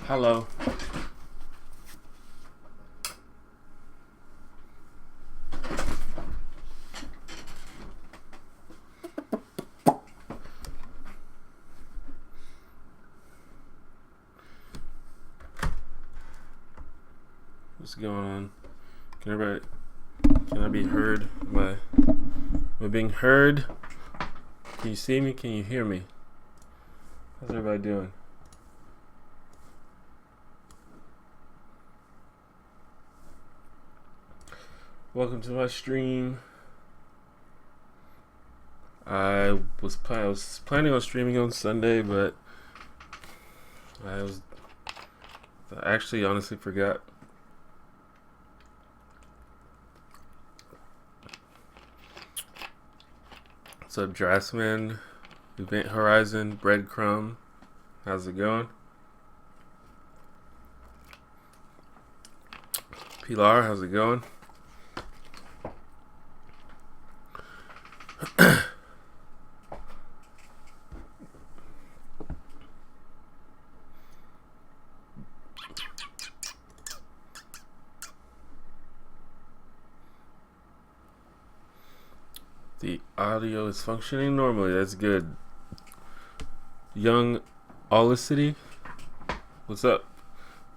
Hello. What's going on? Can I be heard? Am I being heard? Can you see me? Can you hear me? How's everybody doing? Welcome to my stream. I was planning on streaming on Sunday, but I actually honestly forgot. What's up, Dressman? Event Horizon, Breadcrumb. How's it going? Pilar, how's it going? The audio is functioning normally. That's good. Young Olicity, what's up?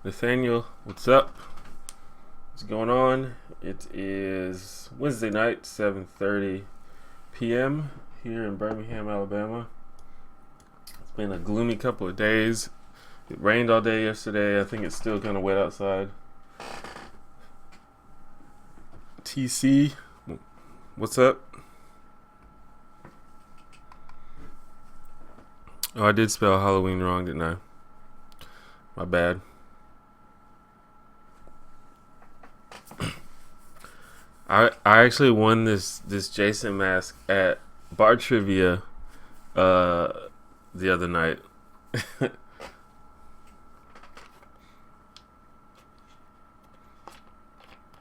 Nathaniel, what's up? What's going on? It is Wednesday night, 7:30 p.m. here in Birmingham, Alabama. It's been a gloomy couple of days. It rained all day yesterday. I think it's still kind of wet outside. TC, what's up? Oh, I did spell Halloween wrong, didn't I? My bad. I actually won this Jason mask at bar trivia the other night.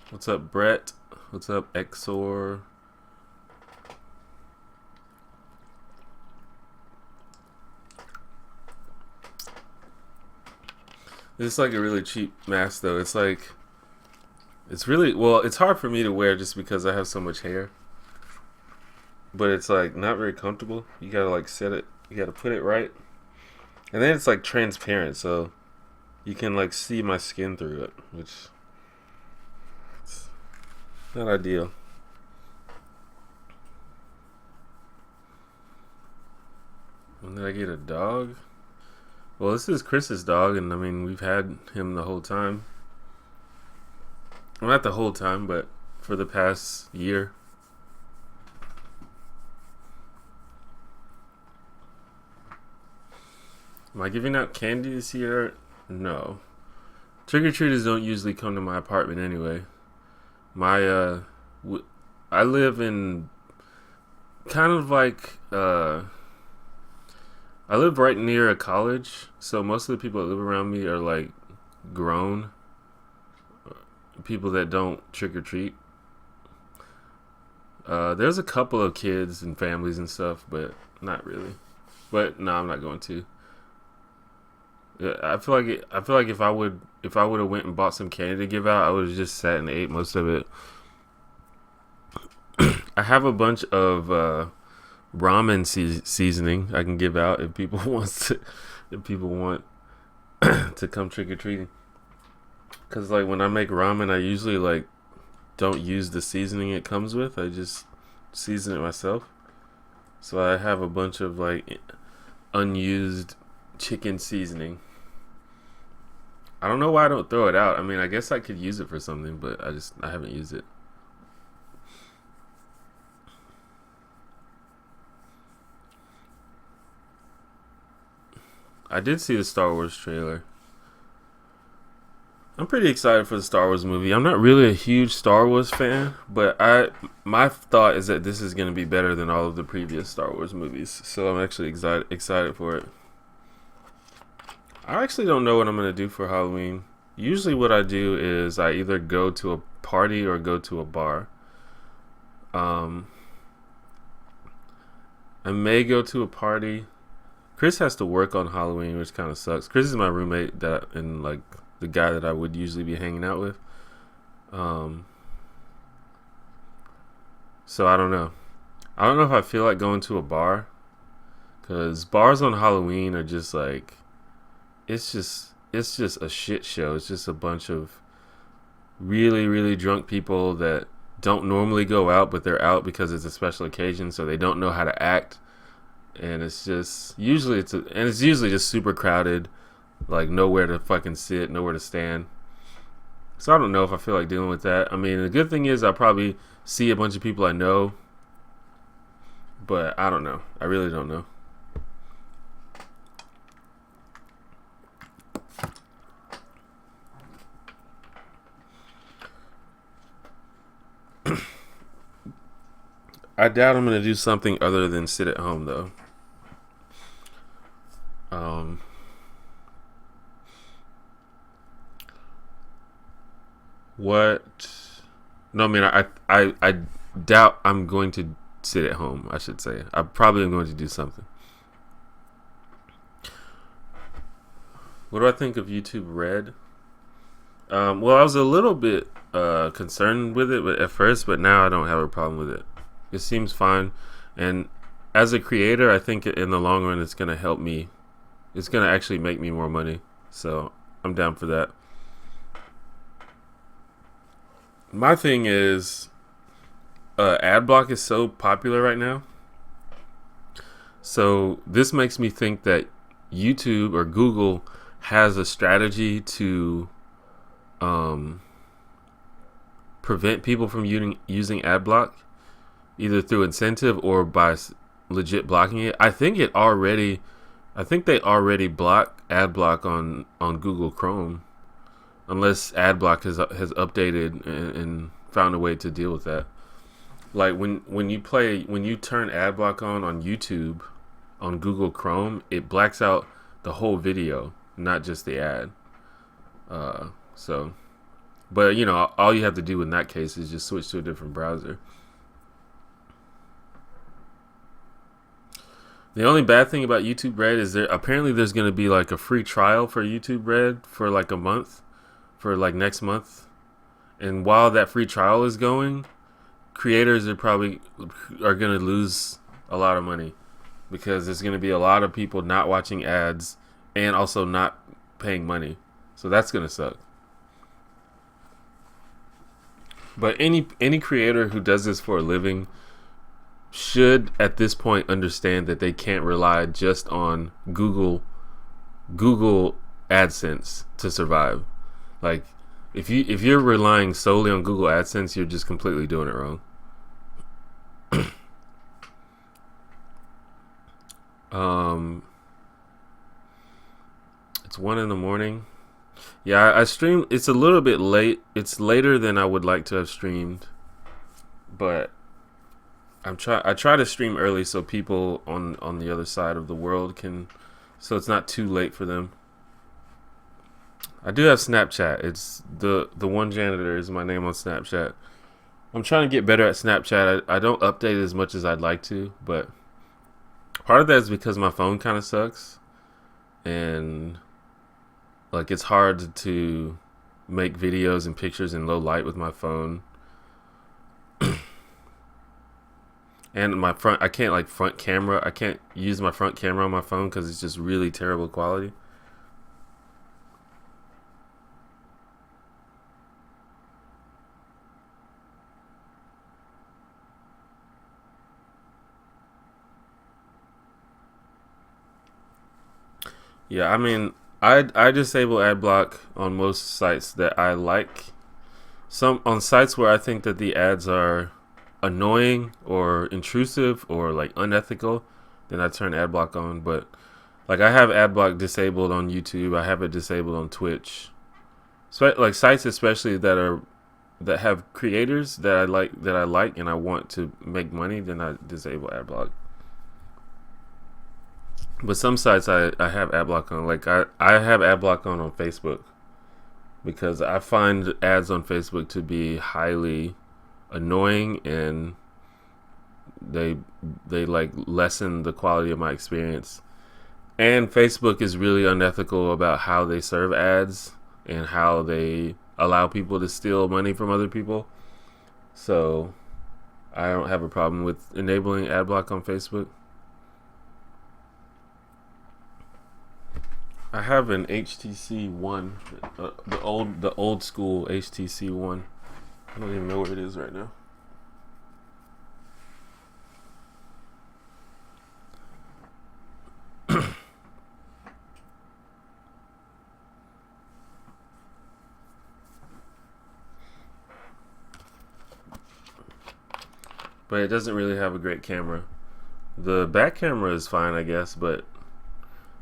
What's up, Brett? What's up, Exor? This is like a really cheap mask though. It's really, well, it's hard for me to wear just because I have so much hair. But it's like not very comfortable. You gotta like set it, you gotta put it right. And then it's like transparent, so you can like see my skin through it, which is not ideal. When did I get a dog? Well, this is Chris's dog, and I mean, we've had him the whole time. Well, not the whole time, but for the past year. Am I giving out candy this year? No. Trick-or-treaters don't usually come to my apartment anyway. I live in kind of like, I live right near a college, so most of the people that live around me are like grown people that don't trick or treat. There's a couple of kids and families and stuff, but not really. But no, I'm not going to. Yeah, I feel like if I would have went and bought some candy to give out, I would have just sat and ate most of it. I have a bunch of ramen seasoning I can give out if people want to come trick or treating. Cause like when I make ramen, I usually like don't use the seasoning it comes with. I just season it myself. So I have a bunch of like unused chicken seasoning. I don't know why I don't throw it out. I mean, I guess I could use it for something, but I haven't used it. I did see the Star Wars trailer. I'm pretty excited for the Star Wars movie. I'm not really a huge Star Wars fan, but my thought is that this is going to be better than all of the previous Star Wars movies. So I'm actually excited for it. I actually don't know what I'm going to do for Halloween. Usually what I do is I either go to a party or go to a bar. I may go to a party Chris has to work on Halloween, which kind of sucks. Chris is my roommate and like the guy that I would usually be hanging out with. Um, so I don't know. I don't know if I feel like going to a bar, because bars on Halloween are just like, it's just a shit show. It's just a bunch of really really drunk people that don't normally go out, but they're out because it's a special occasion, so they don't know how to act. And it's usually just super crowded, like nowhere to fucking sit, nowhere to stand. So I don't know if I feel like dealing with that. I mean, the good thing is I'll probably see a bunch of people I know, but I don't know. I really don't know. I doubt I'm gonna do something other than sit at home though. Um, what? No, I mean I doubt I'm going to sit at home. I should say I probably am going to do something. What do I think of YouTube Red? Well, I was a little bit concerned with it at first, but now I don't have a problem with it. It seems fine, and as a creator, I think in the long run, it's gonna help me. It's gonna actually make me more money, so I'm down for that. My thing is, ad block is so popular right now, so this makes me think that YouTube or Google has a strategy to um, prevent people from using ad block, either through incentive or by legit blocking it. I think they already block ad block on Google Chrome, unless ad block has updated and found a way to deal with that. Like when you turn ad block on YouTube on Google Chrome, it blacks out the whole video, not just the ad. So, but all you have to do in that case is just switch to a different browser. The only bad thing about YouTube Red is there's going to be like a free trial for YouTube Red for like a month, for like next month. And while that free trial is going, creators are going to lose a lot of money, because there's going to be a lot of people not watching ads and also not paying money. So that's going to suck. But any creator who does this for a living should at this point understand that they can't rely just on Google AdSense to survive. Like if you're relying solely on Google AdSense, you're just completely doing it wrong. It's 1 a.m. Yeah, I streamed. It's a little bit late. It's later than I would like to have streamed, but I try to stream early so people on the other side of the world so it's not too late for them. I do have Snapchat. It's the one janitor is my name on Snapchat. I'm trying to get better at Snapchat. I don't update it as much as I'd like to, but part of that is because my phone kind of sucks, and like it's hard to make videos and pictures in low light with my phone. And I can't front camera. I can't use my front camera on my phone because it's just really terrible quality. Yeah, I mean, I disable ad block on most sites that I like. Some on sites where I think that the ads are annoying or intrusive or like unethical, then I turn ad block on. But like I have ad block disabled on YouTube. I have it disabled on Twitch. So like sites especially that have creators that I like and I want to make money, then I disable ad block. But some sites I have ad block on. Like I have ad block on Facebook, because I find ads on Facebook to be highly annoying, and they like lessen the quality of my experience. And Facebook is really unethical about how they serve ads and how they allow people to steal money from other people. So I don't have a problem with enabling ad block on Facebook. I have an HTC One, the old school HTC One. I don't even know where it is right now. But it doesn't really have a great camera. The back camera is fine, I guess, but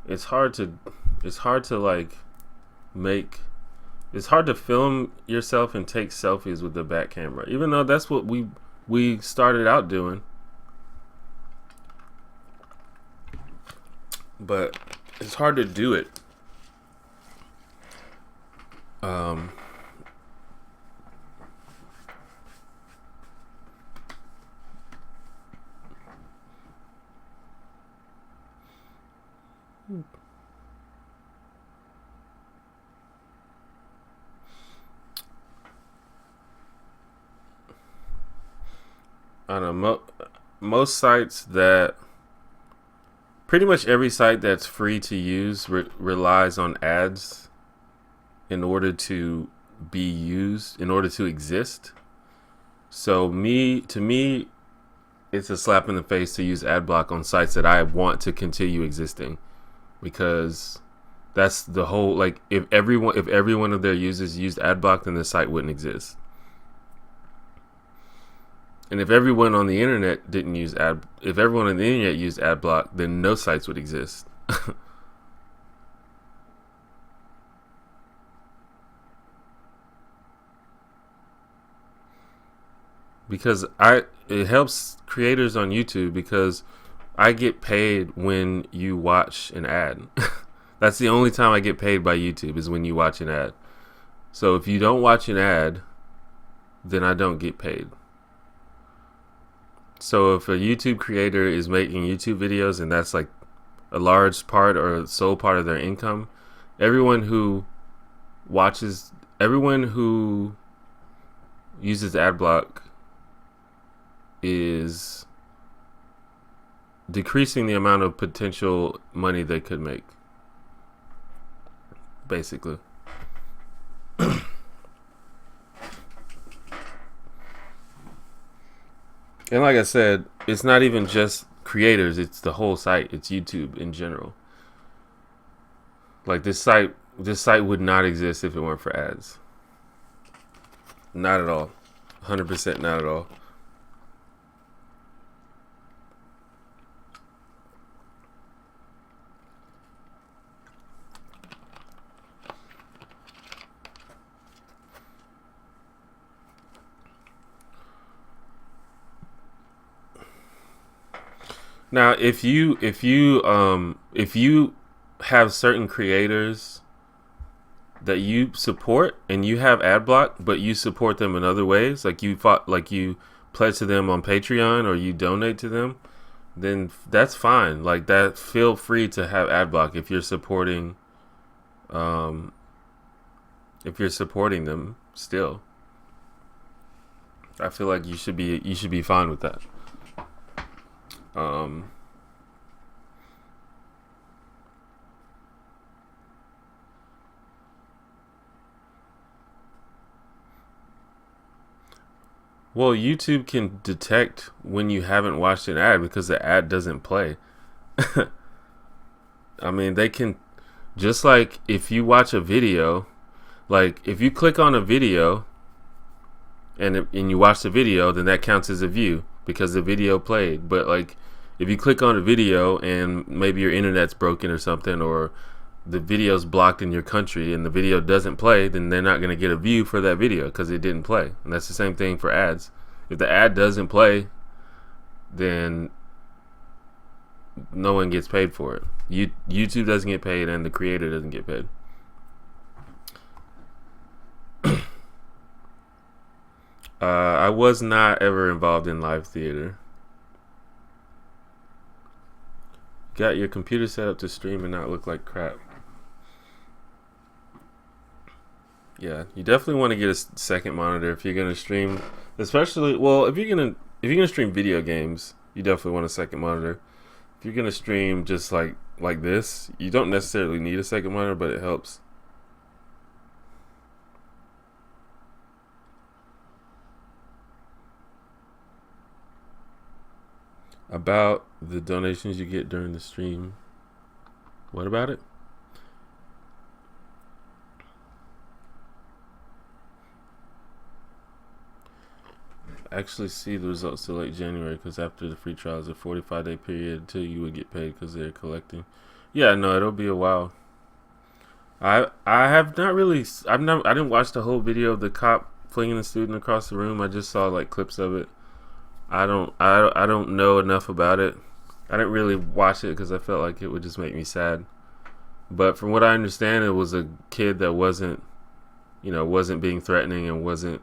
it's hard to like make it's hard to film yourself and take selfies with the back camera, even though that's what we started out doing. But it's hard to do it. I don't know. Most sites that pretty much every site that's free to use relies on ads in order to be used, in order to exist. So to me, it's a slap in the face to use ad block on sites that I want to continue existing, because that's the whole, like, if every one of their users used ad block, then the site wouldn't exist. And if everyone on the internet if everyone on the internet used ad block, then no sites would exist. Because it helps creators on YouTube, because I get paid when you watch an ad. That's the only time I get paid by YouTube, is when you watch an ad. So if you don't watch an ad, then I don't get paid. So if a YouTube creator is making YouTube videos and that's like a large part or a sole part of their income, everyone who uses ad block is decreasing the amount of potential money they could make, basically. And like I said, it's not even just creators, it's the whole site. It's YouTube in general. Like, this site would not exist if it weren't for ads. Not at all. 100% not at all. Now, if you have certain creators that you support and you have ad block, but you support them in other ways, like you pledge to them on Patreon or you donate to them, then that's fine. Like, that, feel free to have ad block if you're supporting them still. I feel like you should be fine with that. Well, YouTube can detect when you haven't watched an ad because the ad doesn't play. I mean, they can, just like if you watch a video, like if you click on a video and you watch the video, then that counts as a view because the video played. But like, if you click on a video and maybe your internet's broken or something, or the video's blocked in your country and the video doesn't play, then they're not going to get a view for that video because it didn't play. And that's the same thing for ads. If the ad doesn't play, then no one gets paid for it. YouTube doesn't get paid and the creator doesn't get paid. I was not ever involved in live theater. got your computer set up to stream and not look like crap. Yeah, you definitely want to get a second monitor if you're gonna stream, especially well if you're gonna stream video games, you definitely want a second monitor. If you're gonna stream just like this, you don't necessarily need a second monitor, but it helps. About the donations you get during the stream. What about it? Actually see the results till late January because after the free trial is a 45-day period until you would get paid because they're collecting. Yeah, no, it'll be a while. I have not really. I didn't watch the whole video of the cop flinging the student across the room. I just saw like clips of it. I don't know enough about it. I didn't really watch it because I felt like it would just make me sad. But from what I understand, it was a kid that wasn't being threatening and wasn't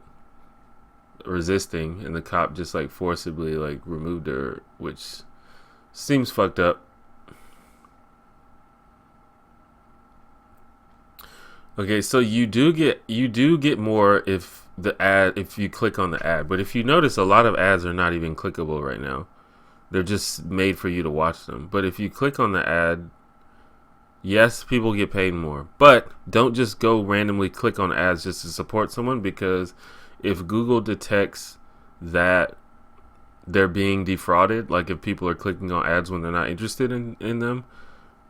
resisting, and the cop just like forcibly like removed her, which seems fucked up. Okay, so you do get more if you click on the ad, but if you notice, a lot of ads are not even clickable right now. They're just made for you to watch them. But if you click on the ad, yes, people get paid more. But don't just go randomly click on ads just to support someone, because if Google detects that they're being defrauded, like if people are clicking on ads when they're not interested in them,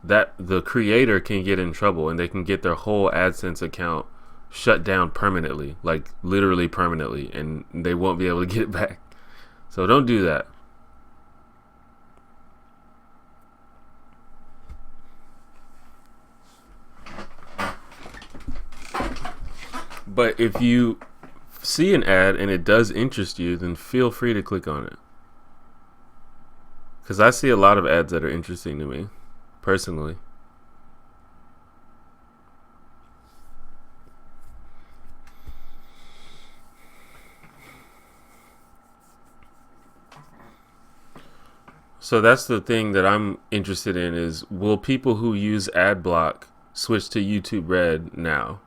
that the creator can get in trouble and they can get their whole AdSense account shut down permanently, like literally permanently, and they won't be able to get it back. So don't do that. But if you see an ad and it does interest you, then feel free to click on it. Because I see a lot of ads that are interesting to me, personally. So that's the thing that I'm interested in is, will people who use ad block switch to YouTube Red now?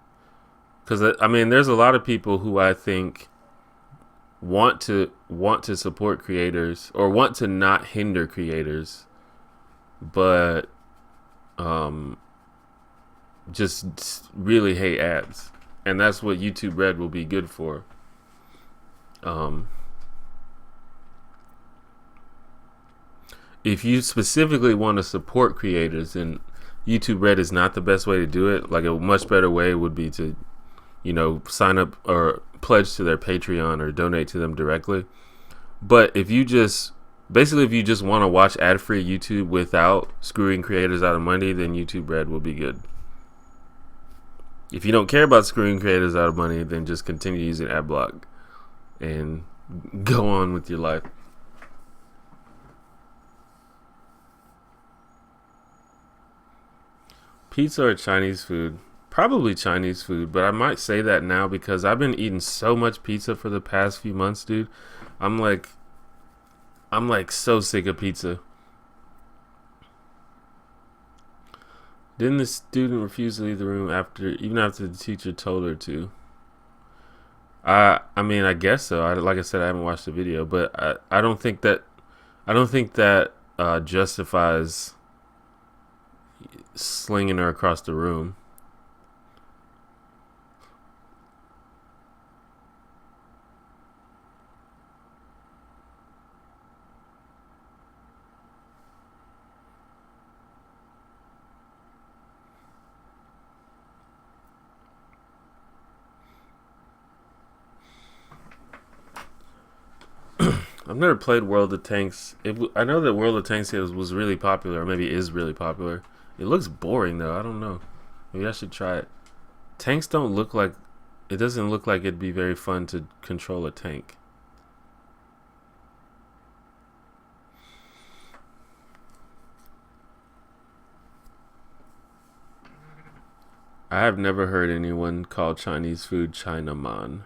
Because I mean, there's a lot of people who I think want to support creators or want to not hinder creators, but just really hate ads, and that's what YouTube Red will be good for. If you specifically want to support creators, then YouTube Red is not the best way to do it. Like, a much better way would be to, sign up or pledge to their Patreon or donate to them directly. But if you just want to watch ad-free YouTube without screwing creators out of money, then YouTube Red will be good. If you don't care about screwing creators out of money, then just continue using AdBlock and go on with your life. Pizza or Chinese food? Probably Chinese food, but I might say that now because I've been eating so much pizza for the past few months, dude. I'm like so sick of pizza. Didn't the student refuse to leave the room even after the teacher told her to? I mean, I guess so. Like I said, I haven't watched the video, but I don't think that justifies slinging her across the room. I've never played World of Tanks. I know that World of Tanks was really popular, or maybe is really popular. It looks boring though. I don't know. Maybe I should try it. Tanks don't look like. It doesn't look like it'd be very fun to control a tank. I have never heard anyone call Chinese food Chinaman.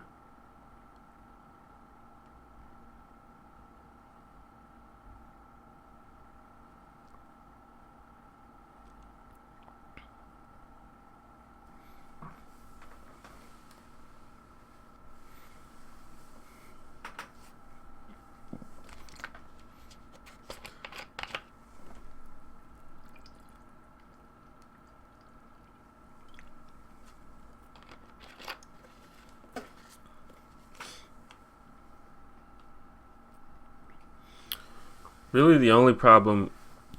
Really, the only problem,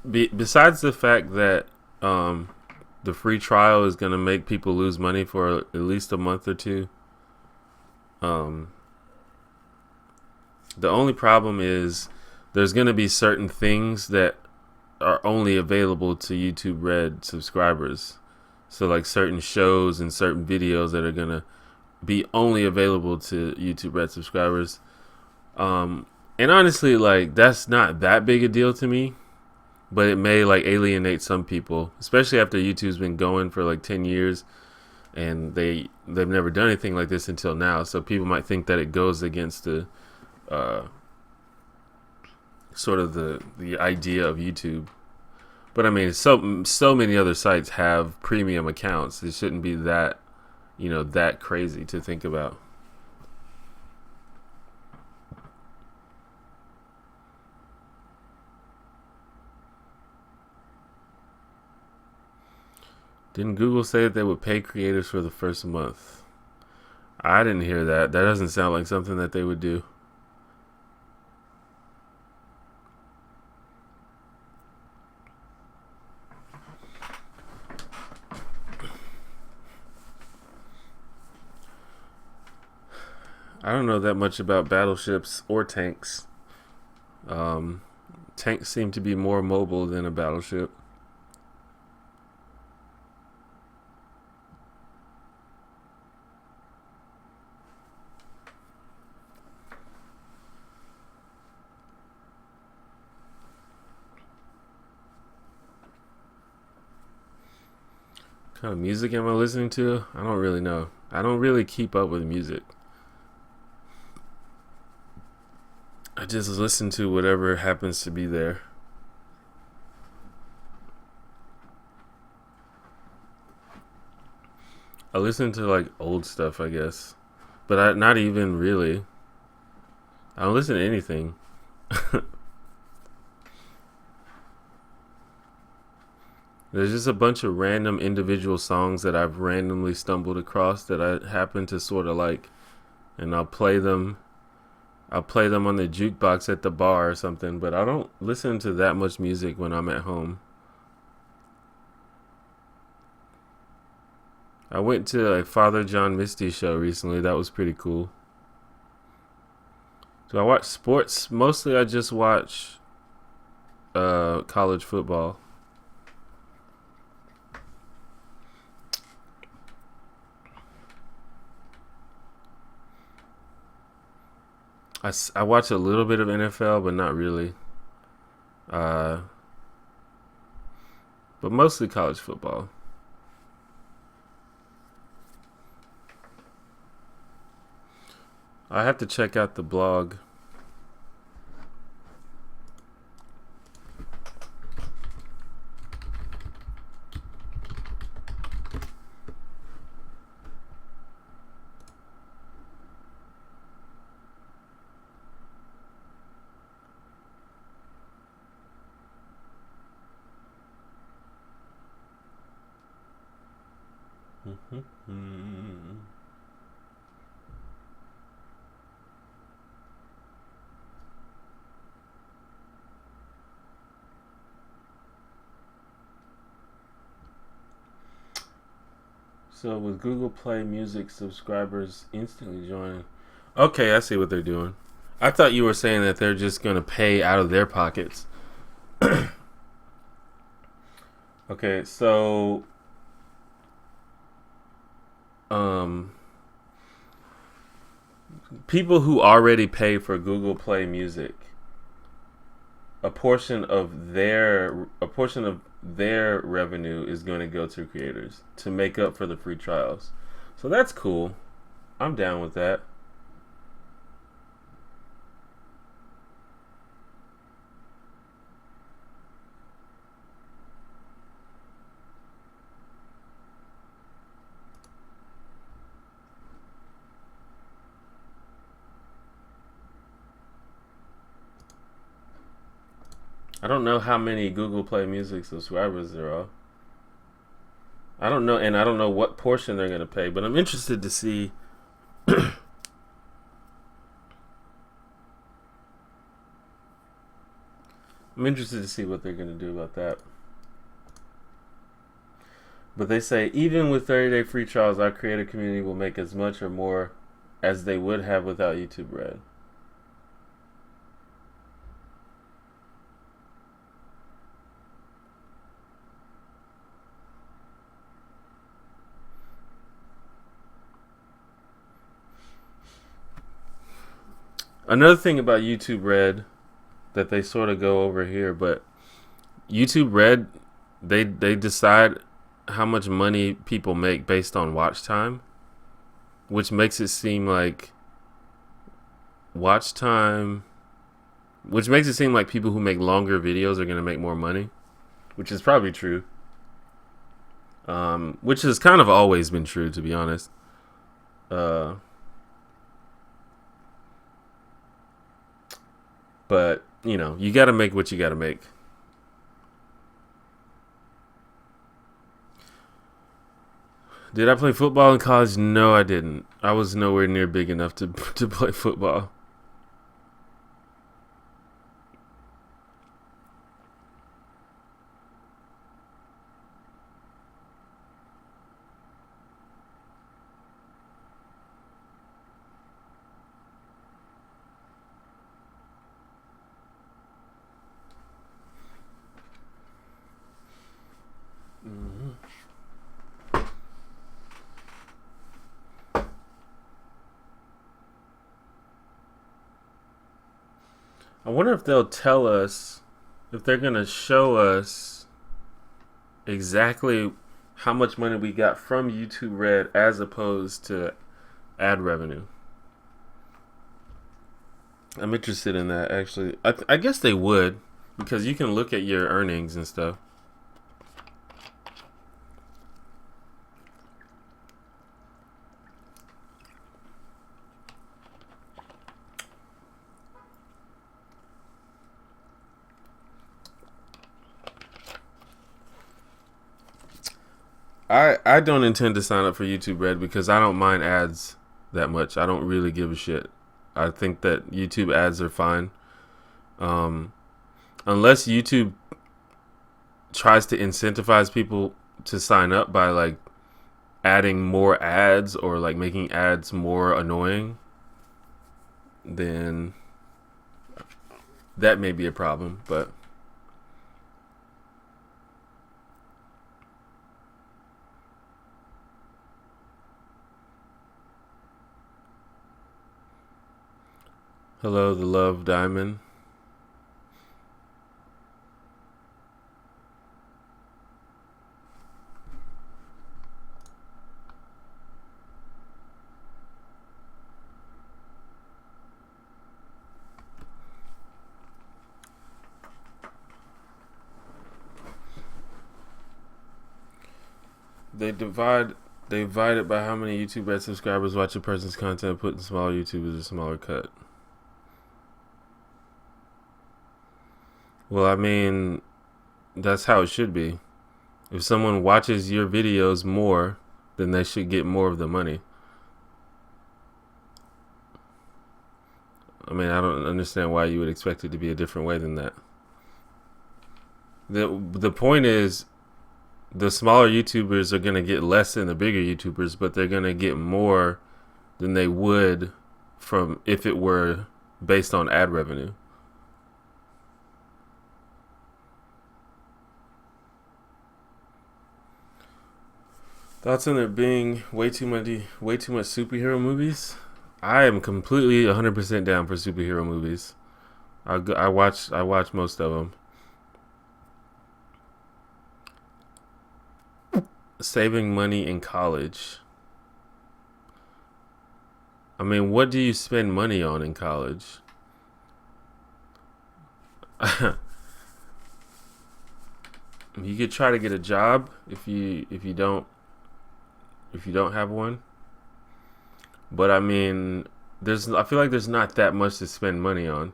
besides the fact that the free trial is going to make people lose money for at least a month or two, um, the only problem is there's going to be certain things that are only available to YouTube Red subscribers. So like certain shows and certain videos that are going to be only available to YouTube Red subscribers. And honestly, like, that's not that big a deal to me, but it may like alienate some people, especially after YouTube's been going for like 10 years and they've never done anything like this until now. So people might think that it goes against the sort of the idea of YouTube. But I mean, so many other sites have premium accounts. It shouldn't be that, that crazy to think about. Didn't Google say that they would pay creators for the first month? I didn't hear that. That doesn't sound like something that they would do. I don't know that much about battleships or tanks. Tanks seem to be more mobile than a battleship. What kind of music am I listening to? I don't really know. I don't really keep up with music. I just listen to whatever happens to be there. I listen to like old stuff, I guess, but not even really. I don't listen to anything. There's just a bunch of random individual songs that I've randomly stumbled across that I happen to sort of like, and I'll play them. I'll play them on the jukebox at the bar or something, but I don't listen to that much music when I'm at home. I went to a Father John Misty show recently. That was pretty cool. Do I watch sports? Mostly I just watch college football. I watch a little bit of NFL, but not really. But mostly college football. I have to check out the blog. So with Google Play Music, subscribers instantly join. Okay, I see what they're doing. I thought you were saying that they're just going to pay out of their pockets. Okay, so people who already pay for Google Play Music, a portion of their revenue is going to go to creators to make up for the free trials. So that's cool. I'm down with that. I don't know how many Google Play Music subscribers there are. I don't know, and I don't know what portion they're going to pay, but I'm interested to see. I'm interested to see what they're going to do about that. But they say even with 30-day free trials, our creator community will make as much or more as they would have without YouTube Red. Another thing about YouTube Red that they sort of go over here, but YouTube Red, they decide how much money people make based on watch time, which makes it seem like people who make longer videos are going to make more money, which is probably true. Which has kind of always been true, to be honest. But, you know, you got to make what you got to make. Did I play football in college? No, I didn't. I was nowhere near big enough to play football. I wonder if they'll tell us, if they're going to show us exactly how much money we got from YouTube Red as opposed to ad revenue. I'm interested in that, actually. I guess they would, because you can look at your earnings and stuff. I don't intend to sign up for YouTube Red because I don't mind ads that much. I don't really give a shit. I think that YouTube ads are fine. Unless YouTube tries to incentivize people to sign up by like adding more ads or like making ads more annoying, then that may be a problem, but hello, the Love Diamond. They divide it by how many YouTube Red subscribers watch a person's content. Putting smaller YouTubers a smaller cut. Well, I mean, that's how it should be. If someone watches your videos more, then they should get more of the money. I mean, I don't understand why you would expect it to be a different way than that. The point is, the smaller YouTubers are going to get less than the bigger YouTubers, but they're going to get more than they would from if it were based on ad revenue. Thoughts on there being way too much superhero movies? I am completely 100% down for superhero movies. I watch most of them. Saving money in college. I mean, what do you spend money on in college? You could try to get a job if you don't have one. But I mean, I feel like there's not that much to spend money on.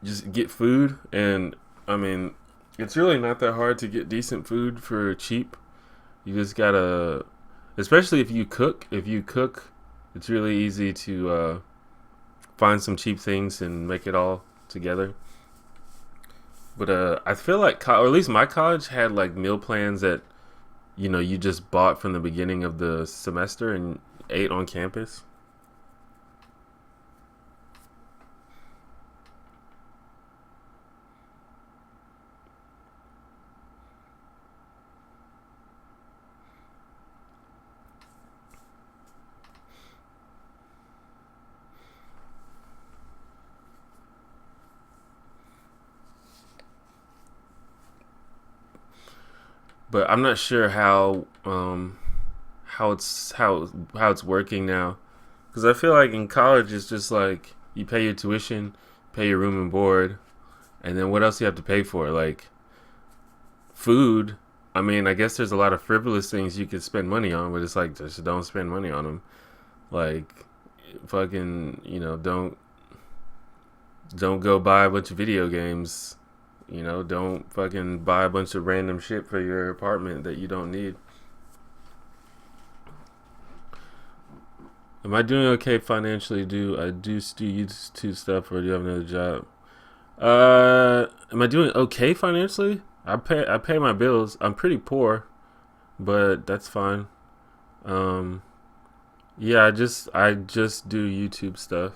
Just get food, and I mean, it's really not that hard to get decent food for cheap. You just gotta, especially if you cook. If you cook, it's really easy to find some cheap things and make it all together. But I feel like, or at least my college had like meal plans that you just bought from the beginning of the semester and ate on campus. But I'm not sure how it's working now, because I feel like in college it's just like you pay your tuition, pay your room and board, and then what else do you have to pay for? Like food. I mean, I guess there's a lot of frivolous things you could spend money on, but it's like just don't spend money on them. Like fucking, don't go buy a bunch of video games. Don't fucking buy a bunch of random shit for your apartment that you don't need. Am I doing okay financially? Do YouTube stuff, or do you have another job? Am I doing okay financially? I pay my bills. I'm pretty poor, but that's fine. Um, yeah, I just do YouTube stuff.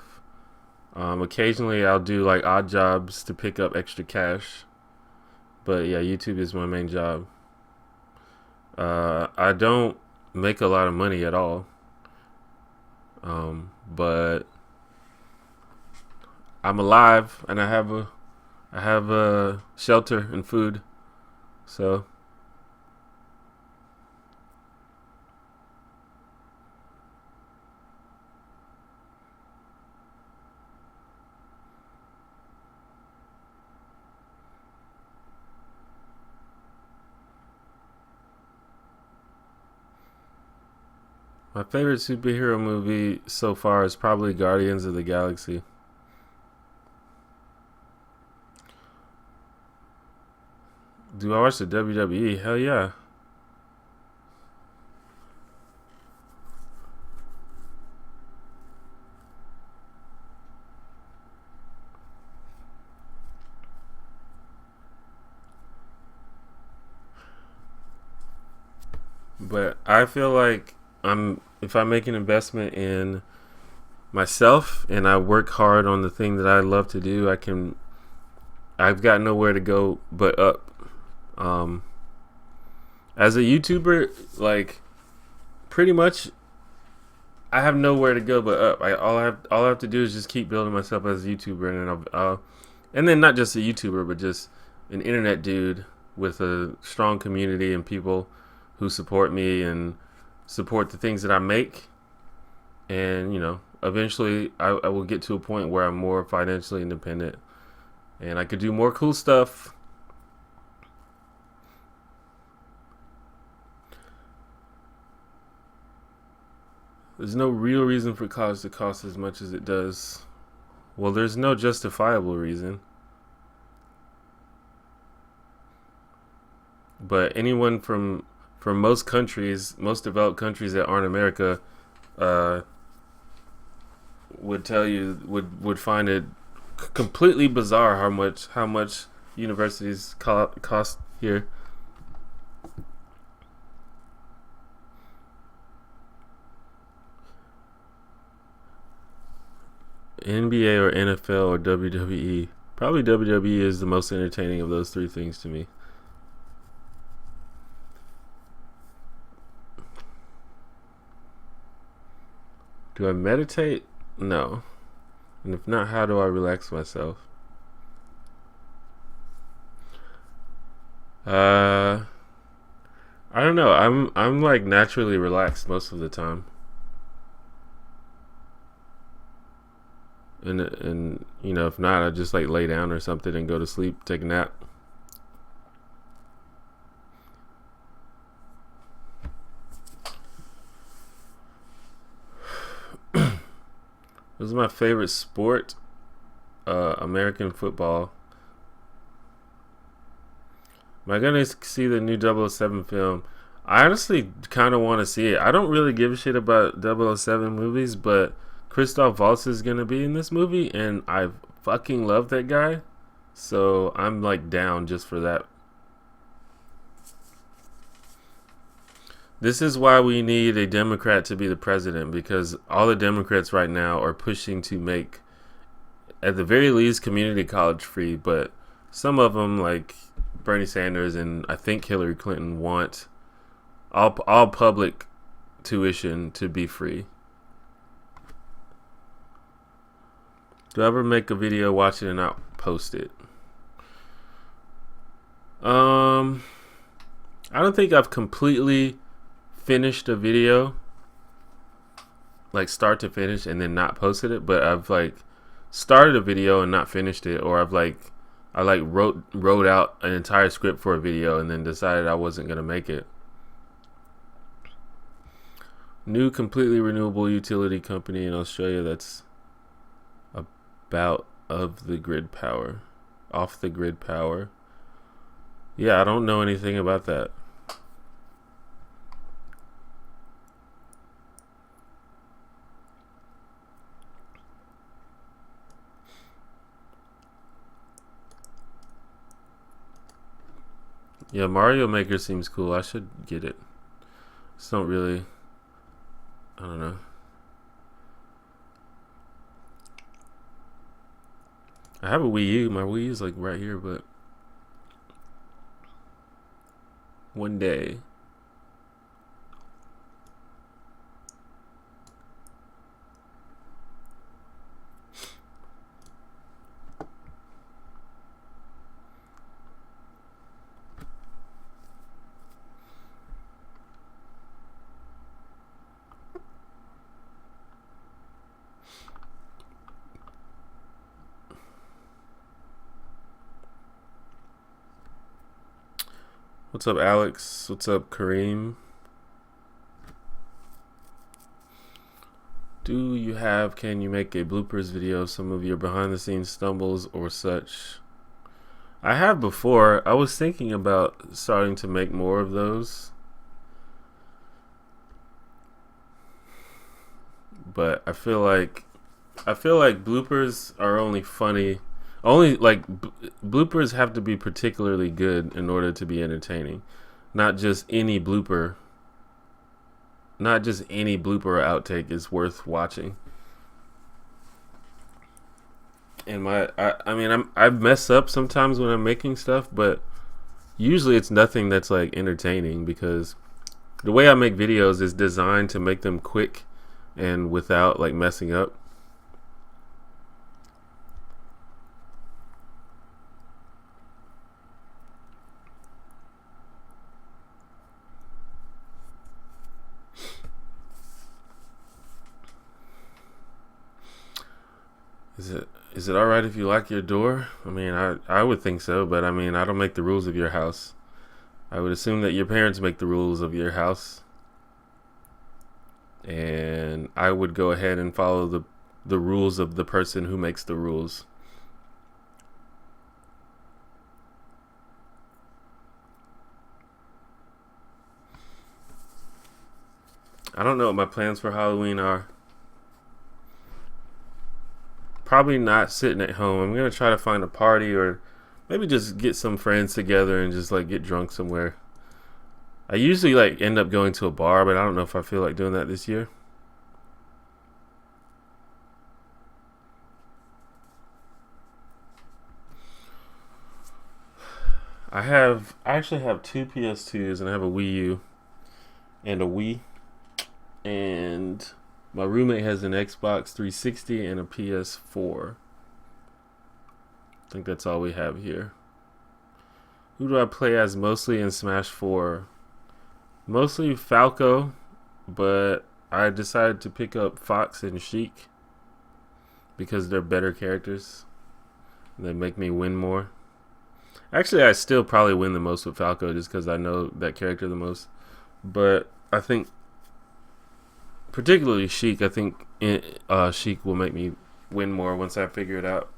Occasionally I'll do like odd jobs to pick up extra cash, but yeah, YouTube is my main job. I don't make a lot of money at all, but I'm alive and I have a shelter and food. So my favorite superhero movie so far is probably Guardians of the Galaxy. Do I watch the WWE? Hell yeah. But I feel like if I make an investment in myself and I work hard on the thing that I love to do, I've got nowhere to go but up. Um, as a YouTuber, like pretty much I have nowhere to go but up. All I have to do is just keep building myself as a YouTuber, and then and then not just a YouTuber, but just an internet dude with a strong community and people who support me and support the things that I make. And eventually I will get to a point where I'm more financially independent and I could do more cool stuff. There's no real reason for college to cost as much as it does. Well, there's no justifiable reason. But anyone from most countries, most developed countries that aren't America, uh, would tell you would find it completely bizarre how much universities cost here. NBA or NFL or WWE. Probably WWE is the most entertaining of those three things to me. Do I meditate? No. And if not, how do I relax myself? Uh, I don't know. I'm like naturally relaxed most of the time. And if not, I just like lay down or something and go to sleep, take a nap. This is my favorite sport, American football. Am I gonna see the new 007 film? I honestly kind of want to see it. I don't really give a shit about 007 movies, but Christoph Waltz is gonna be in this movie, and I fucking love that guy. So I'm like down just for that. This is why we need a Democrat to be the president, because all the Democrats right now are pushing to make, at the very least, community college free. But some of them, like Bernie Sanders and I think Hillary Clinton, want all public tuition to be free. Do I ever make a video, watch it, and not post it? I don't think I've completely finished a video, like start to finish, and then not posted it. But I've like started a video and not finished it, or I wrote out an entire script for a video and then decided I wasn't gonna make it. New completely renewable utility company in Australia that's about off the grid power. Yeah, I don't know anything about that. Yeah, Mario Maker seems cool. I should get it. Just don't really, I don't know. I have a Wii U. My Wii U is like right here, but one day. What's up, Alex? What's up, Kareem? Can you make a bloopers video, some of your behind the scenes stumbles or such? I have before. I was thinking about starting to make more of those. But I feel like bloopers are only funny. Bloopers have to be particularly good in order to be entertaining. Not just any blooper or outtake is worth watching. And I mess up sometimes when I'm making stuff, but usually it's nothing that's like entertaining, because the way I make videos is designed to make them quick and without like messing up. Is it all right if you lock your door? I mean, I would think so, but I mean, I don't make the rules of your house. I would assume that your parents make the rules of your house, and I would go ahead and follow the rules of the person who makes the rules. I don't know what my plans for Halloween are. Probably not sitting at home. I'm gonna try to find a party, or maybe just get some friends together and just like get drunk somewhere. I usually like end up going to a bar, but I don't know if I feel like doing that this year. I actually have two PS2s, and I have a Wii U and a Wii, and my roommate has an Xbox 360 and a PS4. I think that's all we have here. Who do I play as mostly in Smash 4? Mostly Falco, but I decided to pick up Fox and Sheik because they're better characters. They make me win more. Actually, I still probably win the most with Falco just because I know that character the most. But I think, particularly Sheik, I think Sheik will make me win more once I figure it out.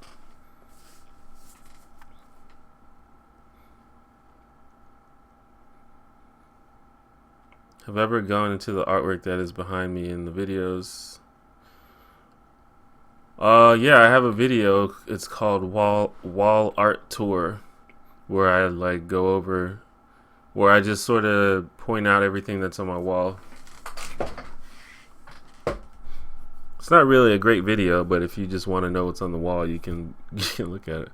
Have I ever gone into the artwork that is behind me in the videos? Yeah, I have a video. It's called Wall Art Tour, where I like go over, where I just sort of point out everything that's on my wall. It's not really a great video, but if you just want to know what's on the wall, you can look at it.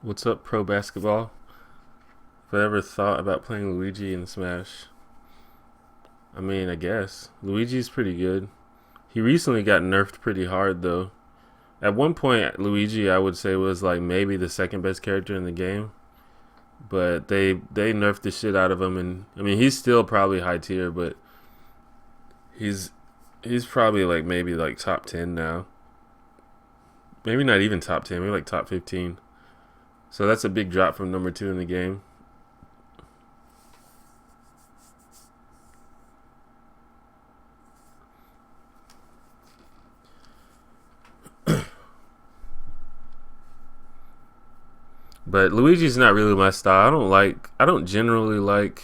What's up, pro basketball? If I ever thought about playing Luigi in Smash, I mean, I guess Luigi's pretty good. He recently got nerfed pretty hard though. At one point, Luigi, I would say, was like maybe the second best character in the game, but they nerfed the shit out of him, and I mean, he's still probably high tier, but he's he's probably like maybe like top 10 now. Maybe not even top 10, maybe like top 15. So that's a big drop from number 2 in the game. But Luigi's not really my style. I don't generally like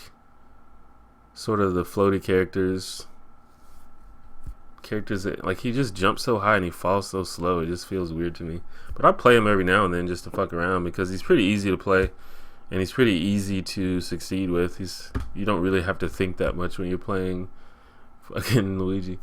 sort of the floaty characters that, like, he just jumps so high and he falls so slow. It just feels weird to me. But I play him every now and then just to fuck around because he's pretty easy to play and he's pretty easy to succeed with. You don't really have to think that much when you're playing fucking Luigi.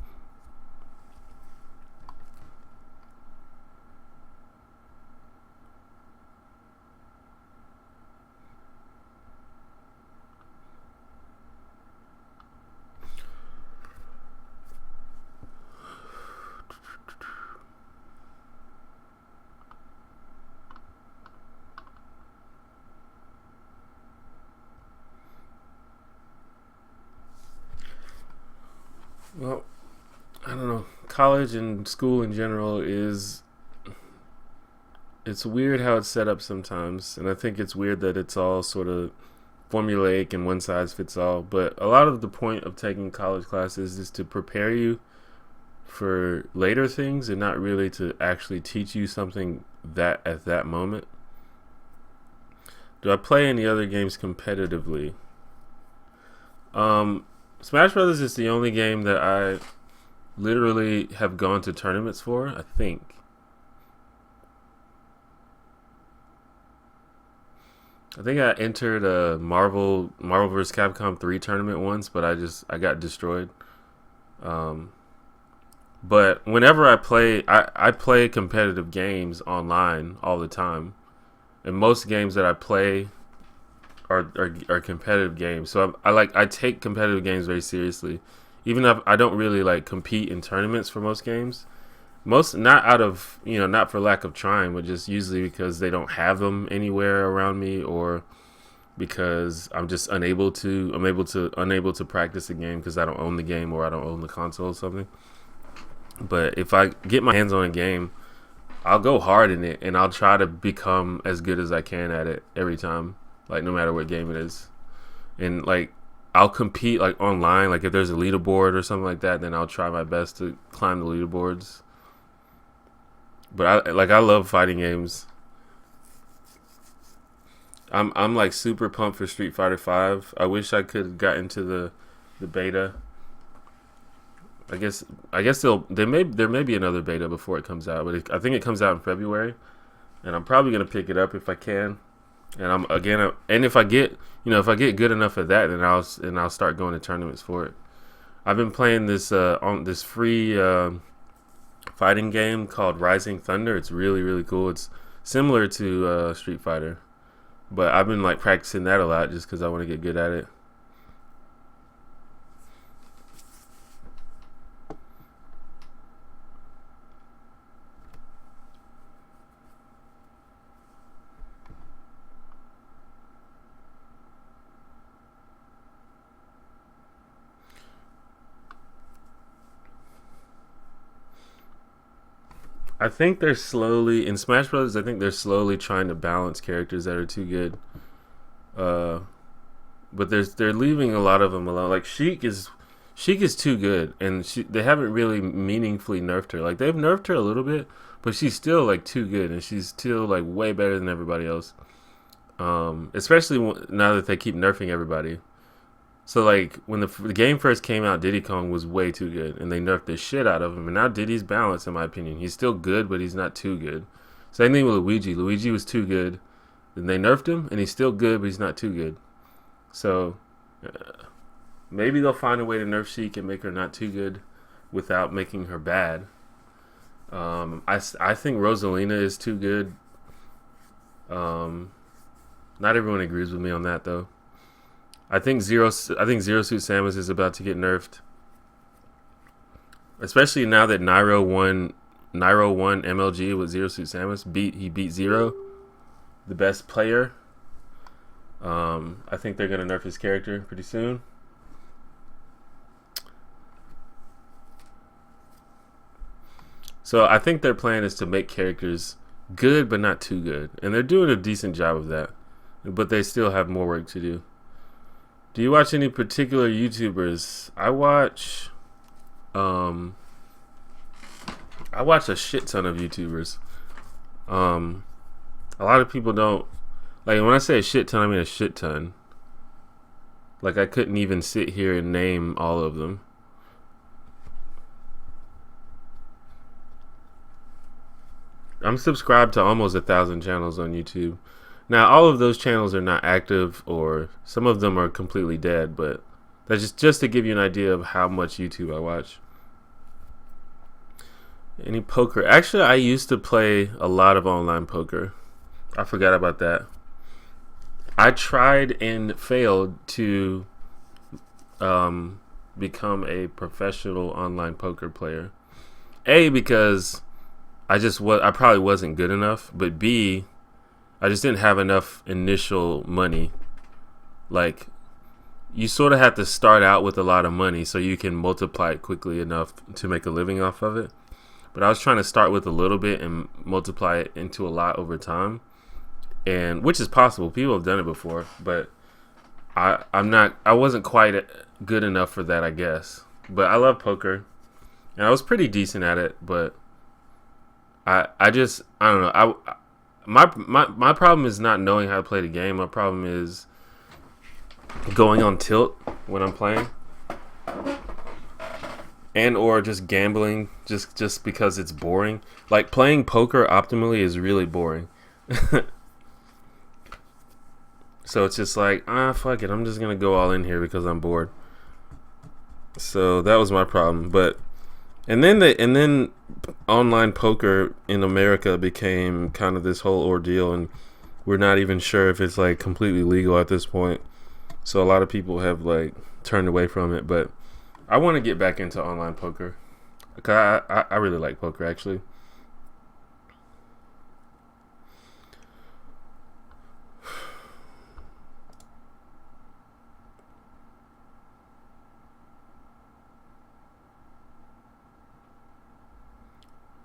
Well, I don't know. College and school in general it's weird how it's set up sometimes, and I think it's weird that it's all sort of formulaic and one size fits all. But a lot of the point of taking college classes is to prepare you for later things and not really to actually teach you something that at that moment. Do I play any other games competitively? Smash Brothers is the only game that I literally have gone to tournaments for, I think. I think I entered a Marvel vs. Capcom 3 tournament once, but I got destroyed. Um, but whenever I play competitive games online all the time, and most games that I play are competitive games. So I take competitive games very seriously, even if I don't really like compete in tournaments for most games. Most not out of not for lack of trying, but just usually because they don't have them anywhere around me, or because I'm just unable to practice the game because I don't own the game or I don't own the console or something. But if I get my hands on a game, I'll go hard in it and I'll try to become as good as I can at it every time, like no matter what game it is. And like I'll compete like online, like if there's a leaderboard or something like that, then I'll try my best to climb the leaderboards. But I love fighting games. I'm like super pumped for Street Fighter 5. I wish I could have got into the beta. I guess there may be another beta before it comes out, but I think it comes out in February, and I'm probably gonna pick it up if I can. And if I get good enough at that, then I'll start going to tournaments for it. I've been playing this on this free fighting game called Rising Thunder. It's really, really cool. It's similar to Street Fighter, but I've been like practicing that a lot just because I want to get good at it. I think they're slowly in Smash Brothers. I think they're slowly trying to balance characters that are too good. Uh, but they're leaving a lot of them alone. Like Sheik is too good, and they haven't really meaningfully nerfed her. Like, they've nerfed her a little bit, but she's still like too good, and she's still like way better than everybody else. Especially now that they keep nerfing everybody. So like when the game first came out, Diddy Kong was way too good, and they nerfed the shit out of him. And now Diddy's balanced, in my opinion. He's still good, but he's not too good. Same thing with Luigi. Luigi was too good, then they nerfed him, and he's still good, but he's not too good. So maybe they'll find a way to nerf Sheik and make her not too good without making her bad. I think Rosalina is too good. Not everyone agrees with me on that though. I think Zero Suit Samus is about to get nerfed, especially now that Nairo won MLG with Zero Suit Samus. He beat Zero, the best player. I think they're gonna nerf his character pretty soon. So I think their plan is to make characters good but not too good, and they're doing a decent job of that. But they still have more work to do. Do you watch any particular YouTubers? I watch a shit ton of YouTubers. A lot of people don't like when I say a shit ton, I mean a shit ton. Like I couldn't even sit here and name all of them. I'm subscribed to almost 1,000 channels on YouTube. Now, all of those channels are not active, or some of them are completely dead, but that's just to give you an idea of how much YouTube I watch. Any poker? Actually, I used to play a lot of online poker. I forgot about that. I tried and failed to become a professional online poker player. A, because I probably wasn't good enough, but B, I just didn't have enough initial money. Like, you sort of have to start out with a lot of money so you can multiply it quickly enough to make a living off of it. But I was trying to start with a little bit and multiply it into a lot over time, and which is possible. People have done it before, but I wasn't quite good enough for that, I guess. But I love poker, and I was pretty decent at it. But I don't know. My problem is not knowing how to play the game. My problem is going on tilt when I'm playing, and or just gambling just because it's boring. Like, playing poker optimally is really boring. So it's just like, fuck it, I'm just gonna go all in here because I'm bored. So that was my problem. But and then online poker in America became kind of this whole ordeal, and we're not even sure if it's like completely legal at this point. So a lot of people have like turned away from it, but I want to get back into online poker because I really like poker, actually.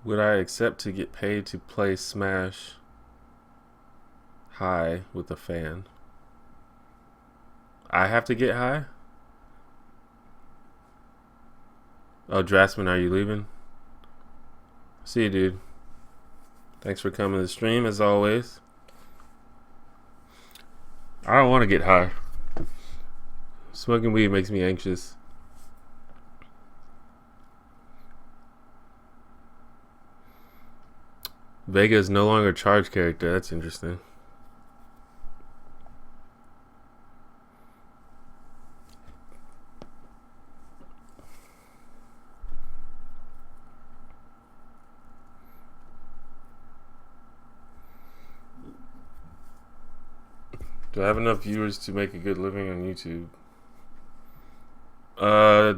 Would I accept to get paid to play Smash high with a fan? I have to get high? Oh, Draftsman, are you leaving? See you, dude. Thanks for coming to the stream, as always. I don't want to get high. Smoking weed makes me anxious. Vega is no longer a charge character. That's interesting. Do I have enough viewers to make a good living on YouTube?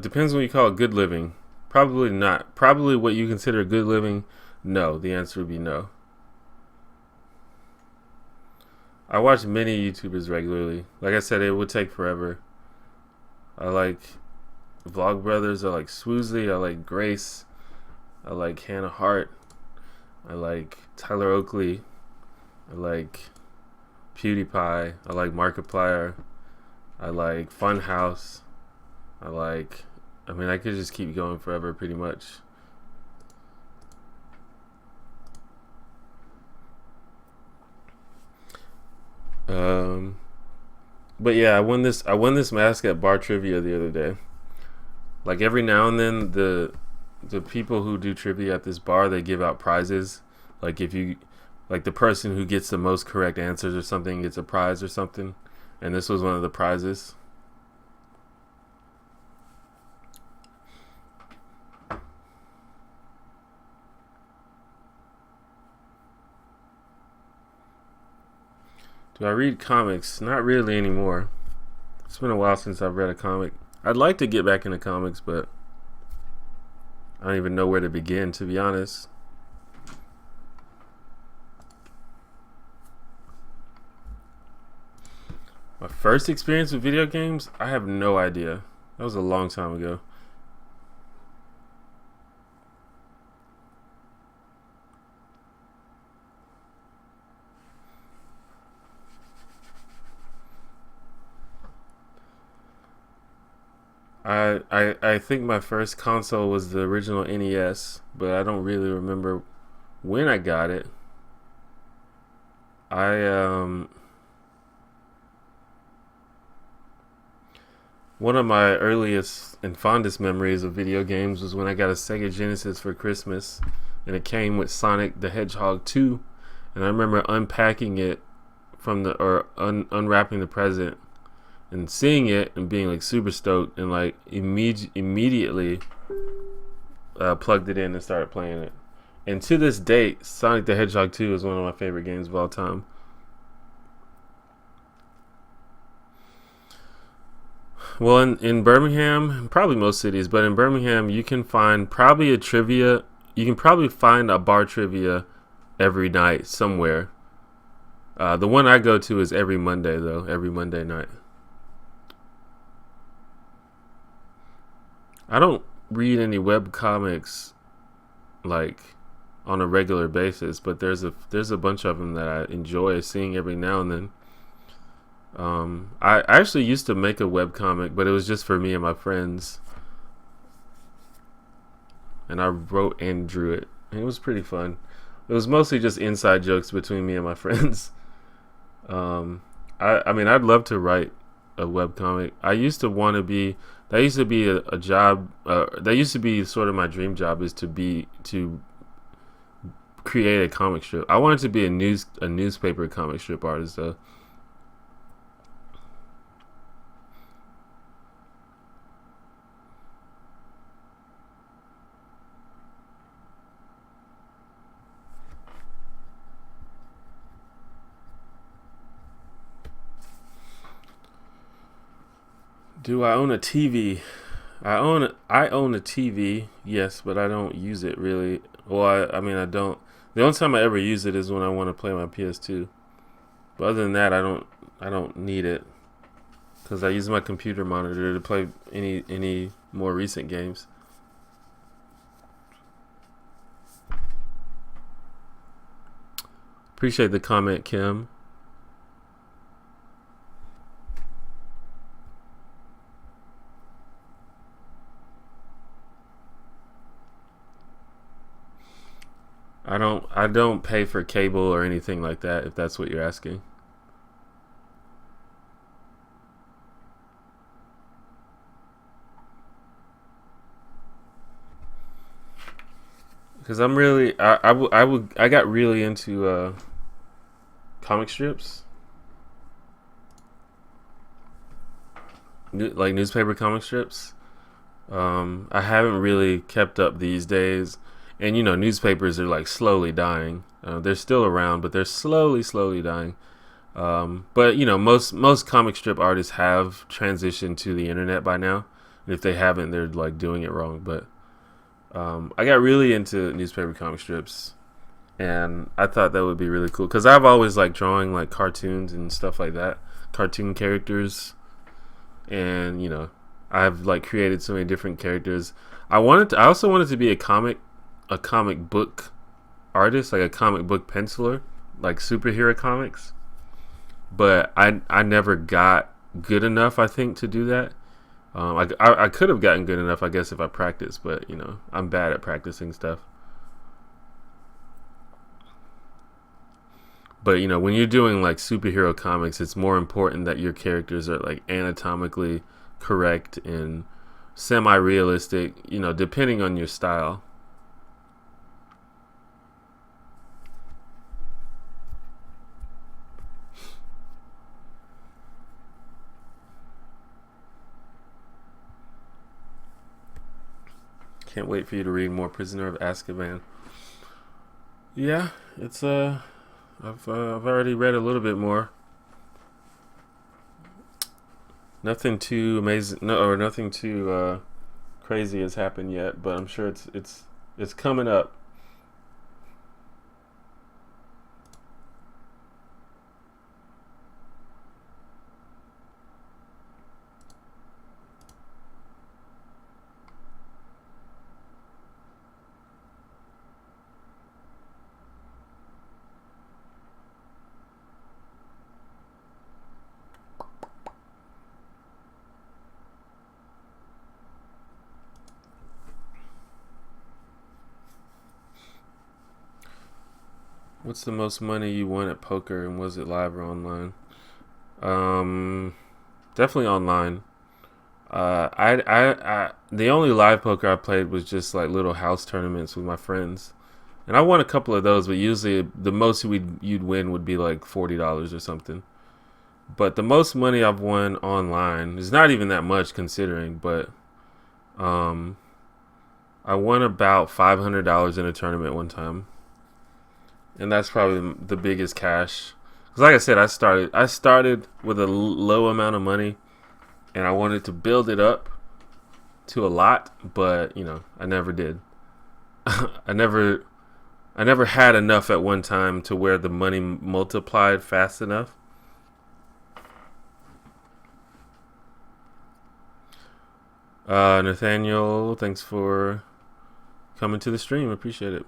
Depends what you call a good living. Probably not. Probably what you consider a good living. No, the answer would be no. I watch many YouTubers regularly. Like I said, it would take forever. I like Vlogbrothers. I like Swoosley. I like Grace. I like Hannah Hart. I like Tyler Oakley. I like PewDiePie. I like Markiplier. I like Funhouse. I like I mean, I could just keep going forever, pretty much. But yeah, I won this. I won this mask at bar trivia the other day. Like every now and then, the people who do trivia at this bar, they give out prizes. Like if you, like the person who gets the most correct answers or something gets a prize or something. And this was one of the prizes. Do I read comics? Not really anymore. It's been a while since I've read a comic. I'd like to get back into comics, but I don't even know where to begin, to be honest. My first experience with video games? I have no idea. That was a long time ago. I think my first console was the original NES, but I don't really remember when I got it. I One of my earliest and fondest memories of video games was when I got a Sega Genesis for Christmas, and it came with Sonic the Hedgehog 2, and I remember unpacking it from the unwrapping the present and seeing it and being like super stoked, and like immediately plugged it in and started playing it. And to this date, Sonic the Hedgehog 2 is one of my favorite games of all time. Well, in Birmingham, probably most cities, but in Birmingham, you can find probably a trivia. You can probably find a bar trivia every night somewhere. The one I go to is every Monday, though. Every Monday night. I don't read any web comics like on a regular basis, but there's a bunch of them that I enjoy seeing every now and then. I actually used to make a web comic, but it was just for me and my friends, and I wrote and drew it. And it was pretty fun. It was mostly just inside jokes between me and my friends. I mean, I'd love to write a web comic. I used to want to be. That used to be a job. That used to be sort of my dream job, is to create a comic strip. I wanted to be a newspaper comic strip artist, though. Do I own a TV? I own a TV, yes, but I don't use it really. Well, I mean I don't. The only time I ever use it is when I want to play my PS2. But other than that, I don't need it because I use my computer monitor to play any more recent games. Appreciate the comment, Kim. I don't pay for cable or anything like that, if that's what you're asking. Because I'm really I got really into comic strips, like newspaper comic strips. I haven't really kept up these days, and newspapers are like slowly dying. They're still around, but they're slowly dying. But most comic strip artists have transitioned to the internet by now, and if they haven't, they're like doing it wrong. But I got really into newspaper comic strips, and I thought that would be really cool because I've always liked drawing like cartoons and stuff like that, cartoon characters, and I've like created so many different characters. I also wanted to be a comic book artist, like a comic book penciler, like superhero comics. But I never got good enough, I think, to do that. I could have gotten good enough, I guess, if I practiced, but you know, I'm bad at practicing stuff. But you know, when you're doing like superhero comics, it's more important that your characters are like anatomically correct and semi-realistic, you know, depending on your style. Can't wait for you to read more Prisoner of Azkaban. Yeah, it's I've already read a little bit more. Nothing too amazing, no, or nothing too crazy has happened yet, but I'm sure it's coming up. What's the most money you won at poker, and was it live or online? Um, Definitely online. The only live poker I played was just like little house tournaments with my friends, and I won a couple of those. But usually, the most you'd win would be like $40 or something. But the most money I've won online is not even that much considering. But um, I won about $500 in a tournament one time, and that's probably the biggest cash. Because like I said, I started with a low amount of money, and I wanted to build it up to a lot, but you know, I never did. I never I never had enough at one time to where the money multiplied fast enough. Nathaniel, thanks for coming to the stream. Appreciate it.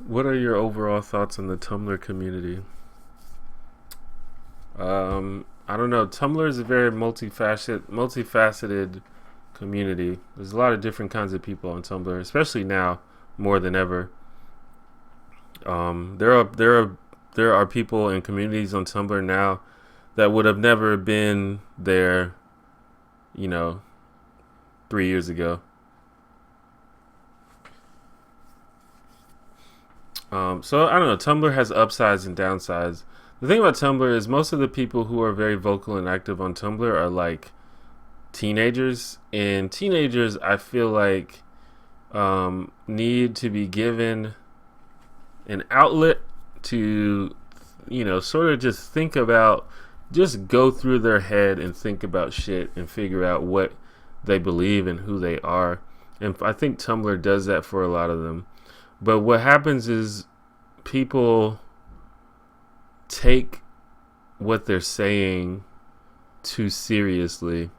What are your overall thoughts on the Tumblr community? I don't know. Tumblr is a very multifaceted community. There's a lot of different kinds of people on Tumblr, especially now more than ever. There are people and communities on Tumblr now that would have never been there, you know, 3 years ago. So I don't know. Tumblr has upsides and downsides. The thing about Tumblr is most of the people who are very vocal and active on Tumblr are like teenagers, and teenagers I feel like need to be given an outlet to, you know, sort of just go through their head and think about shit and figure out what they believe and who they are. And I think Tumblr does that for a lot of them. But what happens is people take what they're saying too seriously.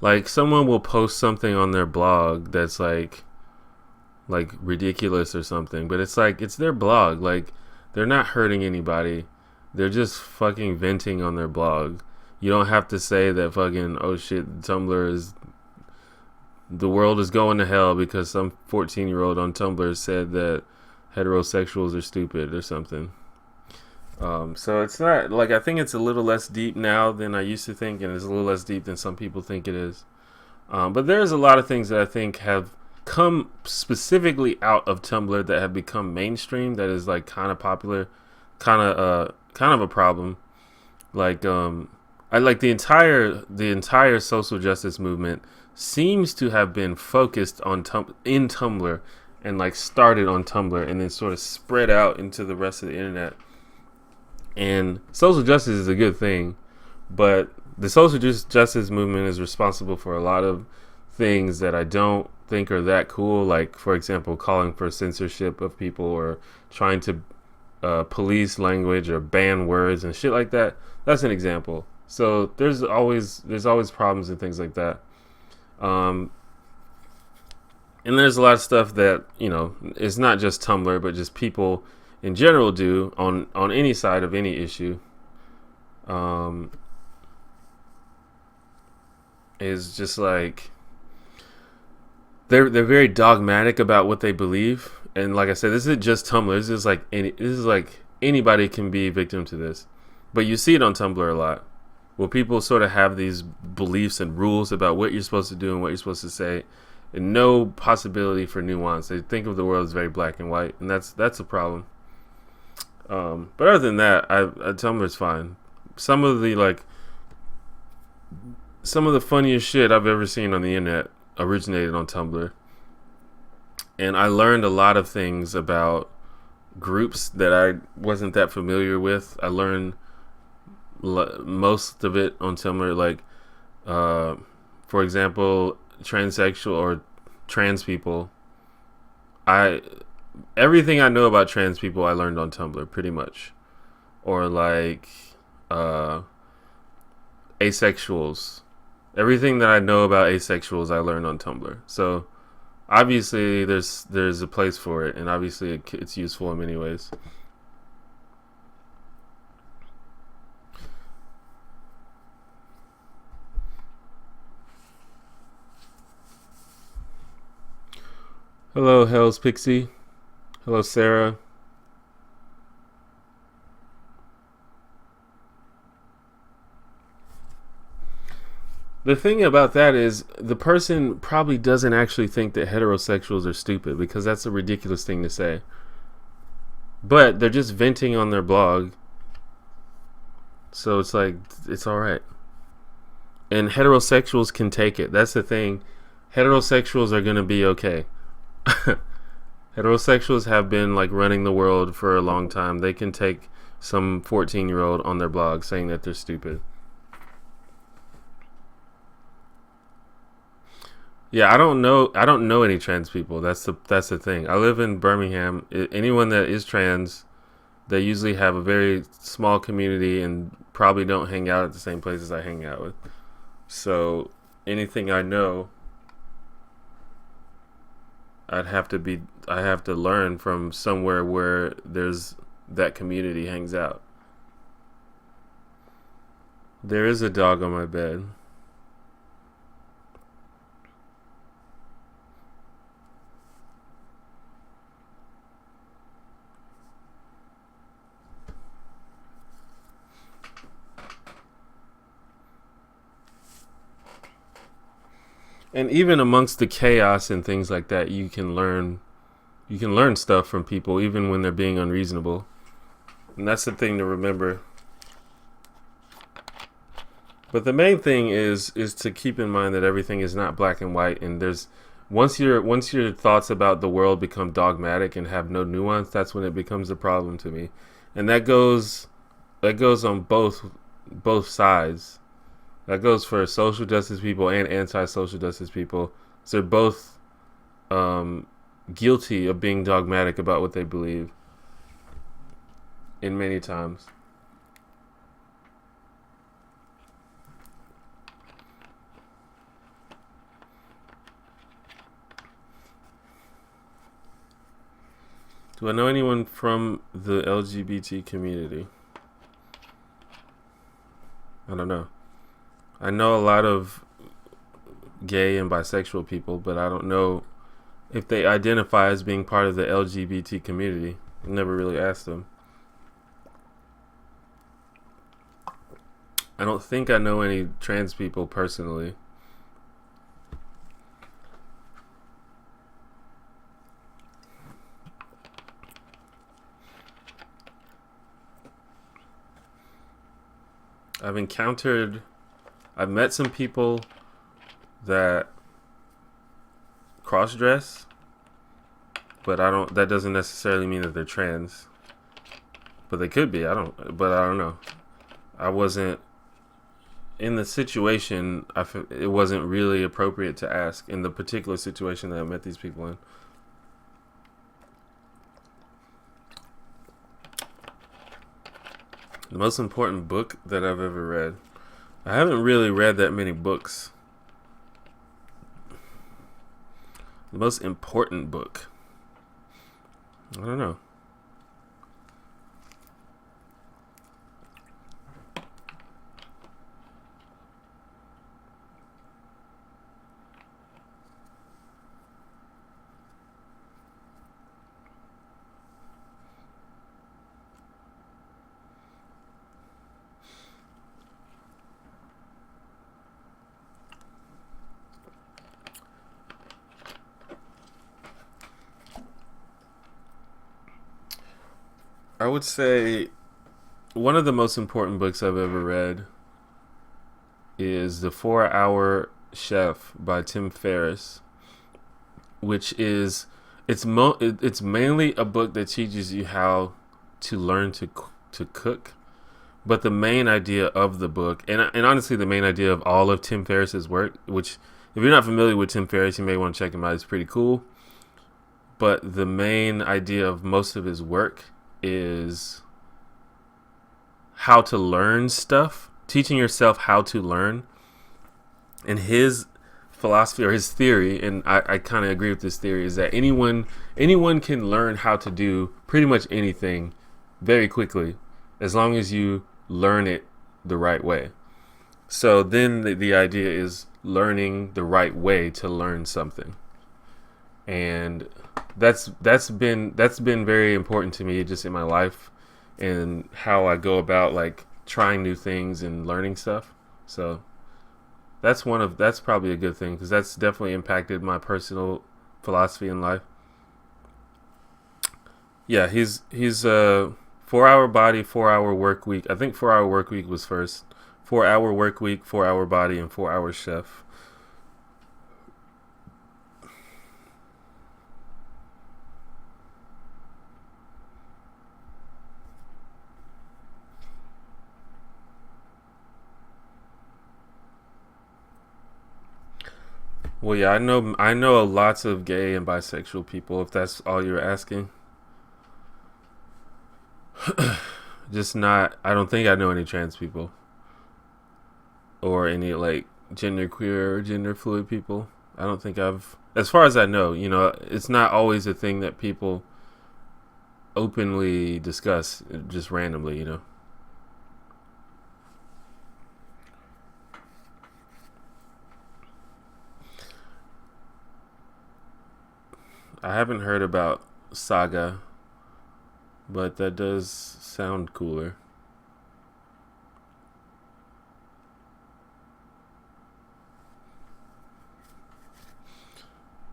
Like someone will post something on their blog that's like ridiculous or something, but it's like it's their blog. Like they're not hurting anybody. They're just fucking venting on their blog. You don't have to say that fucking oh shit, Tumblr is the world is going to hell because some 14-year-old on Tumblr said that heterosexuals are stupid or something. So it's not like, I think it's a little less deep now than I used to think, and it's a little less deep than some people think it is. But there's a lot of things that I think have come specifically out of Tumblr that have become mainstream that is like kind of popular, kind of a problem. Like I like the entire social justice movement seems to have been focused on in Tumblr and like started on Tumblr and then sort of spread out into the rest of the internet. And social justice is a good thing, but the social justice movement is responsible for a lot of things that I don't think are that cool. Like, for example, calling for censorship of people or trying to police language or ban words and shit like that. That's an example. So there's always problems and things like that. Um, and there's a lot of stuff that it's not just Tumblr, but just people in general do on any side of any issue. Um, is just like they're very dogmatic about what they believe, and like I said, this isn't just Tumblr. This is like anybody can be a victim to this, but you see it on Tumblr a lot, where people sort of have these beliefs and rules about what you're supposed to do and what you're supposed to say, and no possibility for nuance. They think of the world as very black and white, and that's a problem. But other than that, Tumblr's fine. Some of the funniest shit I've ever seen on the internet originated on Tumblr, and I learned a lot of things about groups that I wasn't that familiar with. I learned most of it on Tumblr, like for example, transsexual or trans people. Everything I know about trans people I learned on Tumblr pretty much, or like asexuals. Everything that I know about asexuals I learned on Tumblr. So obviously there's a place for it, and obviously it's useful in many ways. Hello, Hell's Pixie. Hello, Sarah. The thing about that is the person probably doesn't actually think that heterosexuals are stupid, because that's a ridiculous thing to say. But they're just venting on their blog. So it's like, it's alright. And heterosexuals can take it. That's the thing. Heterosexuals are going to be okay. Heterosexuals have been like running the world for a long time. They can take some 14-year-old on their blog saying that they're stupid. Yeah, I don't know any trans people. That's the thing. I live in Birmingham. Anyone that is trans, they usually have a very small community and probably don't hang out at the same places I hang out with. So anything I know, I have to learn from somewhere where there's that community hangs out. There is a dog on my bed. And even amongst the chaos and things like that, you can learn stuff from people even when they're being unreasonable. And that's the thing to remember. But the main thing is to keep in mind that everything is not black and white, and there's once your thoughts about the world become dogmatic and have no nuance, that's when it becomes a problem to me. And that goes on both sides. That goes for social justice people and anti-social justice people. So they're both guilty of being dogmatic about what they believe in many times. Do I know anyone from the LGBT community? I don't know. I know a lot of gay and bisexual people, but I don't know if they identify as being part of the LGBT community. I never really asked them. I don't think I know any trans people personally. I've met some people that cross-dress, but that doesn't necessarily mean that they're trans. But they could be. I don't know. I wasn't in the situation. It wasn't really appropriate to ask in the particular situation that I met these people in. The most important book that I've ever read. I haven't really read that many books. The most important book. I don't know. I would say one of the most important books I've ever read is The 4-Hour Chef by Tim Ferriss, which is it's mainly a book that teaches you how to learn to cook, but the main idea of the book, and honestly the main idea of all of Tim Ferriss's work, which if you're not familiar with Tim Ferriss, you may want to check him out. It's pretty cool. But the main idea of most of his work is how to learn stuff, teaching yourself how to learn. And his philosophy or his theory, and I kind of agree with this theory, is that anyone can learn how to do pretty much anything very quickly as long as you learn it the right way. So then the idea is learning the right way to learn something. And that's been very important to me just in my life and how I go about like trying new things and learning stuff. So that's probably a good thing because that's definitely impacted my personal philosophy in life. Yeah, he's 4-hour body, 4-hour work week. I think 4-hour work week was first. 4-hour work week, 4-hour body, and 4-hour chef. Well, yeah, I know lots of gay and bisexual people. If that's all you're asking, just not. I don't think I know any trans people or any like gender queer or gender fluid people. I don't think as far as I know, it's not always a thing that people openly discuss just randomly. I haven't heard about Saga, but that does sound cooler.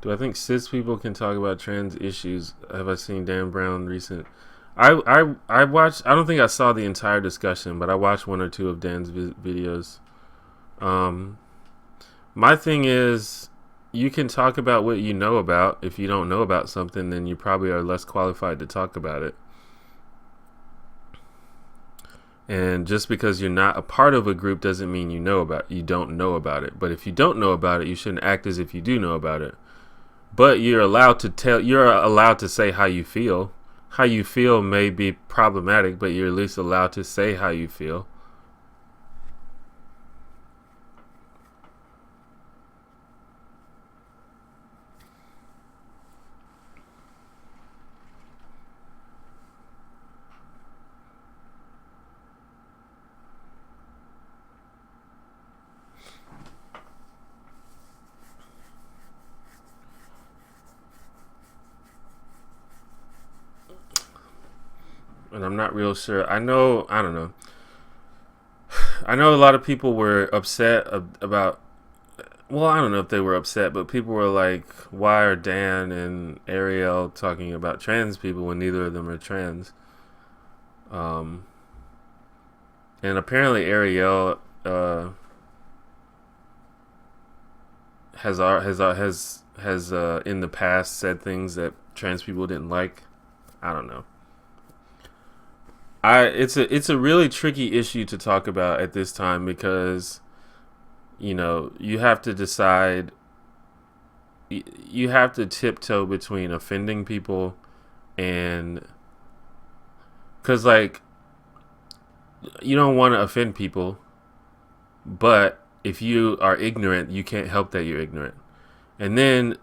Do I think cis people can talk about trans issues? Have I seen Dan Brown recent? I watched. I don't think I saw the entire discussion, but I watched one or two of Dan's videos. Um, my thing is, you can talk about what you know about. If you don't know about something, then you probably are less qualified to talk about it. And just because you're not a part of a group doesn't mean you don't know about it. But if you don't know about it, you shouldn't act as if you do know about it. But you're allowed to say how you feel. How you feel may be problematic, but you're at least allowed to say how you feel. And I'm not real sure. I don't know. I know a lot of people were upset about. Well, I don't know if they were upset, but people were like, "Why are Dan and Ariel talking about trans people when neither of them are trans?" Um, and apparently Ariel has in the past said things that trans people didn't like. I don't know. It's a really tricky issue to talk about at this time because you have to decide. You have to tiptoe between offending people and because like you don't want to offend people, But if you are ignorant, you can't help that you're ignorant. And then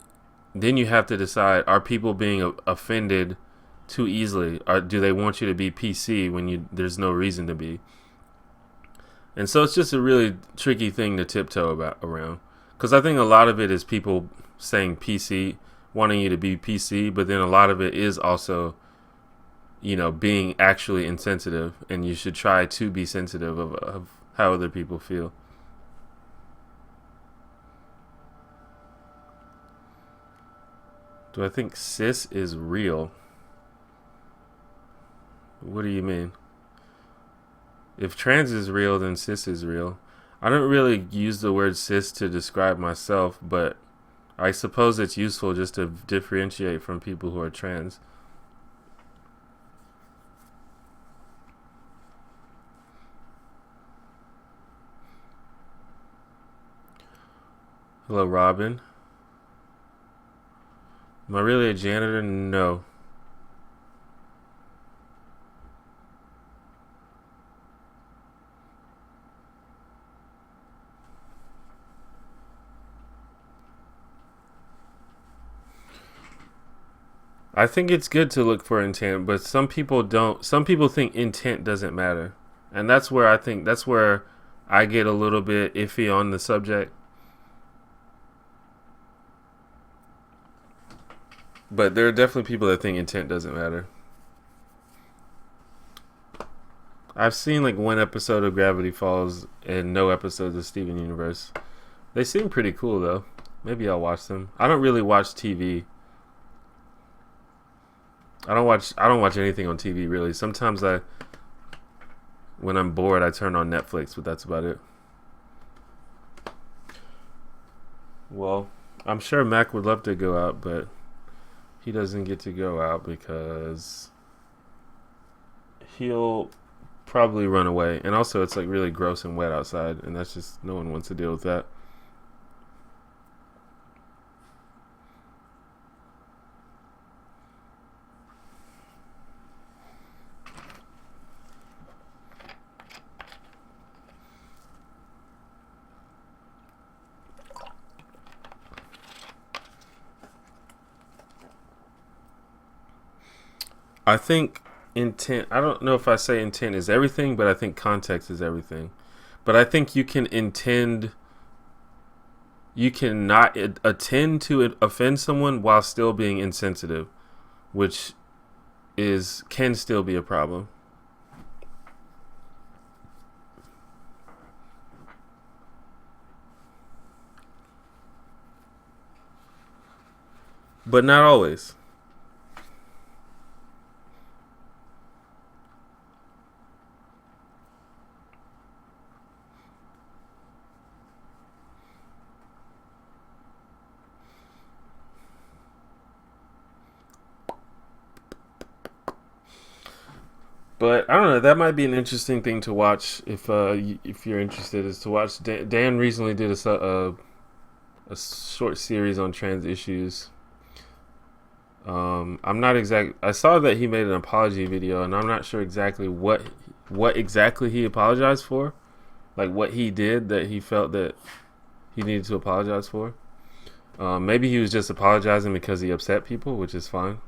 you have to decide: are people being offended too easily? Or do they want you to be PC when there's no reason to be? And so it's just a really tricky thing to tiptoe around. Because I think a lot of it is people saying PC, wanting you to be PC, but then a lot of it is also, being actually insensitive, and you should try to be sensitive of how other people feel. Do I think cis is real? What do you mean? If trans is real, then cis is real. I don't really use the word cis to describe myself, but I suppose it's useful just to differentiate from people who are trans. Hello, Robin. Am I really a janitor? No. I think it's good to look for intent, but some people don't. Some people think intent doesn't matter. And that's where I get a little bit iffy on the subject. But there are definitely people that think intent doesn't matter. I've seen like one episode of Gravity Falls and no episodes of Steven Universe. They seem pretty cool though. Maybe I'll watch them. I don't really watch TV. I don't watch anything on TV really. Sometimes when I'm bored I turn on Netflix, but that's about it. Well, I'm sure Mac would love to go out, but he doesn't get to go out because he'll probably run away. And also it's like really gross and wet outside, and that's just, no one wants to deal with that. I think intent, I don't know if I say intent is everything, but I think context is everything. But I think you cannot attend to offend someone while still being insensitive, which can still be a problem. But not always. But I don't know. That might be an interesting thing to watch if you're interested. Is to watch. Dan recently did a short series on trans issues. I'm not exact. I saw that he made an apology video, and I'm not sure exactly what exactly he apologized for, like what he did that he felt that he needed to apologize for. Maybe he was just apologizing because he upset people, which is fine.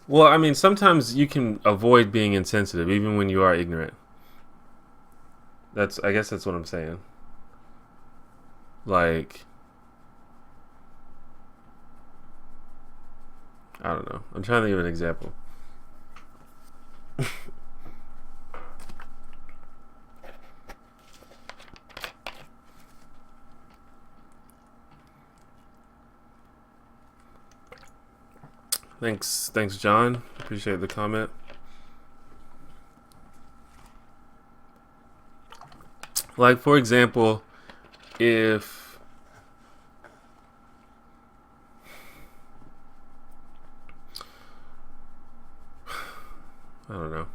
Well, I mean, sometimes you can avoid being insensitive even when you are ignorant. I guess that's what I'm saying. Like, I don't know. I'm trying to think of an example. Thanks, John. Appreciate the comment. Like, for example, if I don't know.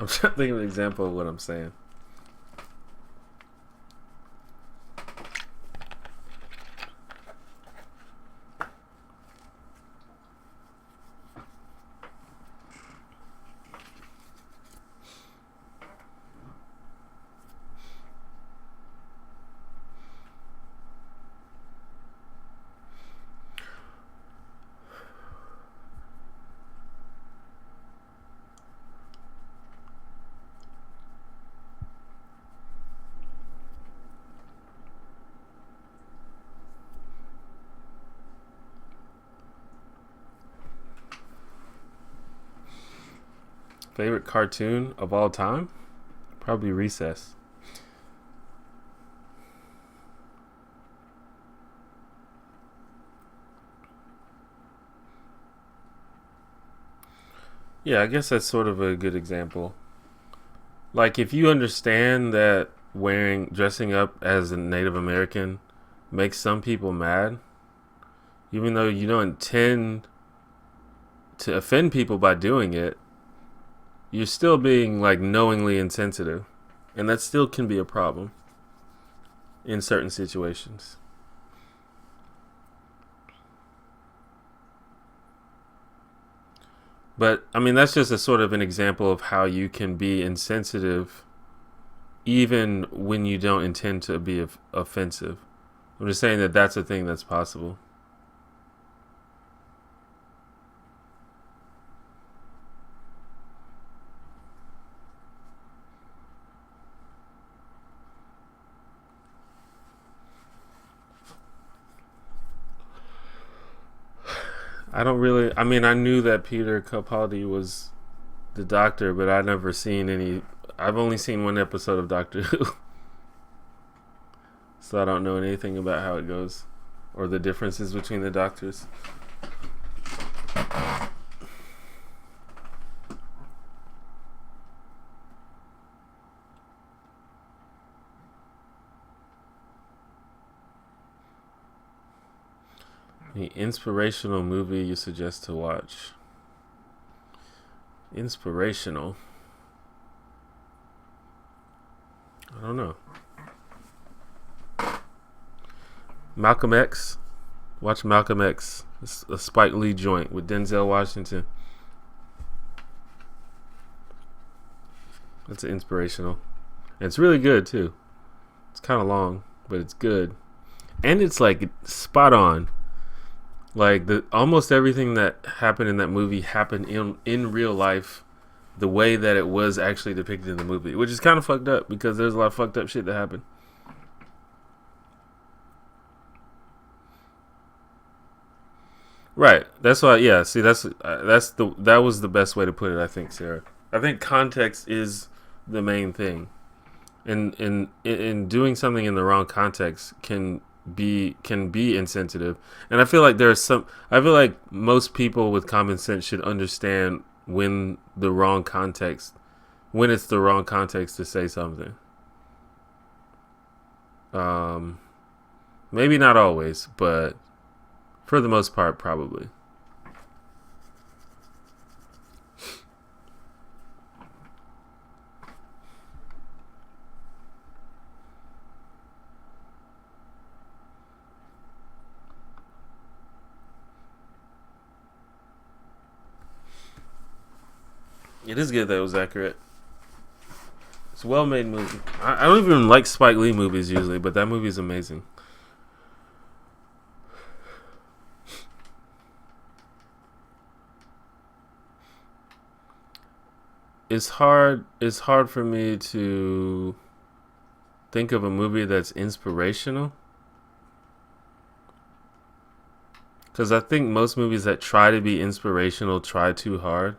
I'm trying to think of an example of what I'm saying. Favorite cartoon of all time? Probably Recess. Yeah, I guess that's sort of a good example. Like, if you understand that dressing up as a Native American makes some people mad, even though you don't intend to offend people by doing it, you're still being like knowingly insensitive. And that still can be a problem in certain situations. But I mean, that's just a sort of an example of how you can be insensitive even when you don't intend to be offensive. I'm just saying that that's a thing that's possible. I don't really. I mean, I knew that Peter Capaldi was the Doctor, but I've never seen any. I've only seen one episode of Doctor Who, so I don't know anything about how it goes or the differences between the Doctors. The inspirational movie you suggest to watch? Inspirational? I don't know. Malcolm X. Watch Malcolm X. It's a Spike Lee joint with Denzel Washington. That's inspirational. And it's really good too. It's kind of long, but it's good. And it's like spot on. Like almost everything that happened in that movie happened in real life, the way that it was actually depicted in the movie, which is kind of fucked up because there's a lot of fucked up shit that happened. Right. That's why. Yeah. See, that was the best way to put it. I think, Sarah. I think context is the main thing, and in doing something in the wrong context can be insensitive. And I feel like I feel like most people with common sense should understand when it's the wrong context to say something. Maybe not always, but for the most part, probably. It is good that it was accurate. It's a well-made movie. I don't even like Spike Lee movies usually, but that movie is amazing. It's hard for me to think of a movie that's inspirational, because I think most movies that try to be inspirational try too hard.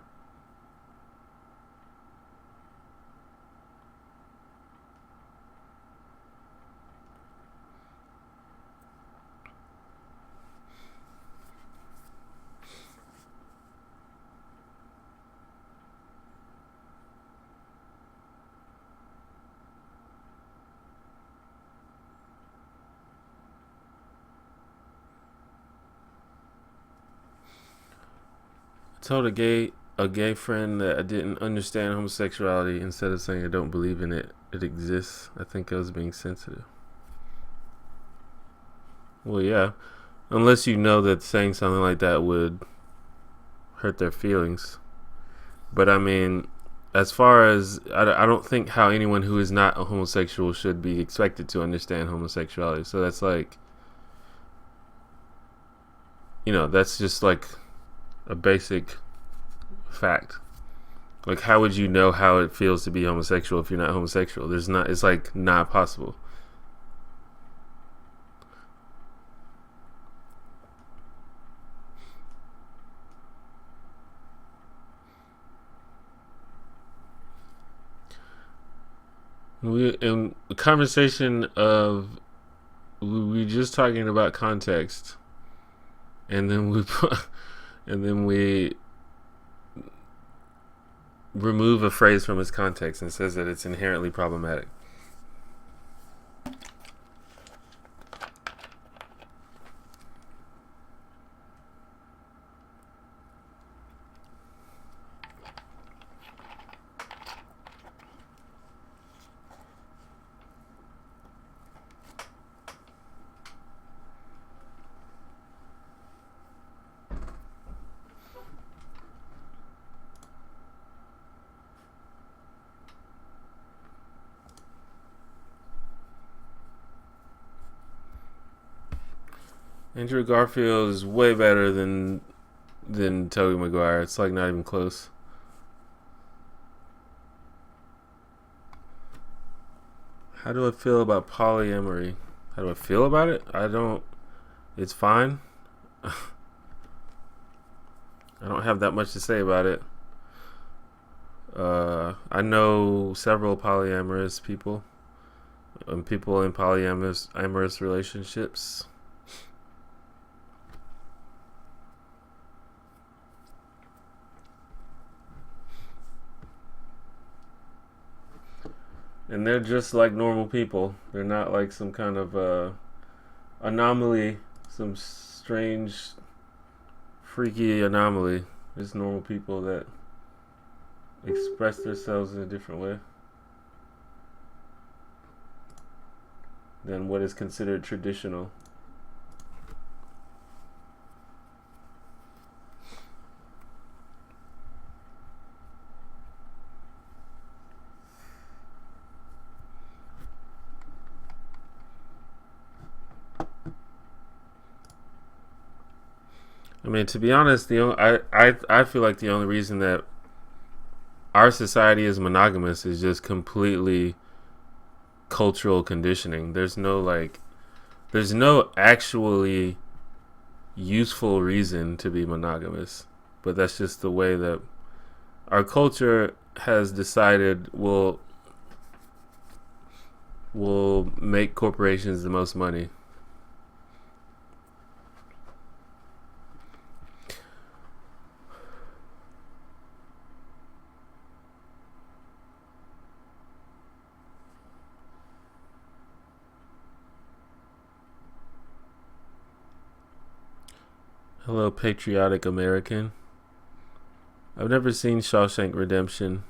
I told a gay a gay friend that I didn't understand homosexuality, instead of saying I don't believe in it, it exists. I think I was being sensitive. Well, yeah. Unless you know that saying something like that would hurt their feelings. But I mean, as far as I don't think how anyone who is not a homosexual should be expected to understand homosexuality. So that's like, that's just like a basic fact. Like, how would you know how it feels to be homosexual if you're not homosexual? It's like not possible. In the conversation of, we just talking about context, and then we remove a phrase from its context and says that it's inherently problematic. Andrew Garfield is way better than Tobey Maguire. It's like not even close. How do I feel about polyamory? How do I feel about it? It's fine. I don't have that much to say about it. I know several polyamorous people and people in polyamorous relationships. And they're just like normal people. They're not like some kind of anomaly, some strange, freaky anomaly. Just normal people that express themselves in a different way than what is considered traditional. I mean, to be honest, I feel like the only reason that our society is monogamous is just completely cultural conditioning. There's no actually useful reason to be monogamous, but that's just the way that our culture has decided will make corporations the most money. Hello, patriotic American. I've never seen Shawshank Redemption,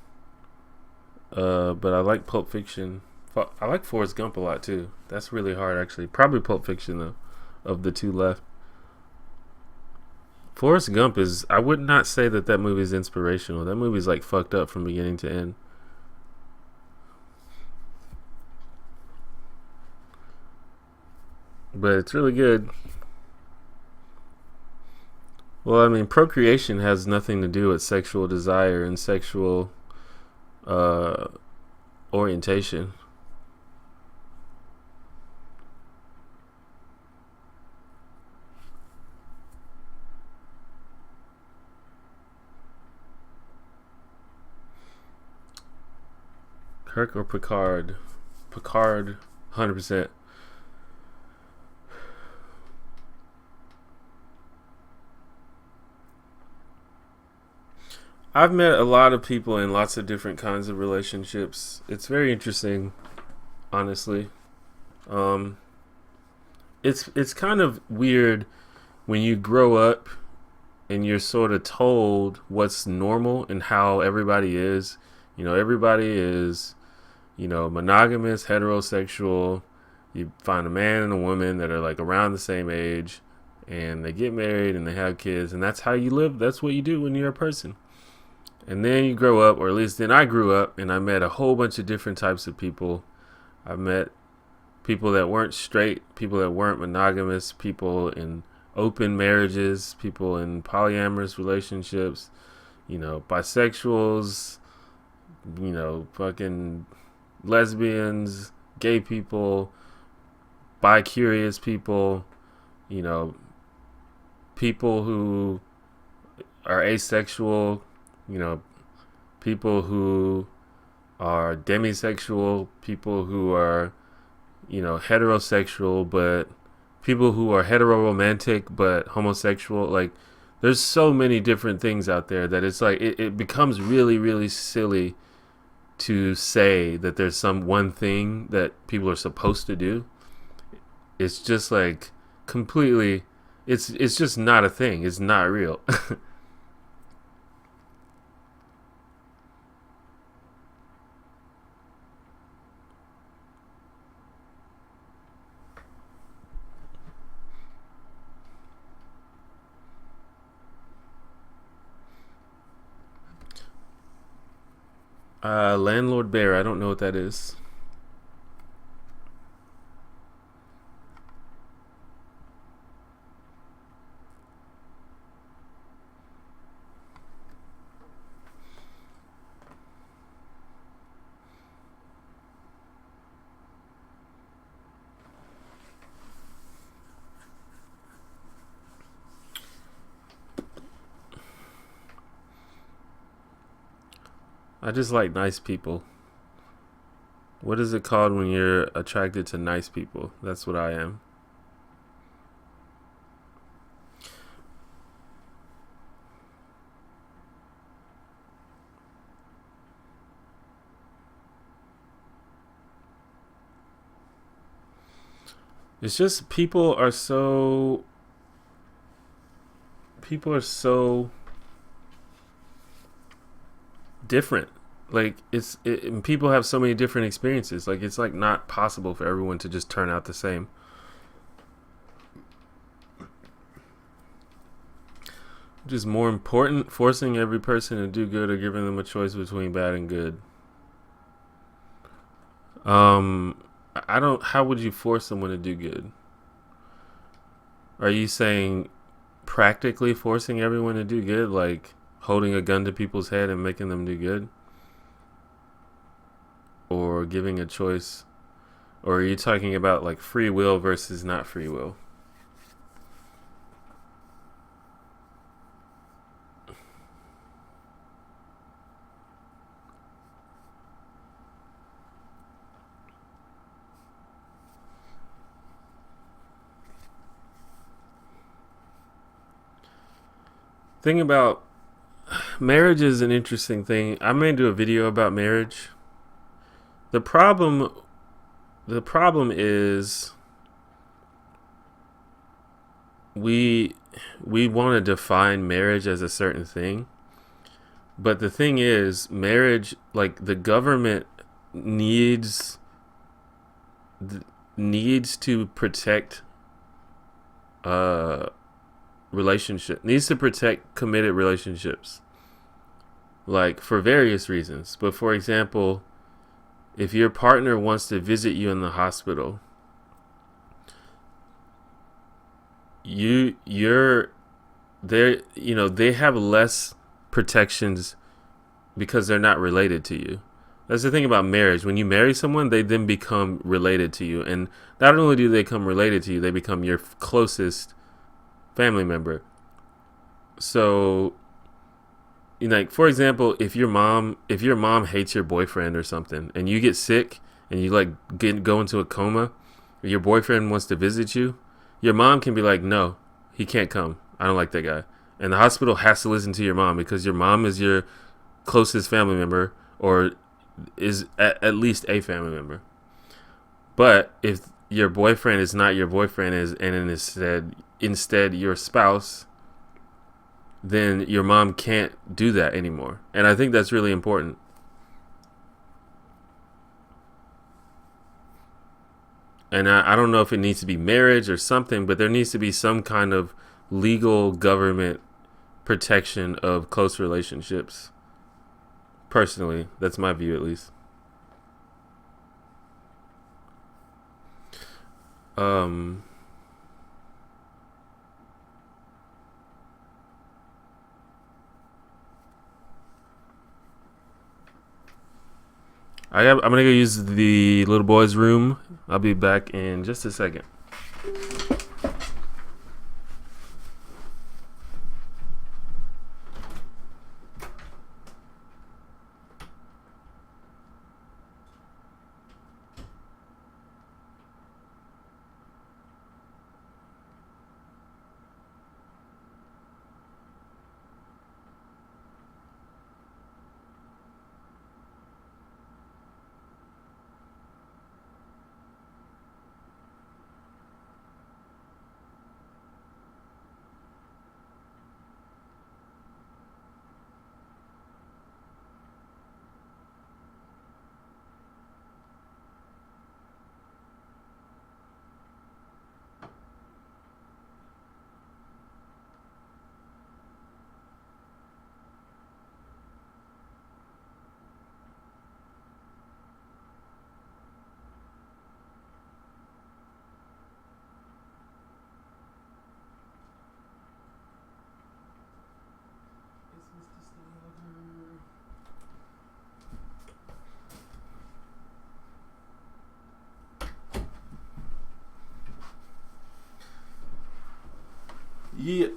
but I like Pulp Fiction. I like Forrest Gump a lot too. That's really hard, actually. Probably Pulp Fiction though, of the two left. Forrest Gump is. I would not say that movie is inspirational. That movie's like fucked up from beginning to end. But it's really good. Well, I mean, procreation has nothing to do with sexual desire and sexual uh, orientation. Kirk or Picard? Picard, 100%. I've met a lot of people in lots of different kinds of relationships. It's very interesting, honestly. It's kind of weird when you grow up and you're sort of told what's normal and how everybody is. Everybody is, monogamous, heterosexual. You find a man and a woman that are like around the same age, and they get married and they have kids, and that's how you live. That's what you do when you're a person. And then you grow up, or at least then I grew up, and I met a whole bunch of different types of people. I met people that weren't straight, people that weren't monogamous, people in open marriages, people in polyamorous relationships, bisexuals, fucking lesbians, gay people, bi-curious people, people who are asexual, people who are demisexual, people who are, heterosexual, but people who are heteroromantic but homosexual. Like, there's so many different things out there that it's like it becomes really, really silly to say that there's some one thing that people are supposed to do. It's just like completely, it's just not a thing. It's not real. Landlord Bear, I don't know what that is. I just like nice people. What is it called when you're attracted to nice people? That's what I am. It's just people are so different. Like and people have so many different experiences. Like, it's like not possible for everyone to just turn out the same. Which is more important, forcing every person to do good or giving them a choice between bad and good? I don't. How would you force someone to do good? Are you saying practically forcing everyone to do good, like holding a gun to people's head and making them do good, or giving a choice? Or are you talking about like free will versus not free will? Thing about marriage is an interesting thing. I may do a video about marriage. The problem the problem is we we want to define marriage as a certain thing. But the thing is, marriage, like, the government needs needs to protect uh needs to protect committed relationships, like, for various reasons. But for example, if your partner wants to visit you in the hospital, you're there, they have less protections because they're not related to you. That's the thing about marriage. When you marry someone, they then become related to you, and not only do they become related to you, they become your closest family member. So, like, for example, if your mom hates your boyfriend or something, and you get sick and you like go into a coma, or your boyfriend wants to visit you, your mom can be like, no, he can't come. I don't like that guy. And the hospital has to listen to your mom because your mom is your closest family member, or is at least a family member. But if your boyfriend is not your boyfriend, and instead your spouse, then your mom can't do that anymore. And I think that's really important. And I don't know if it needs to be marriage or something, but there needs to be some kind of legal government protection of close relationships. Personally, that's my view, at least. I'm gonna go use the little boy's room. I'll be back in just a second. Yeah.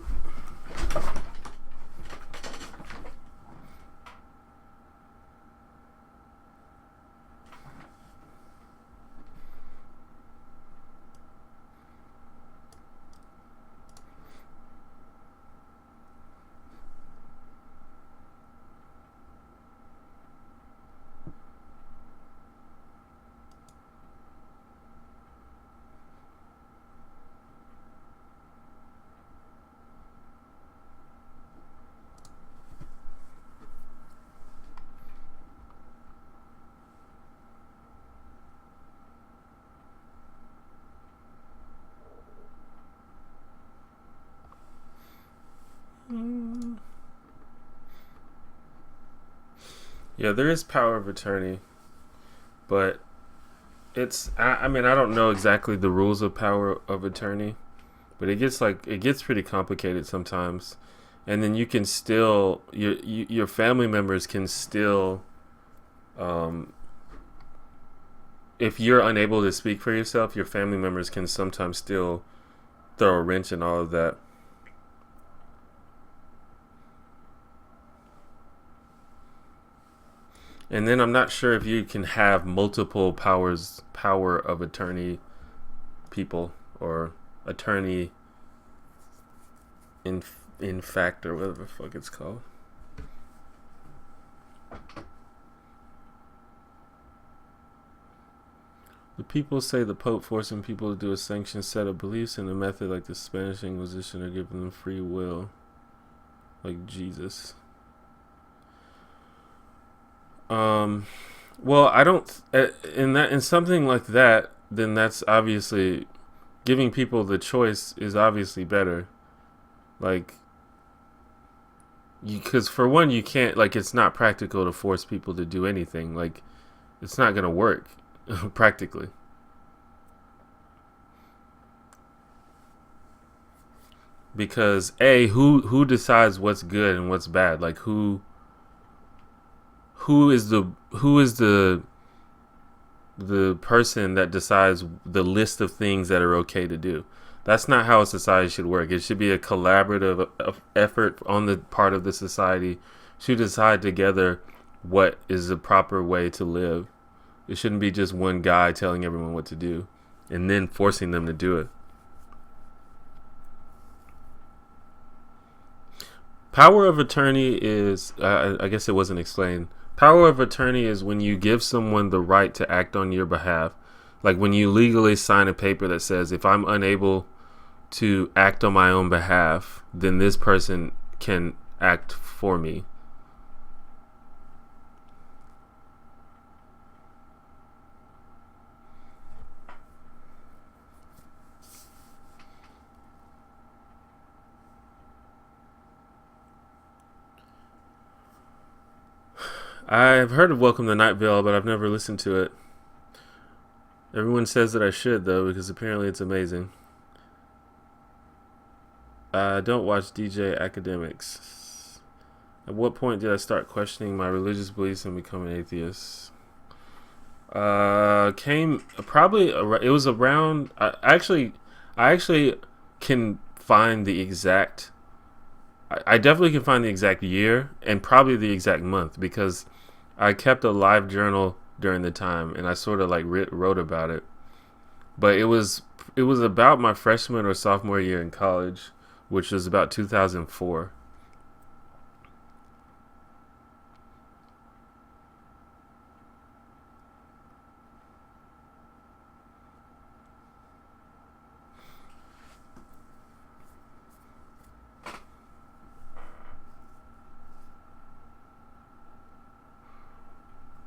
Yeah, there is power of attorney, but I mean, I don't know exactly the rules of power of attorney, but it gets pretty complicated sometimes. And then you can still your family members can still, if you're unable to speak for yourself, your family members can sometimes still throw a wrench in all of that. And then I'm not sure if you can have multiple power of attorney people, or attorney in fact, or whatever the fuck it's called. The people say the Pope forcing people to do a sanctioned set of beliefs in a method like the Spanish Inquisition are giving them free will, like Jesus. Well, I don't in something like that, then that's obviously giving people the choice is obviously better. Like, because for one, you can't, like, it's not practical to force people to do anything. Like, it's not gonna work practically. Because who decides what's good and what's bad? Like, who is the person that decides the list of things that are okay to do? That's not how a society should work. It should be a collaborative effort on the part of the society to decide together what is the proper way to live. It shouldn't be just one guy telling everyone what to do and then forcing them to do it. Power of attorney is, I guess it wasn't explained. Power of attorney is when you give someone the right to act on your behalf. Like when you legally sign a paper that says, if I'm unable to act on my own behalf, then this person can act for me. I've heard of Welcome to Night Vale, but I've never listened to it. Everyone says that I should, though, because apparently it's amazing. I don't watch DJ Academics. At what point did I start questioning my religious beliefs and become an atheist? Came probably. It was around. I actually can find the exact. I definitely can find the exact year and probably the exact month because I kept a live journal during the time and I sort of like wrote about it. But it was about my freshman or sophomore year in college, which was about 2004.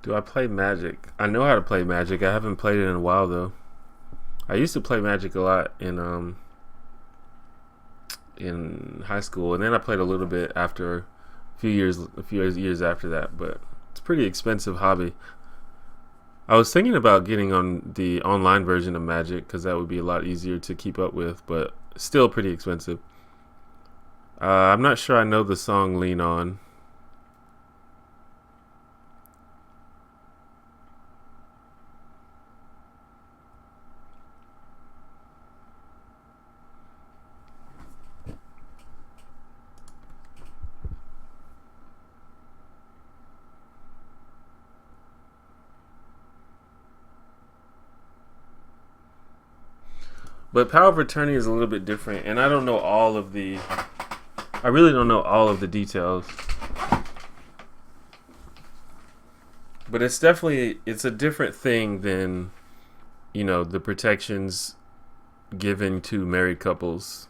Do I play Magic? I know how to play Magic. I haven't played it in a while though. I used to play Magic a lot in high school, and then I played a little bit after a few years after that. But it's a pretty expensive hobby. I was thinking about getting on the online version of Magic because that would be a lot easier to keep up with, but still pretty expensive. I'm not sure I know the song "Lean On." But Power of Attorney is a little bit different, and I don't know all of the. I really don't know all of the details, but it's a different thing than, the protections given to married couples.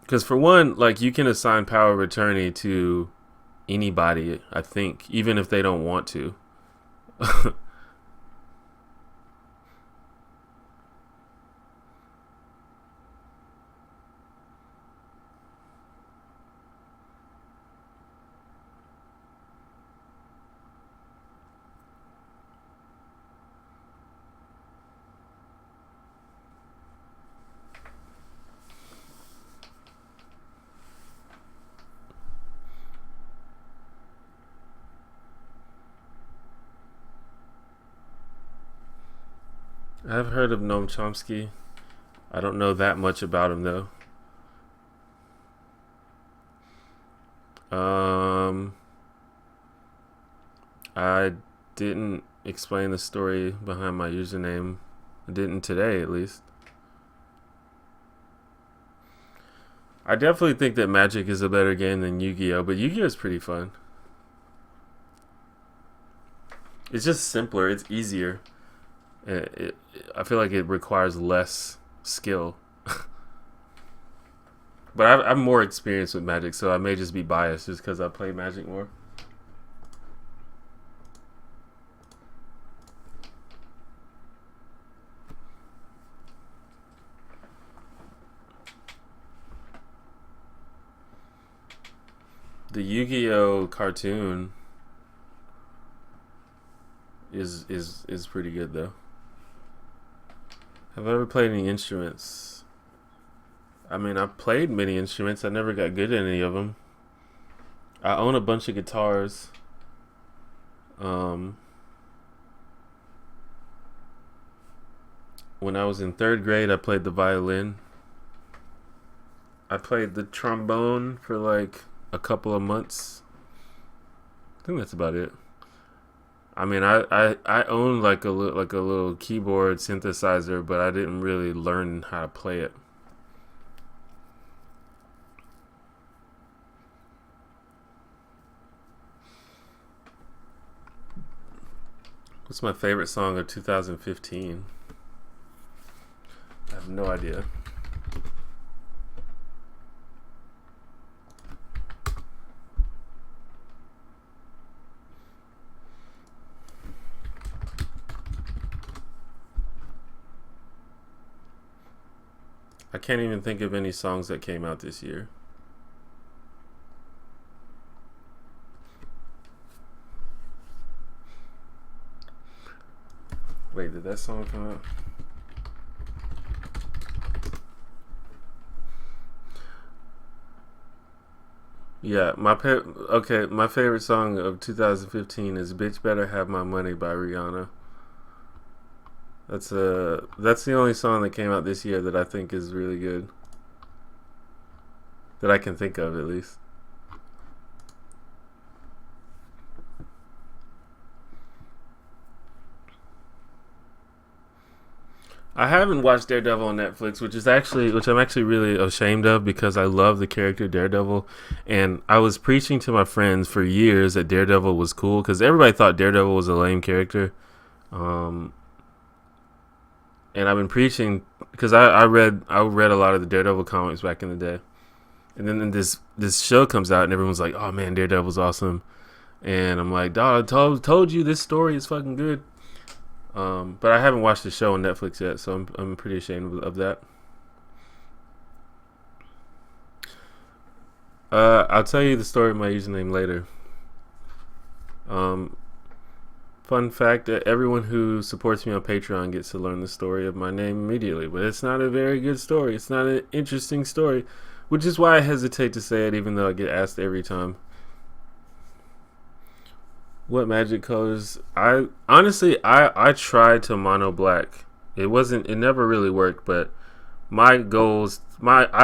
Because for one, like you can assign power of attorney to anybody, I think, even if they don't want to. I've heard of Noam Chomsky. I don't know that much about him though. I didn't explain the story behind my username. I didn't today, at least. I definitely think that Magic is a better game than Yu-Gi-Oh, but Yu-Gi-Oh is pretty fun. It's just simpler. It's easier. I feel like it requires less skill. But I'm more experienced with Magic, so I may just be biased just because I play Magic more. The Yu-Gi-Oh cartoon is pretty good though. Have I ever played any instruments? I mean, I've played many instruments. I never got good at any of them. I own a bunch of guitars. When I was in third grade, I played the violin. I played the trombone for like a couple of months. I think that's about it. I mean, I own like a little keyboard synthesizer, but I didn't really learn how to play it. What's my favorite song of 2015? I have no idea. I can't even think of any songs that came out this year. Wait, did that song come out? Yeah, my favorite song of 2015 is "Bitch Better Have My Money" by Rihanna. That's the only song that came out this year that I think is really good. That I can think of, at least. I haven't watched Daredevil on Netflix, which I'm actually really ashamed of because I love the character Daredevil, and I was preaching to my friends for years that Daredevil was cool because everybody thought Daredevil was a lame character, um, and I've been preaching because I read a lot of the Daredevil comics back in the day, and then this show comes out and everyone's like, "Oh man, Daredevil's awesome," and I'm like, "Dog, I told you this story is fucking good." But I haven't watched the show on Netflix yet, so I'm pretty ashamed of that. I'll tell you the story of my username later. Um, Fun fact: everyone who supports me on Patreon gets to learn the story of my name immediately, but it's not a very good story. It's not an interesting story, which is why I hesitate to say it, even though I get asked every time. What magic colors? I honestly, I tried to mono black. It never really worked, but I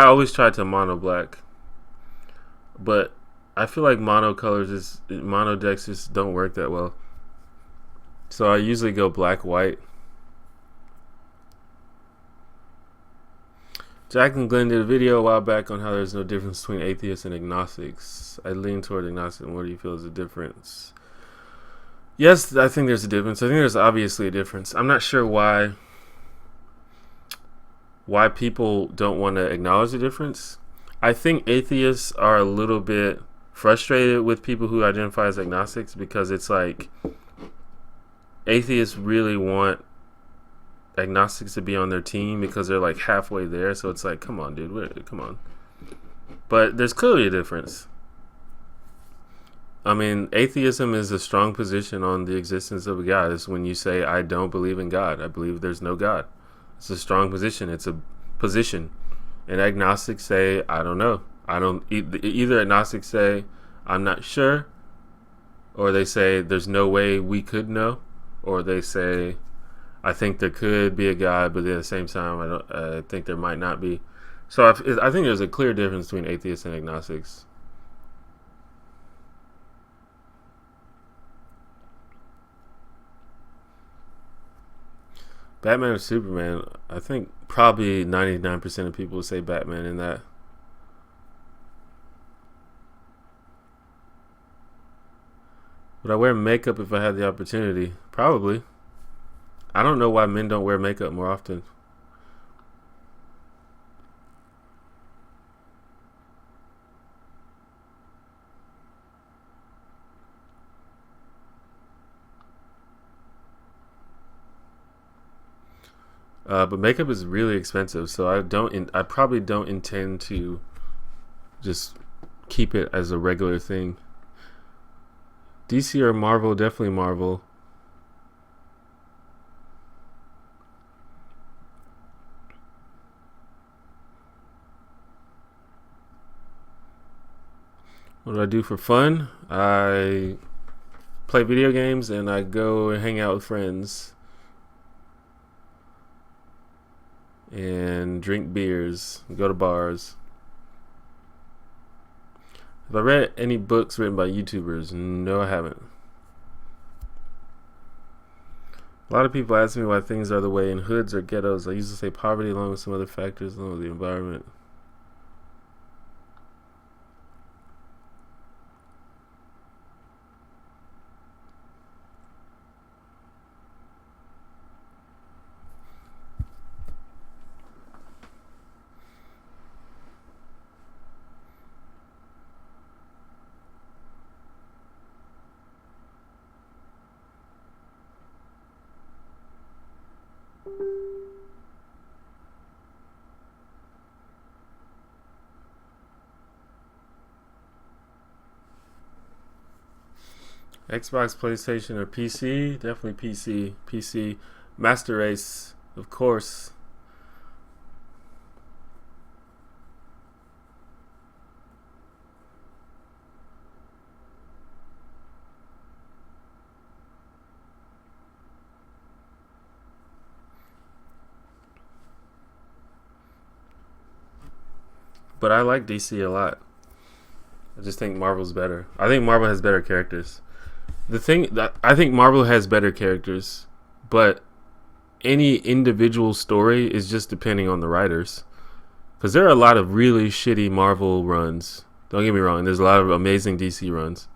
always tried to mono black, but I feel like mono decks just don't work that well. So I usually go black white. Jack and Glenn did a video a while back on how there's no difference between atheists and agnostics. I lean toward agnostic. What do you feel is the difference? Yes, I think there's a difference. I think there's obviously a difference. I'm not sure why people don't want to acknowledge the difference. I think atheists are a little bit frustrated with people who identify as agnostics because it's like atheists really want agnostics to be on their team because they're like halfway there. So it's like, come on, dude, come on. But there's clearly a difference. I mean, atheism is a strong position on the existence of a God. It's when you say, I don't believe in God. I believe there's no God. It's a strong position. It's a position. And agnostics say, I don't know. I don't either agnostics say, I'm not sure, or they say there's no way we could know, or they say, I think there could be a God, but at the same time, I think there might not be. So I think there's a clear difference between atheists and agnostics. Batman or Superman? I think probably 99% of people would say Batman in that. Would I wear makeup if I had the opportunity? Probably. I don't know why men don't wear makeup more often. But makeup is really expensive, so I probably don't intend to just keep it as a regular thing. DC or Marvel? Definitely Marvel. What do I do for fun? I play video games and I go and hang out with friends and drink beers, go to bars. Have I read any books written by YouTubers? No, I haven't. A lot of people ask me why things are the way in hoods or ghettos. I usually say poverty along with some other factors along with the environment. Xbox, PlayStation, or PC? Definitely PC. PC. Master Race, of course. But I like DC a lot. I just think Marvel's better. I think Marvel has better characters. The thing that I think Marvel has better characters, but any individual story is just depending on the writers. Because there are a lot of really shitty Marvel runs. Don't get me wrong. There's a lot of amazing DC runs,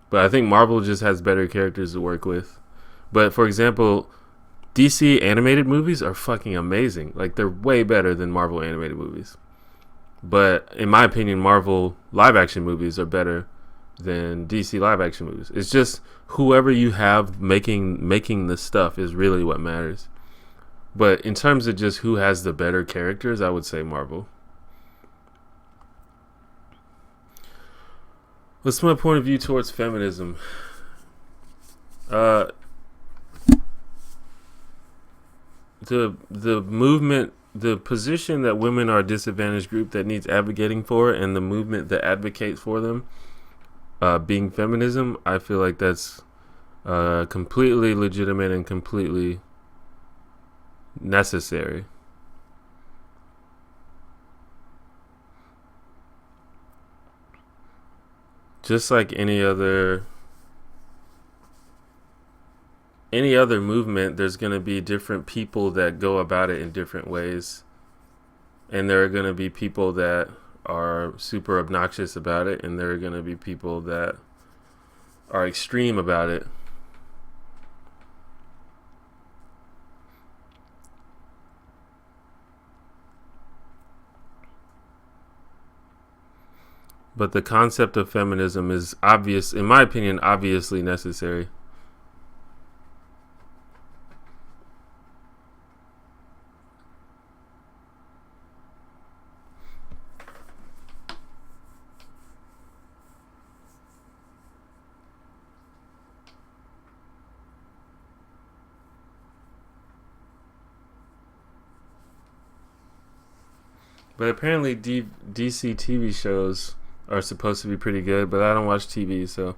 but I think Marvel just has better characters to work with. But for example, DC animated movies are fucking amazing. Like they're way better than Marvel animated movies. But in my opinion, Marvel live action movies are better than DC live action movies. It's just whoever you have making the stuff is really what matters. But in terms of just who has the better characters, I would say Marvel. What's my point of view towards feminism? Uh, the movement, the position that women are a disadvantaged group that needs advocating for, and the movement that advocates for them, being feminism, I feel like that's completely legitimate and completely necessary. Just like any other movement, there's going to be different people that go about it in different ways. And there are going to be people that are super obnoxious about it, and there are going to be people that are extreme about it. But the concept of feminism is obvious, in my opinion, obviously necessary. But apparently DC TV shows are supposed to be pretty good, but I don't watch TV, so.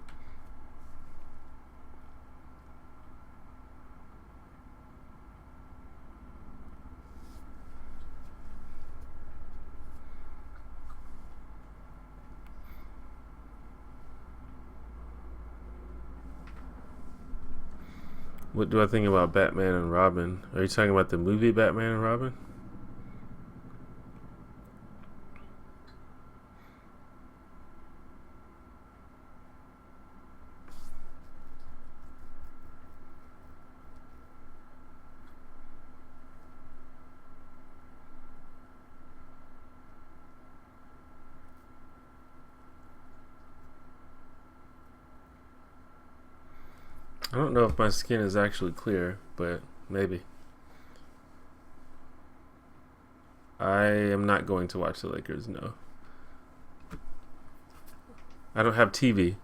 What do I think about Batman and Robin? Are you talking about the movie Batman and Robin? I don't know if my skin is actually clear, but maybe. I am not going to watch the Lakers, no. I don't have TV.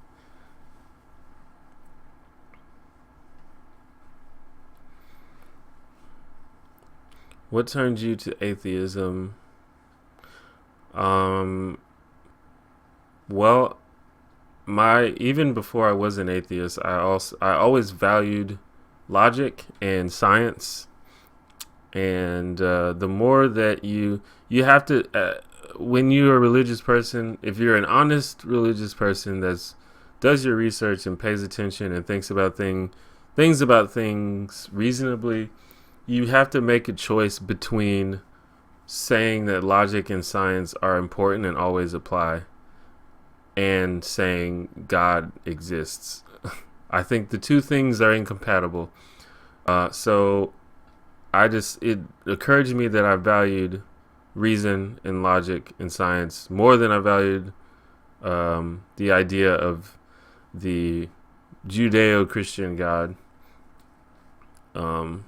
What turned you to atheism? Um, well, my even before I was an atheist, I always valued logic and science, and the more that you have to when you're a religious person, if you're an honest religious person that's does your research and pays attention and thinks about things reasonably, you have to make a choice between saying that logic and science are important and always apply, and saying God exists. I think the two things are incompatible. So it occurred to me that I valued reason and logic and science more than I valued the idea of the Judeo-Christian God. And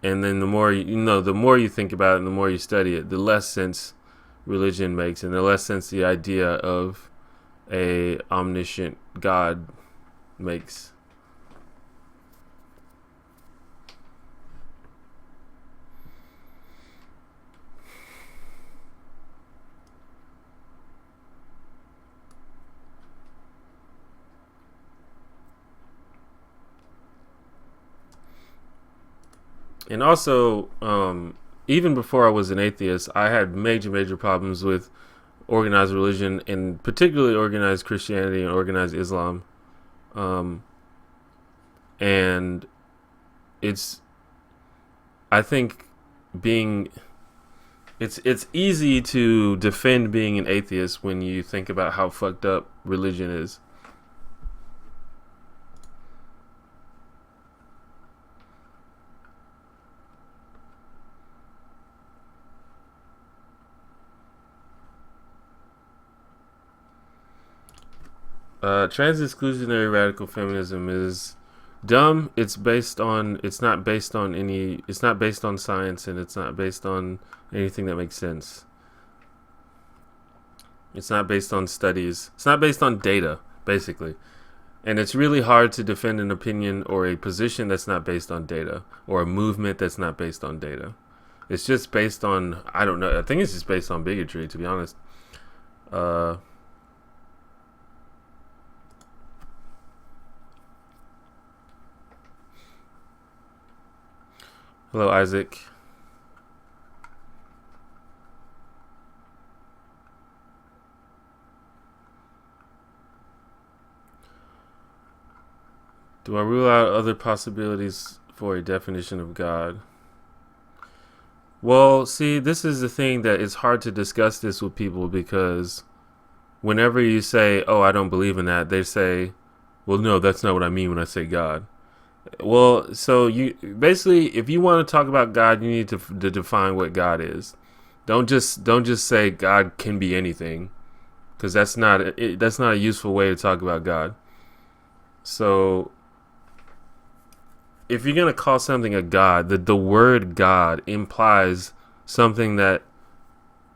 then the more the more you think about it and the more you study it, the less sense religion makes, and the less sense the idea of a omniscient God makes. And also, even before I was an atheist, I had major problems with organized religion, and particularly organized Christianity and organized Islam. Um, and it's, I think, being, it's easy to defend being an atheist when you think about how fucked up religion is. Trans-exclusionary radical feminism is dumb. It's based on. It's not based on any. It's not based on science, and it's not based on anything that makes sense. It's not based on studies. It's not based on data, basically. And it's really hard to defend an opinion or a position that's not based on data, or a movement that's not based on data. It's just based on, I don't know. I think it's just based on bigotry, to be honest. Hello, Isaac. Do I rule out other possibilities for a definition of God? Well, see, this is the thing that it's hard to discuss this with people, because whenever you say, oh, I don't believe in that, they say, well, no, that's not what I mean when I say God. Well, so you basically, if you want to talk about God, you need to define what God is. Don't just say God can be anything, because that's not a useful way to talk about God. So if you're gonna call something a God, the word God implies something that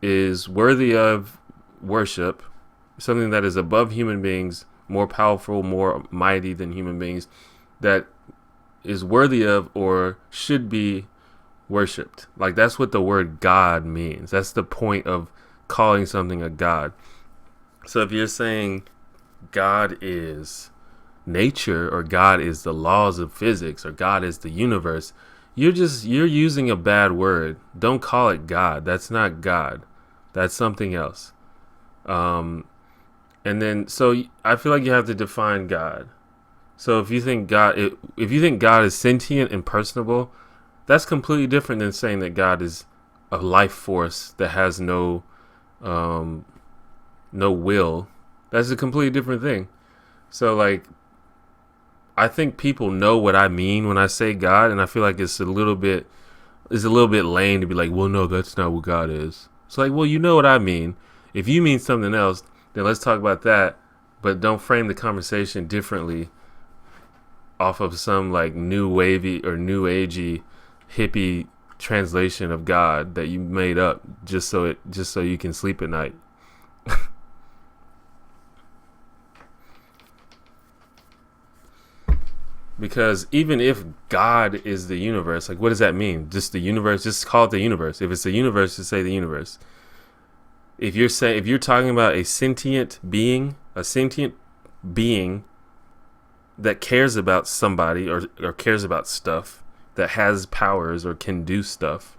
is worthy of worship, something that is above human beings, more powerful, more mighty than human beings, that is worthy of or should be worshipped. Like, that's what the word God means. That's the point of calling something a God. So if you're saying God is nature, or God is the laws of physics, or God is the universe, you're using a bad word. Don't call it God. That's not God. That's something else. And then, so I feel like you have to define God. So if you think God is sentient and personable, that's completely different than saying that God is a life force that has no will. That's a completely different thing. So, like, I think people know what I mean when I say God, and I feel like it's a little bit lame to be like, well, no, that's not what God is. It's like, well, you know what I mean. If you mean something else, then let's talk about that, but don't frame the conversation differently off of some like new wavy or new agey hippie translation of God that you made up just so you can sleep at night. Because even if God is the universe, like, what does that mean? Just the universe? Just call it the universe. If it's the universe, just say the universe. If you're talking about a sentient being that cares about somebody, or cares about stuff, that has powers or can do stuff,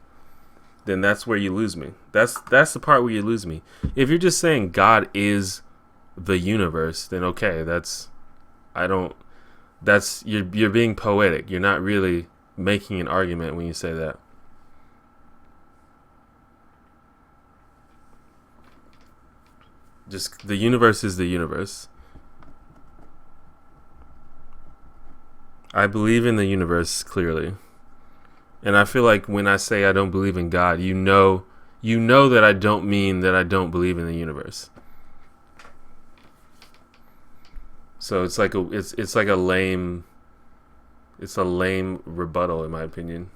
then that's where you lose me. That's the part where you lose me. If you're just saying God is the universe, then okay, you're being poetic. You're not really making an argument when you say that. Just, the universe is the universe. I believe in the universe, clearly. And I feel like when I say I don't believe in God, you know that I don't mean that I don't believe in the universe. So it's like a lame rebuttal, in my opinion.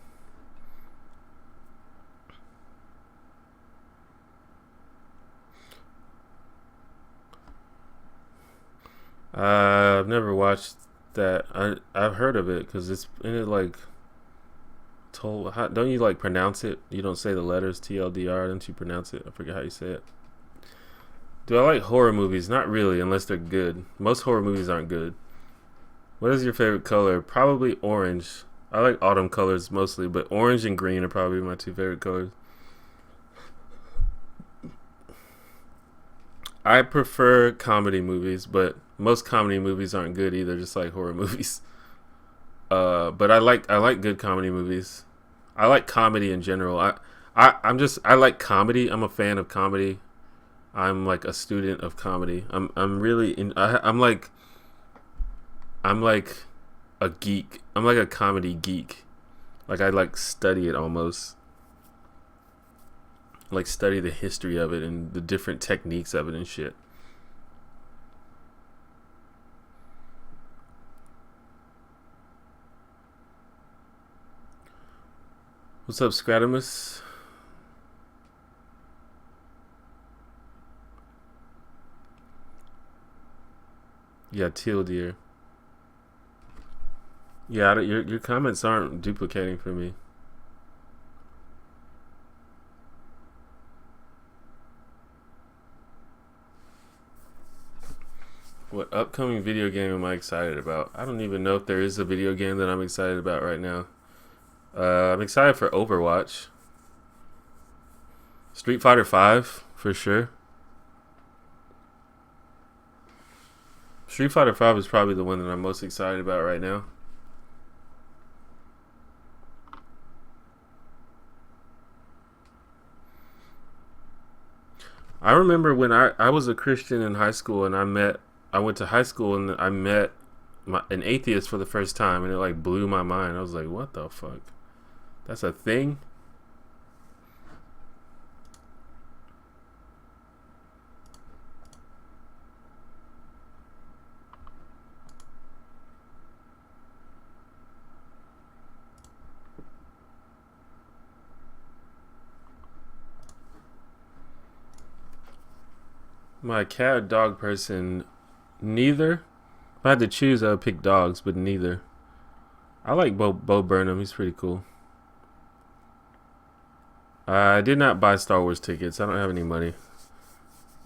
I've never watched that. I've heard of it because it's in it like told. Don't you like pronounce it? You don't say the letters TLDR. Don't you pronounce it? I forget how you say it. Do I like horror movies? Not really, unless they're good. Most horror movies aren't good. What is your favorite color? Probably orange. I like autumn colors mostly, but orange and green are probably my two favorite colors. I prefer comedy movies, but most comedy movies aren't good either, just like horror movies. But I like good comedy movies. I like comedy in general. I like comedy. I'm a fan of comedy. I'm like a student of comedy. I'm really in. I'm like a geek. I'm like a comedy geek. Like I like study it almost. Like study the history of it and the different techniques of it and shit. What's up, Scratimus? Yeah, teal deer. Yeah, your comments aren't duplicating for me. What upcoming video game am I excited about? I don't even know if there is a video game that I'm excited about right now. I'm excited for Overwatch. Street Fighter 5 for sure. Street Fighter 5 is probably the one that I'm most excited about right now. I remember when I was a Christian in high school and I went to high school and I met an atheist for the first time and it like blew my mind. I was like, what the fuck? That's a thing? My cat or dog person, neither. If I had to choose, I would pick dogs, but neither. I like Bo Burnham. He's pretty cool. I did not buy Star Wars tickets. I don't have any money.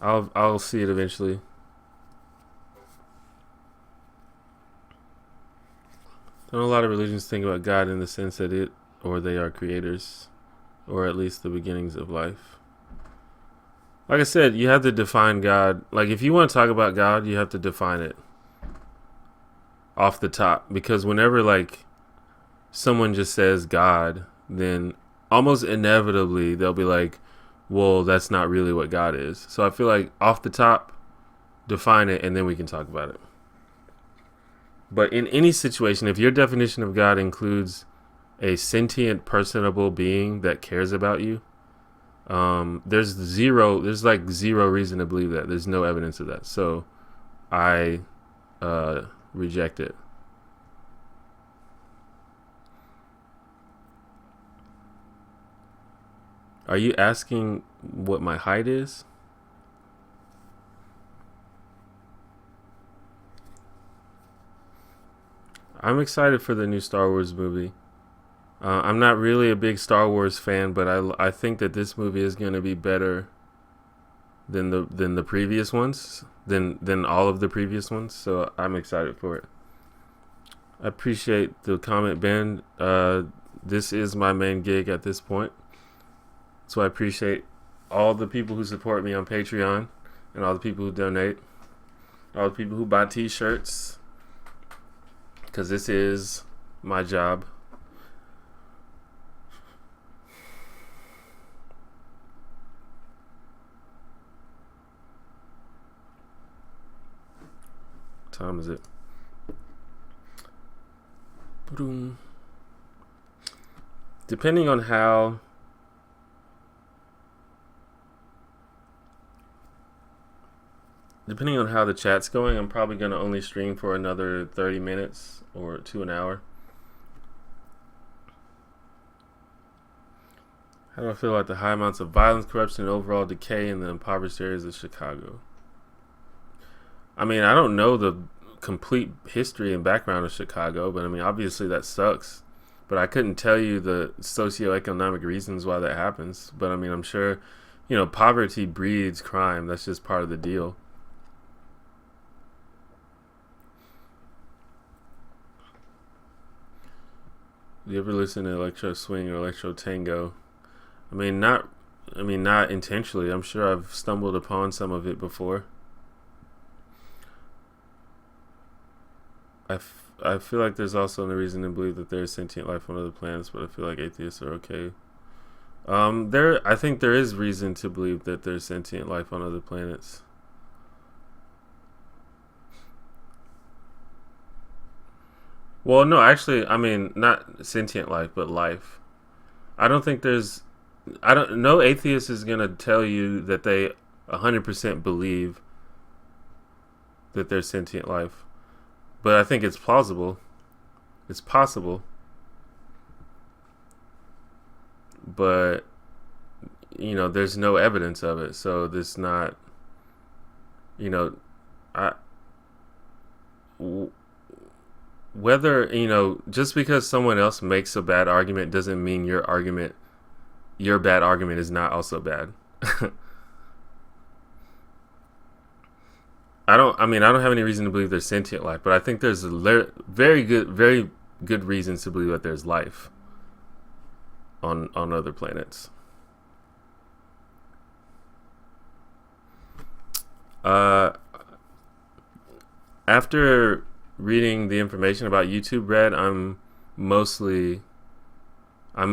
I'll see it eventually. Don't a lot of religions think about God in the sense that it or they are creators, or at least the beginnings of life. Like I said, you have to define God. Like if you want to talk about God, you have to define it off the top, because whenever like someone just says God, then almost inevitably they'll be like, well, that's not really what God is. So I feel like off the top, define it and then we can talk about it. But in any situation, if your definition of God includes a sentient, personable being that cares about you, there's like zero reason to believe that. There's no evidence of that. So I reject it. Are you asking what my height is? I'm excited for the new Star Wars movie. I'm not really a big Star Wars fan, but I think that this movie is going to be better than the previous ones, than all of the previous ones. So I'm excited for it. I appreciate the comment, Ben. This is my main gig at this point, so I appreciate all the people who support me on Patreon, and all the people who donate, all the people who buy T-shirts, because this is my job. What time is it? Depending on how the chat's going, I'm probably going to only stream for another 30 minutes or to an hour. How do I feel about the high amounts of violence, corruption, and overall decay in the impoverished areas of Chicago? I mean, I don't know complete history and background of Chicago, but I mean, obviously that sucks. But I couldn't tell you the socioeconomic reasons why that happens. But I mean, I'm sure, poverty breeds crime. That's just part of the deal. Do you ever listen to electro swing or electro tango? I mean, not intentionally. I'm sure I've stumbled upon some of it before. I feel like there's also no reason to believe that there's sentient life on other planets, but I feel like atheists are okay. I think there is reason to believe that there's sentient life on other planets. Well, no, actually, I mean, not sentient life, but life. I don't think there's, no atheist is going to tell you that they 100% believe that there's sentient life. But I think it's plausible. It's possible. But, there's no evidence of it. So there's not, I, whether, just because someone else makes a bad argument doesn't mean your bad argument is not also bad. I don't have any reason to believe there's sentient life, but I think there's very good reasons to believe that there's life on other planets. After reading the information about YouTube Red, I'm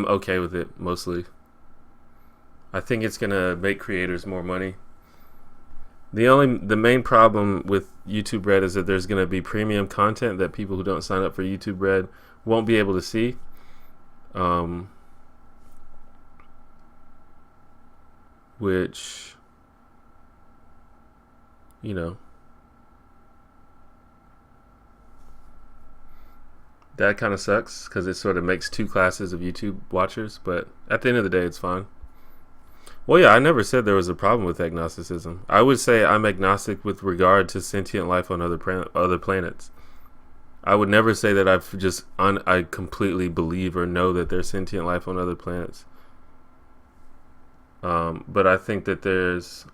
okay with it mostly. I think it's gonna make creators more money. The main problem with YouTube Red is that there's going to be premium content that people who don't sign up for YouTube Red won't be able to see. Which, that kind of sucks because it sort of makes two classes of YouTube watchers. But at the end of the day, it's fine. Well, yeah, I never said there was a problem with agnosticism. I would say I'm agnostic with regard to sentient life on other planets. I would never say that I completely believe or know that there's sentient life on other planets. But I think that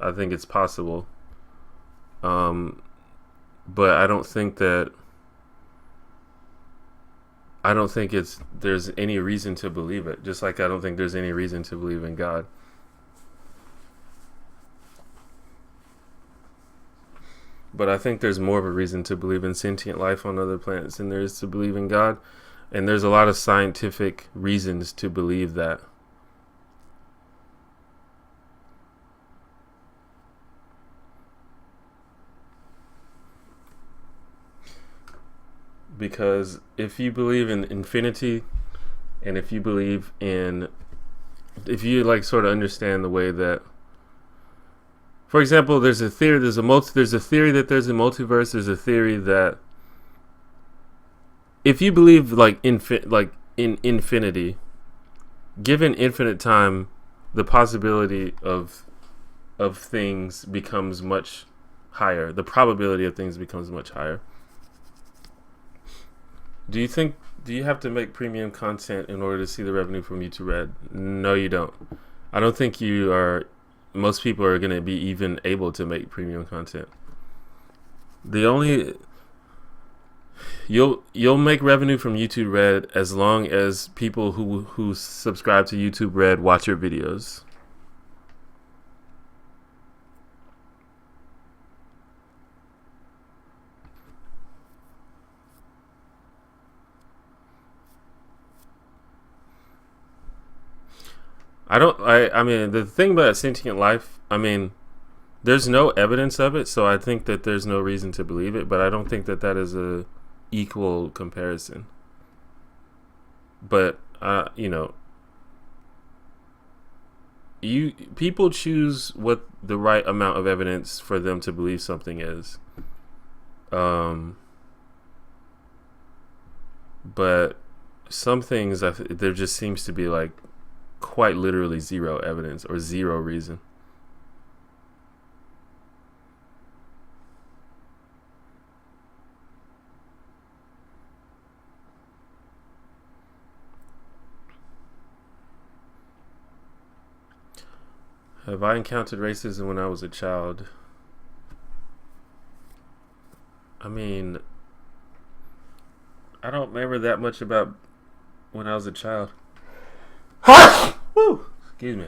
I think it's possible. But I don't think there's any reason to believe it. Just like I don't think there's any reason to believe in God. But I think there's more of a reason to believe in sentient life on other planets than there is to believe in God. And there's a lot of scientific reasons to believe that. Because if you believe in infinity, and if you sort of understand the way that, for example, there's a theory that there's a multiverse. There's a theory that if you believe in infinity, given infinite time, the possibility of things becomes much higher. The probability of things becomes much higher. Do you have to make premium content in order to see the revenue from YouTube Red? No, you don't. I don't think most people are going to be even able to make premium content. You'll make revenue from YouTube Red as long as people who subscribe to YouTube Red watch your videos. I mean, the thing about sentient life, there's no evidence of it, so I think that there's no reason to believe it, but I don't think that is a equal comparison. But, people choose what the right amount of evidence for them to believe something is. But some things, there just seems to be quite literally zero evidence or zero reason. Have I encountered racism when I was a child? I mean, I don't remember that much about when I was a child. Woo! Excuse me.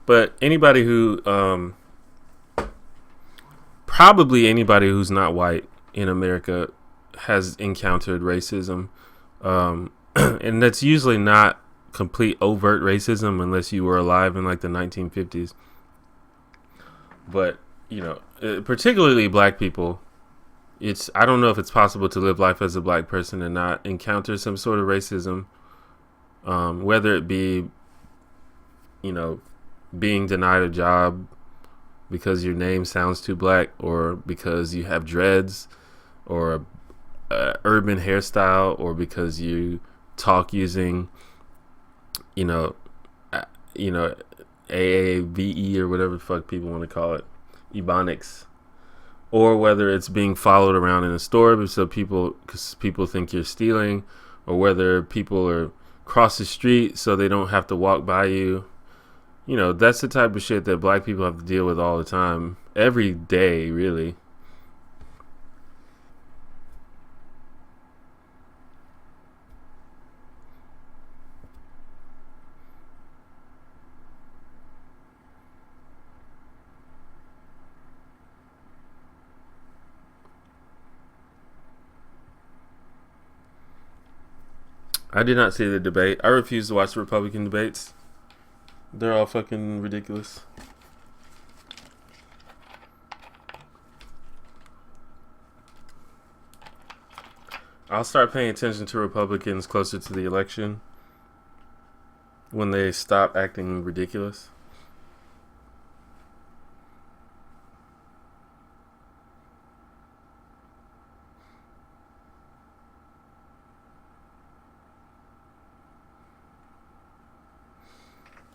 But anybody who, probably anybody who's not white in America has encountered racism. And that's usually not complete overt racism unless you were alive in like the 1950s. But, particularly black people, I don't know if it's possible to live life as a black person and not encounter some sort of racism, whether it be, being denied a job because your name sounds too black, or because you have dreads, or a urban hairstyle, or because you talk using, AAVE or whatever the fuck people want to call it, Ebonics, or whether it's being followed around in a store because people think you're stealing, or whether people are cross the street so they don't have to walk by you. That's the type of shit that black people have to deal with all the time, every day, really. I did not see the debate. I refuse to watch the Republican debates. They're all fucking ridiculous. I'll start paying attention to Republicans closer to the election when they stop acting ridiculous.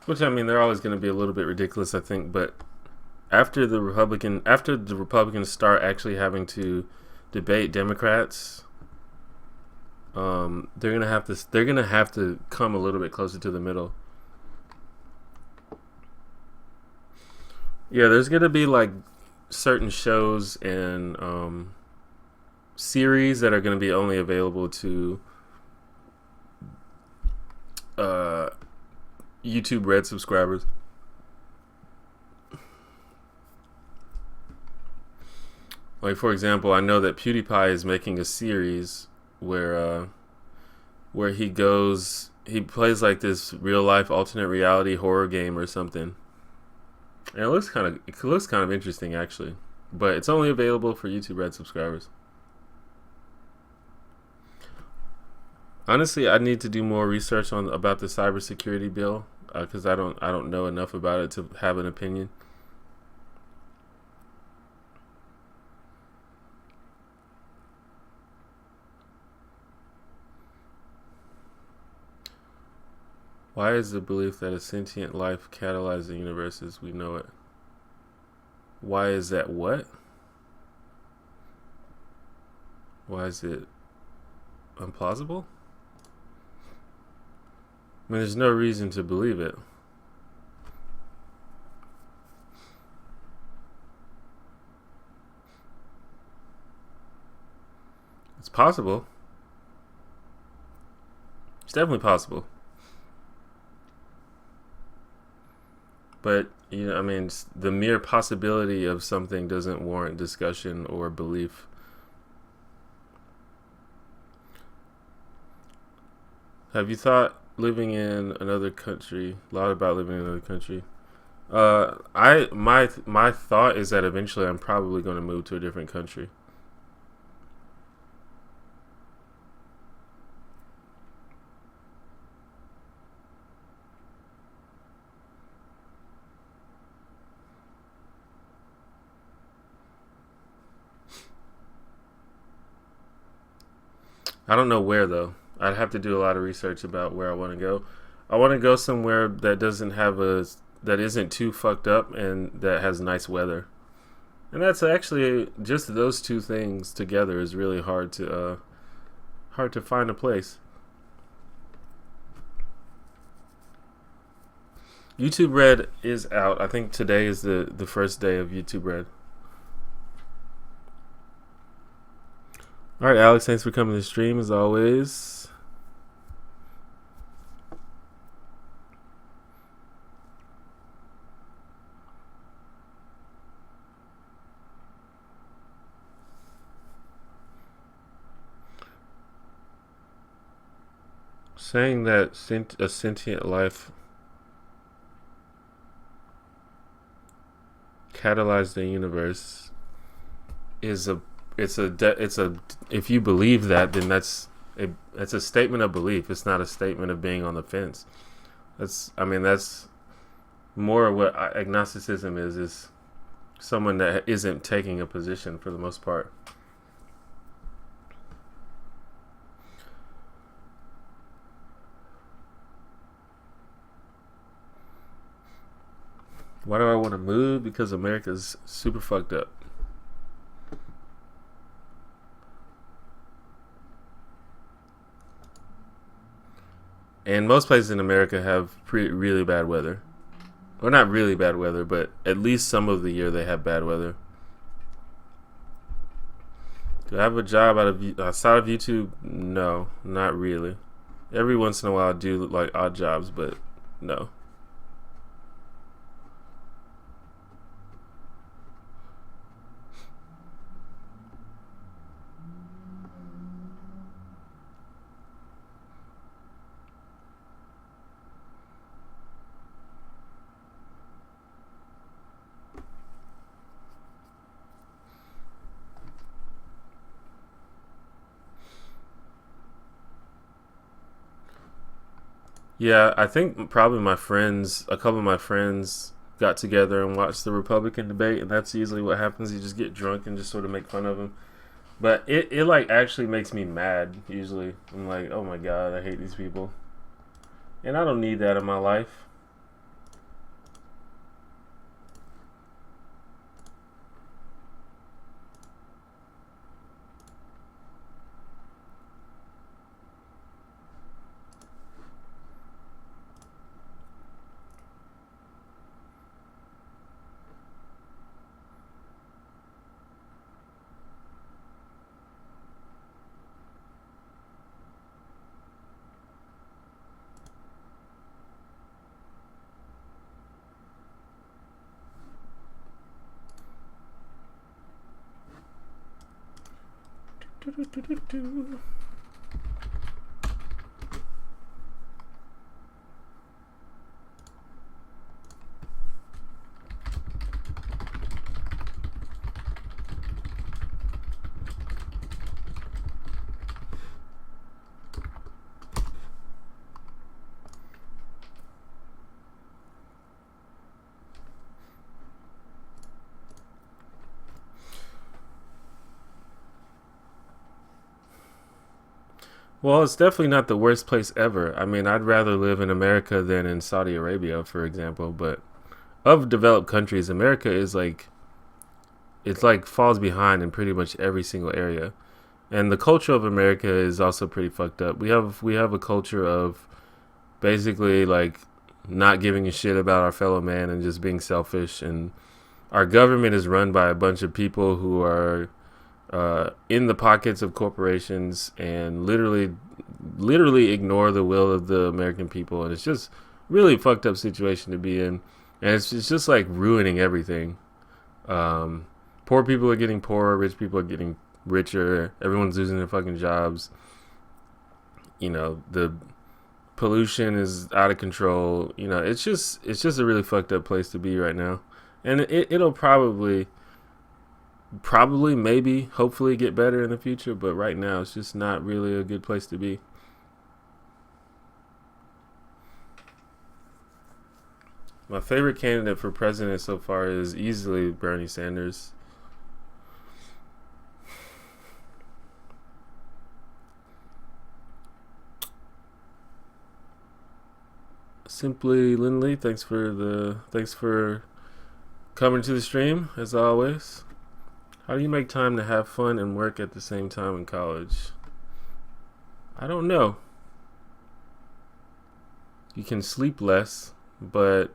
Which, I mean, they're always going to be a little bit ridiculous, I think. But after the Republicans start actually having to debate Democrats, they're gonna have to come a little bit closer to the middle. Yeah, there's gonna be like certain shows and series that are gonna be only available to YouTube Red subscribers. Like, for example, I know that PewDiePie is making a series where he plays like this real life alternate reality horror game or something. And it looks kind of interesting, actually. But it's only available for YouTube Red subscribers. Honestly, I need to do more research about the cybersecurity bill because I don't know enough about it to have an opinion. Why is the belief that a sentient life catalyzes the universe as we know it? Why is that what? Why is it implausible? I mean, there's no reason to believe it. It's possible. It's definitely possible. But, I mean, the mere possibility of something doesn't warrant discussion or belief. Have you thought living in another country, a lot about living in another country? My thought is that eventually I'm probably going to move to a different country. I don't know where, though. I'd have to do a lot of research about where I want to go. I want to go somewhere that that isn't too fucked up and that has nice weather. And that's actually just those two things together is really hard to find a place. YouTube Red is out. I think today is the first day of YouTube Red. All right, Alex, thanks for coming to the stream as always. Saying that a sentient life catalyzed the universe is it's a if you believe that, then that's a statement of belief. It's not a statement of being on the fence. That's more what agnosticism is someone that isn't taking a position for the most part. Why do I want to move? Because America's super fucked up. And most places in America have really bad weather. Well, not really bad weather, but at least some of the year they have bad weather. Do I have a job outside of YouTube? No, not really. Every once in a while I do like odd jobs, but no. Yeah, I think probably a couple of my friends got together and watched the Republican debate, and that's usually what happens. You just get drunk and just sort of make fun of them. But it like actually makes me mad, usually. I'm like, oh my god, I hate these people. And I don't need that in my life. Well, it's definitely not the worst place ever. I mean, I'd rather live in America than in Saudi Arabia, for example. But of developed countries, America is it's like falls behind in pretty much every single area. And the culture of America is also pretty fucked up. We have a culture of basically like not giving a shit about our fellow man and just being selfish. And our government is run by a bunch of people who are in the pockets of corporations and literally ignore the will of the American people. And it's just really fucked up situation to be in. And it's just like ruining everything. Poor people are getting poorer, rich people are getting richer, everyone's losing their fucking jobs. You know, the pollution is out of control. You know, it's just a really fucked up place to be right now. And it'll probably maybe hopefully get better in the future, but right now it's just not really a good place to be. My favorite candidate for president so far is easily Bernie Sanders. Simply Lindley, thanks for coming to the stream as always. How do you make time to have fun and work at the same time in college? I don't know. You can sleep less, but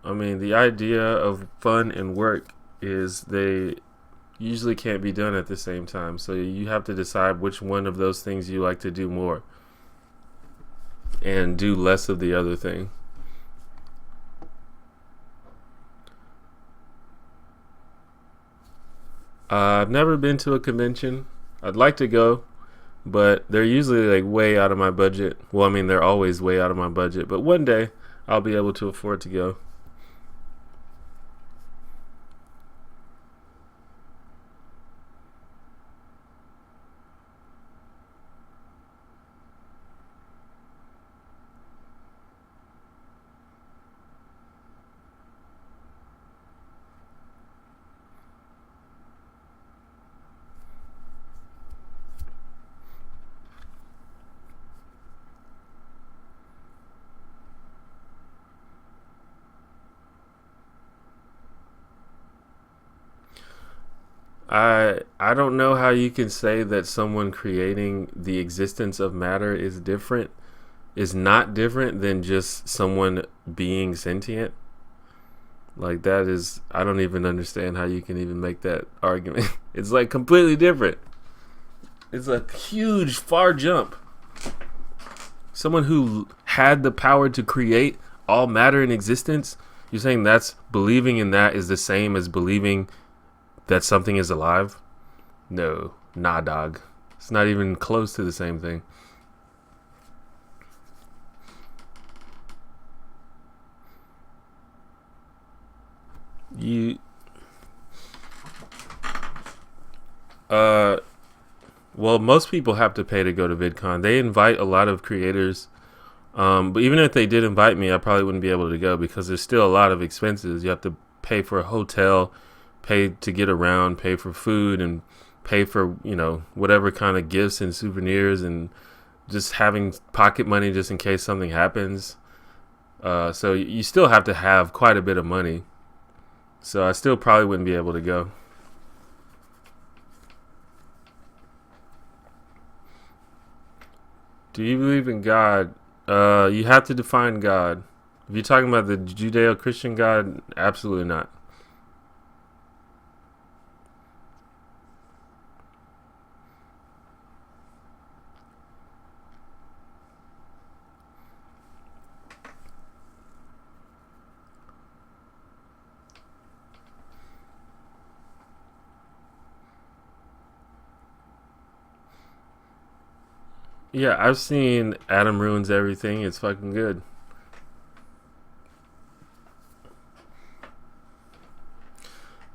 I mean, the idea of fun and work is they usually can't be done at the same time. So you have to decide which one of those things you like to do more and do less of the other thing. I've never been to a convention. I'd like to go, but they're usually like way out of my budget. Well, I mean, they're always way out of my budget, but one day I'll be able to afford to go. I don't know how you can say that someone creating the existence of matter is not different than just someone being sentient. Like that is I don't even understand how you can even make that argument. It's like completely different. It's a huge far jump. Someone who had the power to create all matter in existence, you're saying that's believing in that is the same as believing that something is alive? No, nah, dog. It's not even close to the same thing. You, uh, well, most people have to pay to go to VidCon. They invite a lot of creators, but even if they did invite me, I probably wouldn't be able to go because there's still a lot of expenses. You have to pay for a hotel, pay to get around, pay for food, and pay for whatever kind of gifts and souvenirs, and just having pocket money just in case something happens. So you still have to have quite a bit of money. So I still probably wouldn't be able to go. Do you believe in God? You have to define God. If you're talking about the Judeo-Christian God, absolutely not. Yeah, I've seen Adam Ruins Everything. It's fucking good.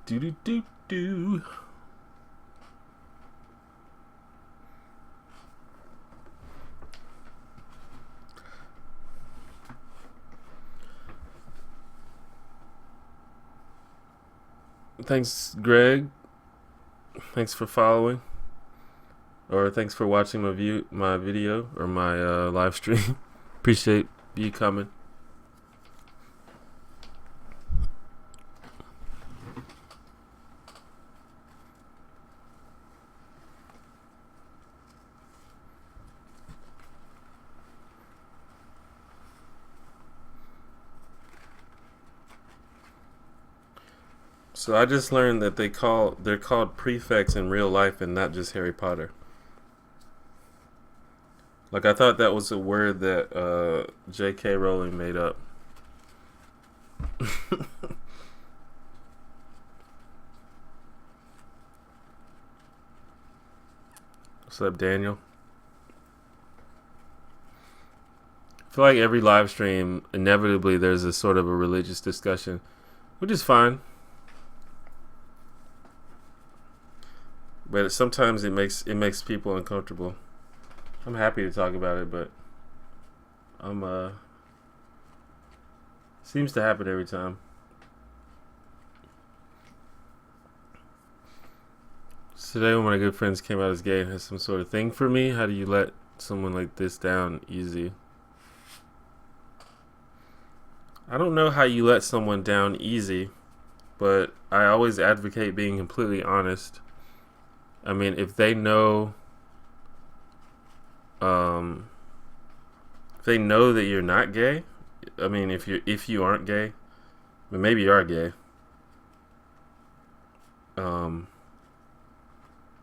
Do do do do. Thanks, Greg. Thanks for following, or thanks for watching my video, or my live stream. Appreciate you coming. So I just learned that they're called prefects in real life and not just Harry Potter. Like I thought that was a word that J.K. Rowling made up. What's up, Daniel? I feel like every live stream, inevitably, there's a sort of a religious discussion, which is fine. But sometimes it makes people uncomfortable. I'm happy to talk about it, but I'm seems to happen every time. So today, one of my good friends came out as gay and has some sort of thing for me. How do you let someone like this down easy? I don't know how you let someone down easy, but I always advocate being completely honest. I mean, if they know, um, if they know that you're not gay, I mean, if you aren't gay, But maybe you are gay. Um,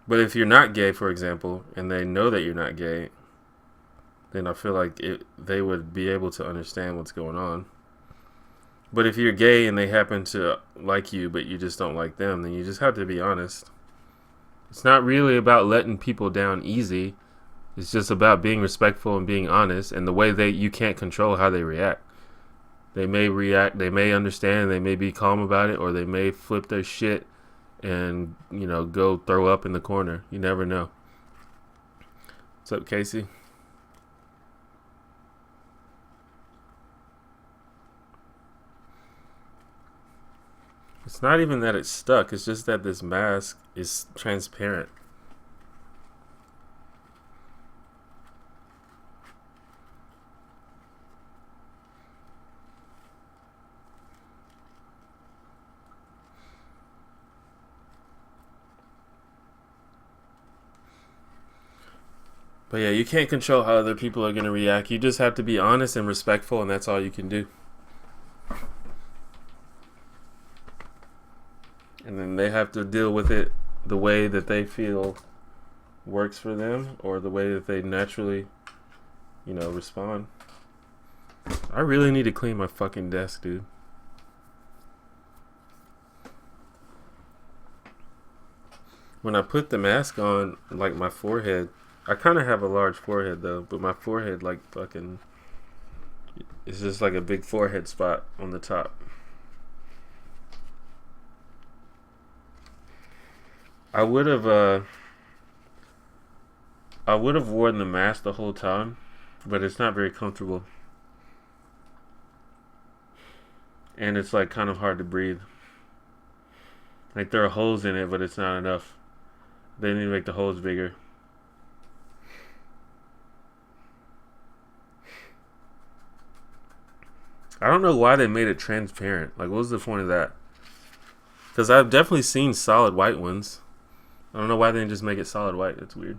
but if you're not gay, for example, and they know that you're not gay, then I feel like they would be able to understand what's going on. But if you're gay and they happen to like you, but you just don't like them, then you just have to be honest. It's not really about letting people down easy. It's just about being respectful and being honest. And the way you can't control how they react. They may react, they may understand, they may be calm about it, or they may flip their shit and, go throw up in the corner. You never know. What's up, Casey? It's not even that it's stuck. It's just that this mask is transparent. But yeah, you can't control how other people are going to react. You just have to be honest and respectful, and that's all you can do. And then they have to deal with it the way that they feel works for them, or the way that they naturally, respond. I really need to clean my fucking desk, dude. When I put the mask on, like, my forehead, I kind of have a large forehead though, but my forehead, like, fucking, it's just like a big forehead spot on the top. I would have worn the mask the whole time, but it's not very comfortable. And it's like kind of hard to breathe. Like there are holes in it, but it's not enough. They need to make the holes bigger. I don't know why they made it transparent. Like, what was the point of that? Because I've definitely seen solid white ones. I don't know why they didn't just make it solid white. That's weird.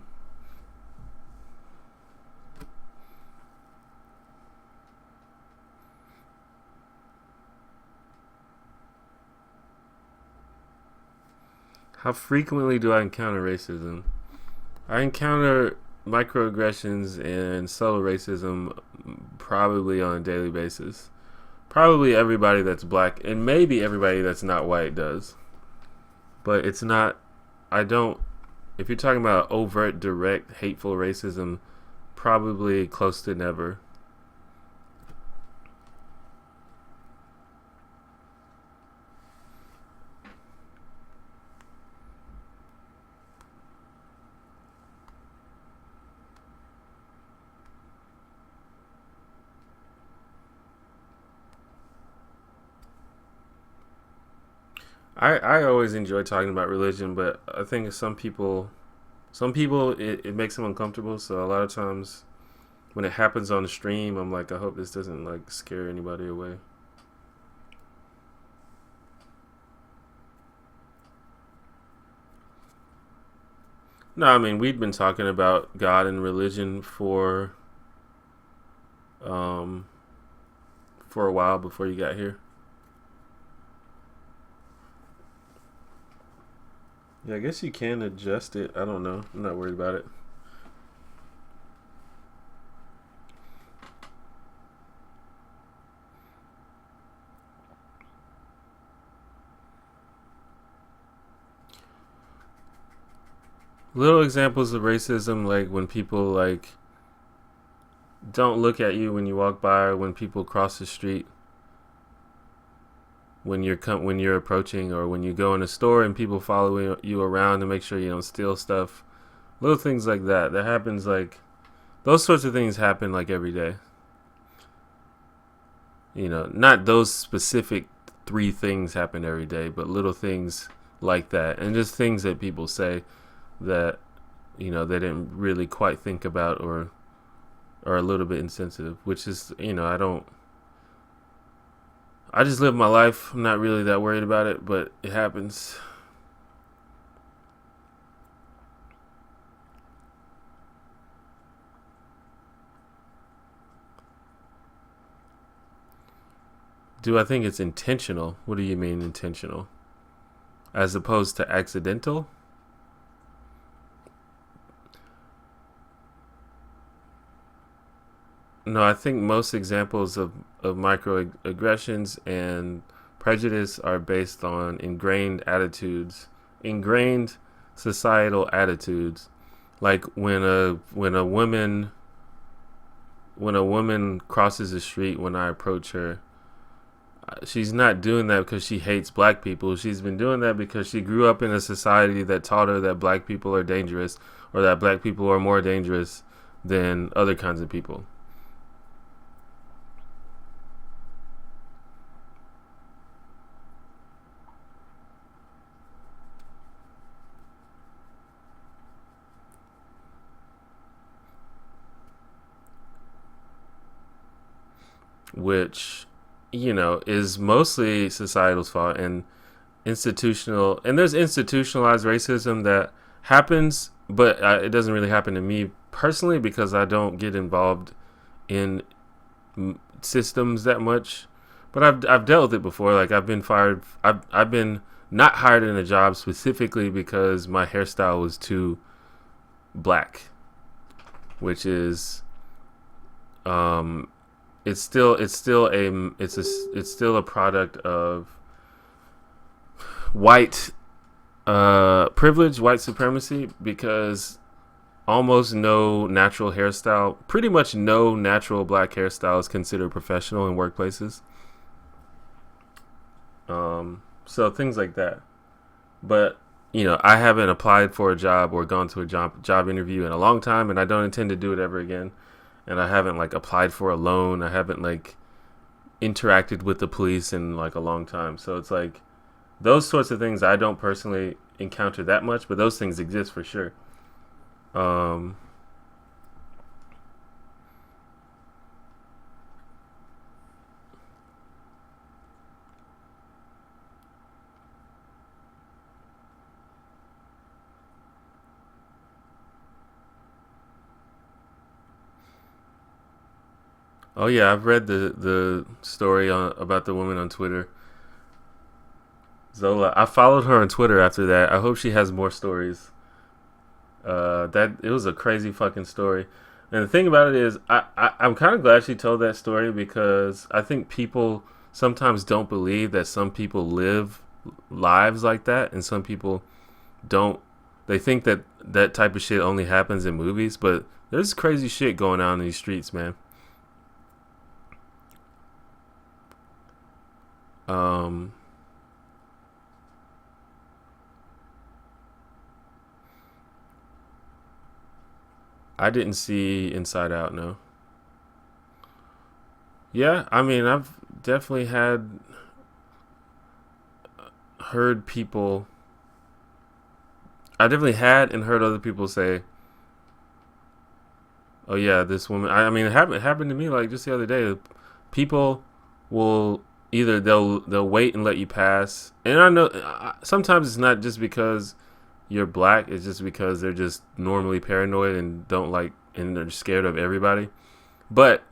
How frequently do I encounter racism? I encounter microaggressions and subtle racism probably on a daily basis. Probably everybody that's black, and maybe everybody that's not white does. But it's not, if you're talking about overt, direct, hateful racism, probably close to never. I always enjoy talking about religion, but I think some people it makes them uncomfortable. So a lot of times when it happens on the stream, I'm like, I hope this doesn't like scare anybody away. No, I mean we'd been talking about God and religion um for a while before you got here. Yeah, I guess you can adjust it. I don't know. I'm not worried about it. Little examples of racism, like when people like don't look at you when you walk by, or when people cross the street, when you're approaching, or when you go in a store and people follow you around to make sure you don't steal stuff. Little things like that. That happens like those sorts of things happen like every day. Not those specific three things happen every day, but little things like that, and just things that people say that they didn't really quite think about, or are a little bit insensitive, which is I just live my life. I'm not really that worried about it, but it happens. Do I think it's intentional? What do you mean intentional? As opposed to accidental? No, I think most examples of microaggressions and prejudice are based on ingrained societal attitudes. Like when a woman crosses the street when I approach her, she's not doing that because she hates black people. She's been doing that because she grew up in a society that taught her that black people are dangerous, or that black people are more dangerous than other kinds of people. Which, is mostly societal's fault and there's institutionalized racism that happens, but it doesn't really happen to me personally because I don't get involved in systems that much. But I've dealt with it before. Like I've been fired. I've been not hired in a job specifically because my hairstyle was too black, which is um it's still a product of white privilege, white supremacy, because pretty much no natural black hairstyle is considered professional in workplaces. So things like that. But I haven't applied for a job or gone to a job interview in a long time, and I don't intend to do it ever again. And I haven't like applied for a loan. I haven't like interacted with the police in like a long time. So it's like those sorts of things I don't personally encounter that much, but those things exist for sure. Um, oh yeah, I've read the story about the woman on Twitter, Zola. I followed her on Twitter after that. I hope she has more stories. That it was a crazy fucking story. And the thing about it is, I'm kind of glad she told that story because I think people sometimes don't believe that some people live lives like that, and some people don't. They think that that type of shit only happens in movies, but there's crazy shit going on in these streets, man. Um, I didn't see Inside Out, no. Yeah, I mean, I've definitely heard people. I definitely had and heard other people say, "Oh yeah, this woman." I mean, it happened to me like just the other day. People will either they'll wait and let you pass, and I know sometimes it's not just because you're black. It's just because they're just normally paranoid and don't like and they're scared of everybody. But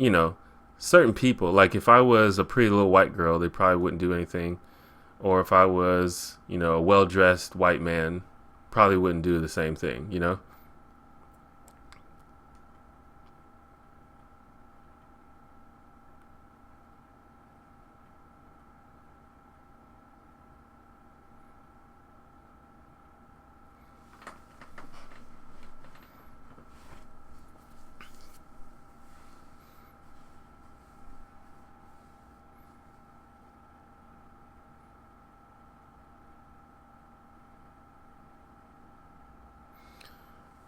certain people, like if I was a pretty little white girl, they probably wouldn't do anything. Or if I was, a well dressed white man, probably wouldn't do the same thing.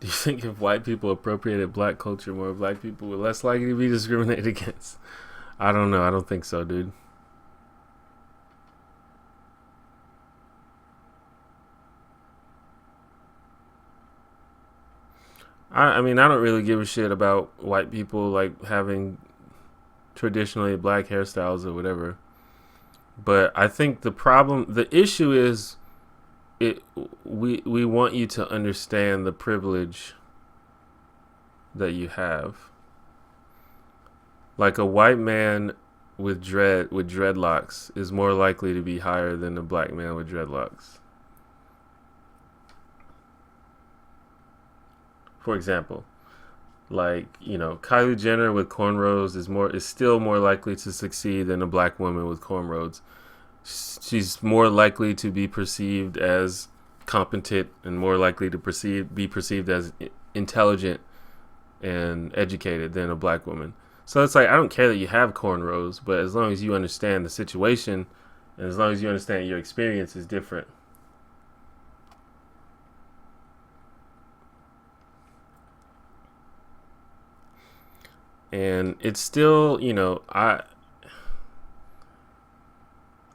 Do you think if white people appropriated black culture more, black people were less likely to be discriminated against? I don't know. I don't think so, dude. I mean, I don't really give a shit about white people like having traditionally black hairstyles or whatever. But I think the issue is it. We want you to understand the privilege that you have. Like a white man with dreadlocks is more likely to be higher than a black man with dreadlocks. For example, like, Kylie Jenner with cornrows is still more likely to succeed than a black woman with cornrows. She's more likely to be perceived as competent and more likely to be perceived as intelligent and educated than a black woman. So it's like, I don't care that you have cornrows, but as long as you understand the situation and as long as you understand your experience is different. And it's still,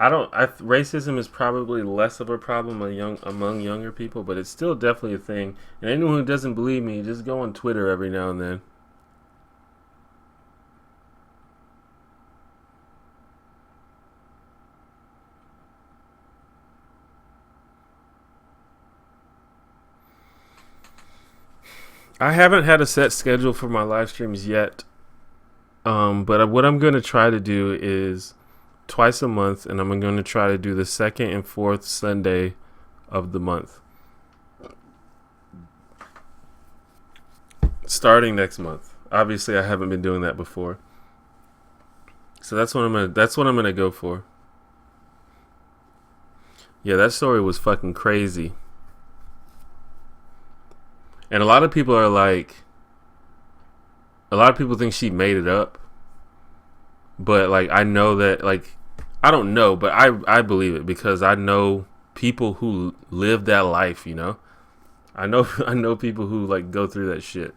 racism is probably less of a problem among younger people, but it's still definitely a thing. And anyone who doesn't believe me, just go on Twitter every now and then. I haven't had a set schedule for my live streams yet. But what I'm going to try to do is twice a month, and I'm going to try to do the second and fourth Sunday of the month, starting next month. Obviously, I haven't been doing that before, so that's what I'm gonna go for. Yeah, that story was fucking crazy, and a lot of people think she made it up. But like, I know that, like, I don't know, but I believe it because I know people who live that life, I know people who like go through that shit.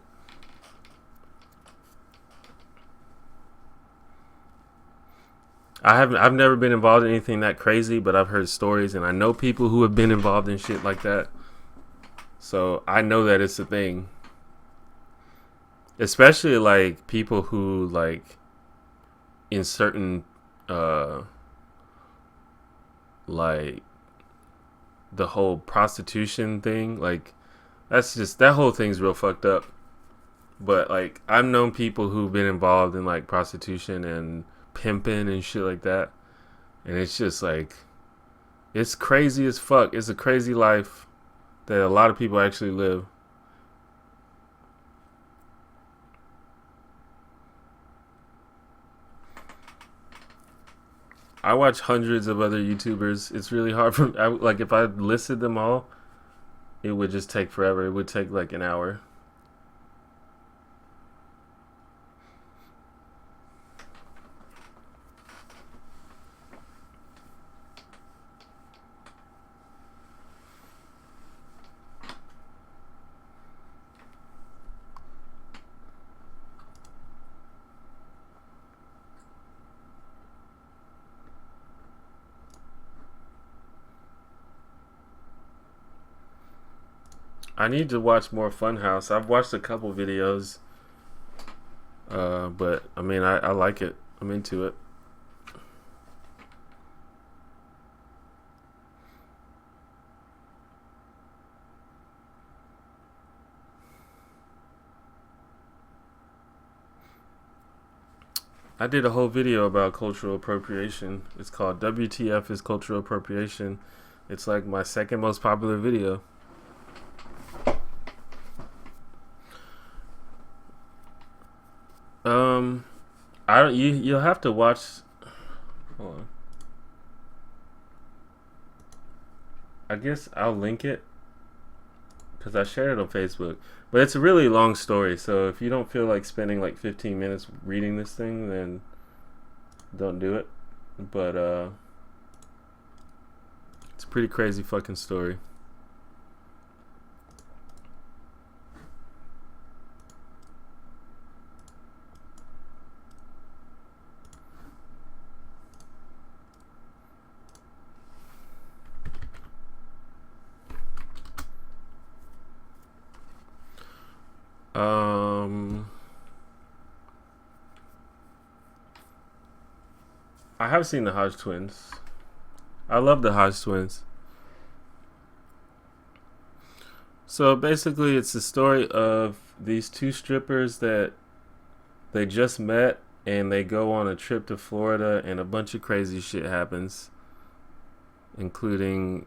I've never been involved in anything that crazy, but I've heard stories and I know people who have been involved in shit like that. So I know that it's a thing. Especially like people who like in certain like the whole prostitution thing, like that whole thing's real fucked up. But like, I've known people who've been involved in like prostitution and pimping and shit like that, and it's just like, it's crazy as fuck. It's a crazy life that a lot of people actually live. I watch hundreds of other YouTubers. It's really hard for me. Like, if I listed them all, it would just take forever. It would take like an hour. I need to watch more Funhouse. I've watched a couple videos, but I mean, I like it. I'm into it. I did a whole video about cultural appropriation. It's called WTF is Cultural Appropriation. It's like my second most popular video. You'll have to watch. Hold on. I guess I'll link it because I shared it on Facebook. But it's a really long story, so if you don't feel like spending like 15 minutes reading this thing, then don't do it. But it's a pretty crazy fucking story. I have seen the Hodge twins. I love the Hodge twins. So basically, it's the story of these two strippers that they just met, and they go on a trip to Florida, and a bunch of crazy shit happens, including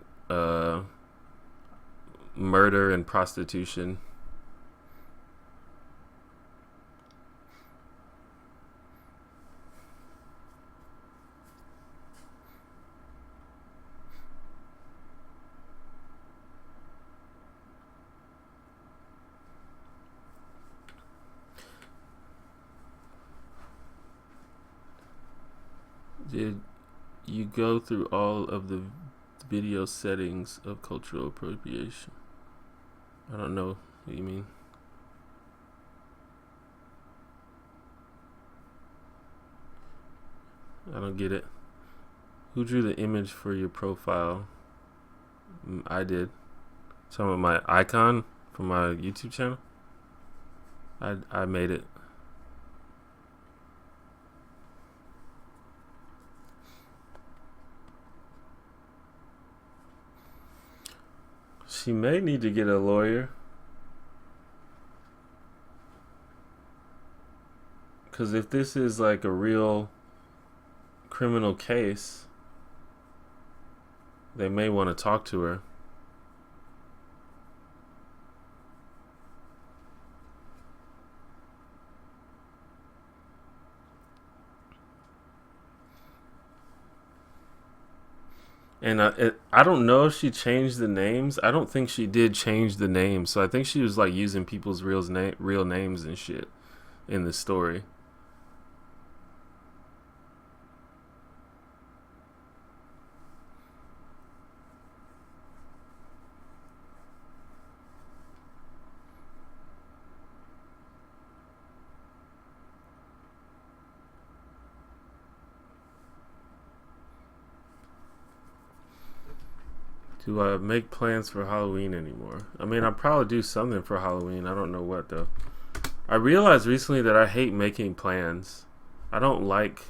murder and prostitution. Did you go through all of the video settings of cultural appropriation? I don't know what you mean. I don't get it. Who drew the image for your profile? I did. Some of my icon from my YouTube channel. I made it. She may need to get a lawyer. Because if this is like a real criminal case, they may want to talk to her. And I don't know if she changed the names. I don't think she did change the names. So I think she was like using people's real names and shit in the story. Do I make plans for Halloween anymore? I mean, I'll probably do something for Halloween. I don't know what, though. I realized recently that I hate making plans. I don't like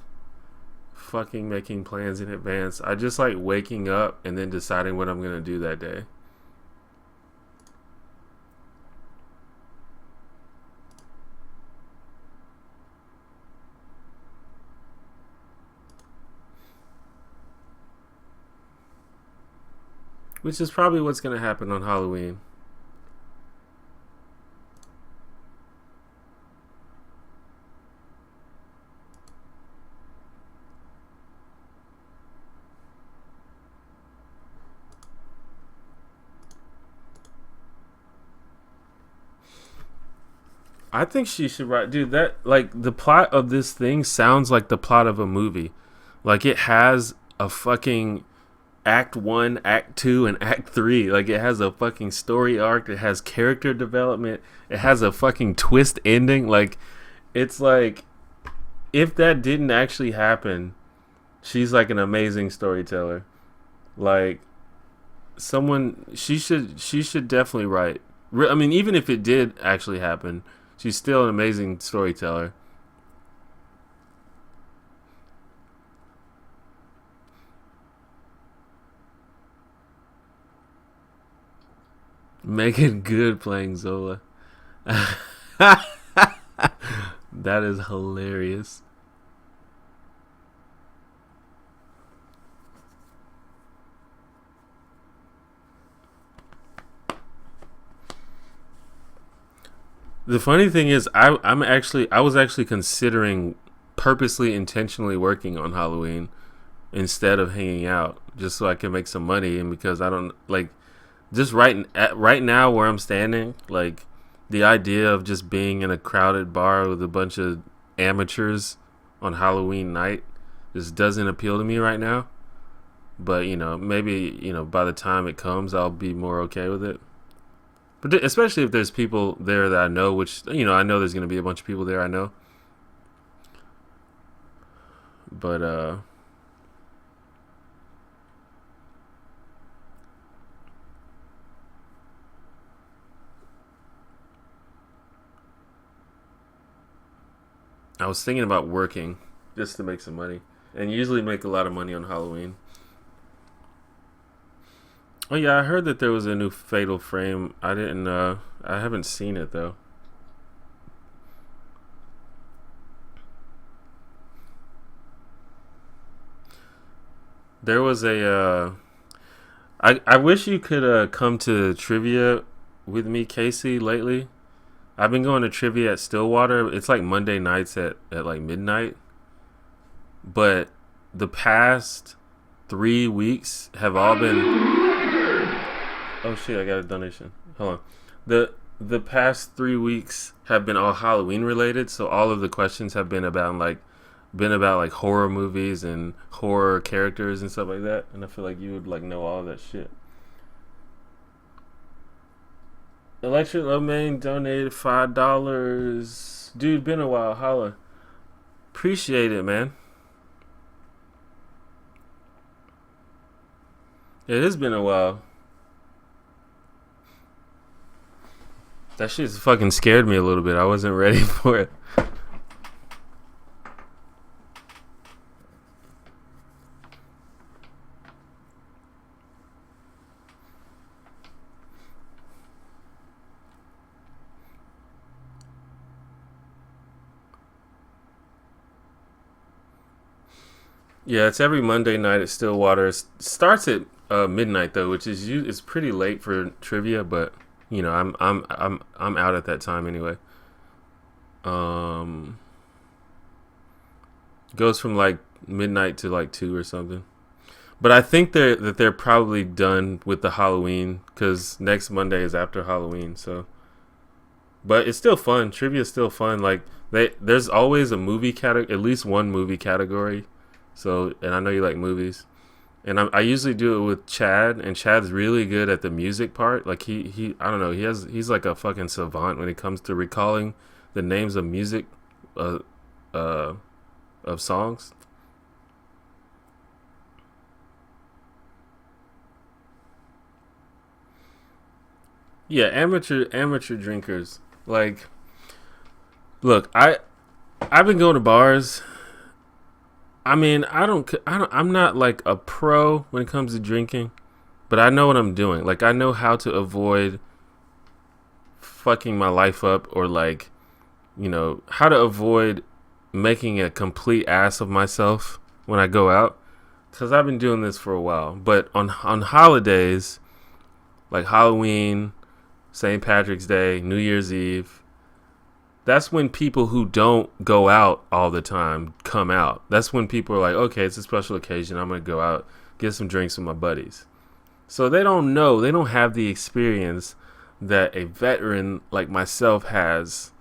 fucking making plans in advance. I just like waking up and then deciding what I'm going to do that day. Which is probably what's going to happen on Halloween. I think she should write, dude. That like the plot of this thing sounds like the plot of a movie. Like it has a fucking Act 1, Act 2, and Act 3. Like it has a fucking story arc. It has character development. It has a fucking twist ending. Like it's like if that didn't actually happen, she's like an amazing storyteller. Like she should definitely write. I mean, even if it did actually happen, she's still an amazing storyteller. Megan Good playing Zola. That is hilarious. The funny thing is, I was actually considering purposely, intentionally working on Halloween instead of hanging out, just so I can make some money. And because I don't like, just right now where I'm standing, like the idea of just being in a crowded bar with a bunch of amateurs on Halloween night just doesn't appeal to me right now. But maybe by the time it comes, I'll be more okay with it. But especially if there's people there that I know, which I know there's gonna be a bunch of people there I know. But I was thinking about working just to make some money, and usually make a lot of money on Halloween. Oh yeah, I heard that there was a new Fatal Frame. I didn't. I haven't seen it though. There was I wish you could come to trivia with me, Casey, lately. I've been going to trivia at Stillwater. It's like Monday nights at like midnight. But the past 3 weeks have all been. Oh shit! I got a donation. Hold on. The past 3 weeks have been all Halloween related. So all of the questions have been about like horror movies and horror characters and stuff like that. And I feel like you would like know all of that shit. Electric Lomain donated $5. Dude, been a while. Holla. Appreciate it, man. It has been a while. That shit fucking scared me a little bit. I wasn't ready for it. Yeah, it's every Monday night at Stillwater. It starts at midnight though, which is it's pretty late for trivia, but you know, I'm out at that time anyway. Um, Goes from like midnight to like 2 or something. But I think they're probably done with the Halloween because next Monday is after Halloween. So, but it's still fun. Trivia is still fun. Like there's always a movie category, at least one movie category. So, and I know you like movies, and I usually do it with Chad, and Chad's really good at the music part. Like he I don't know, he's like a fucking savant when it comes to recalling the names of music, uh, uh, of songs. Yeah, amateur drinkers. Like, look, I've been going to bars. I mean, I'm not like a pro when it comes to drinking, but I know what I'm doing. Like, I know how to avoid fucking my life up or like, you know, how to avoid making a complete ass of myself when I go out. Cause I've been doing this for a while. But on holidays like Halloween, St. Patrick's Day, New Year's Eve, that's when people who don't go out all the time come out. That's when people are like, okay, it's a special occasion. I'm going to go out, get some drinks with my buddies. So they don't know. They don't have the experience that a veteran like myself has.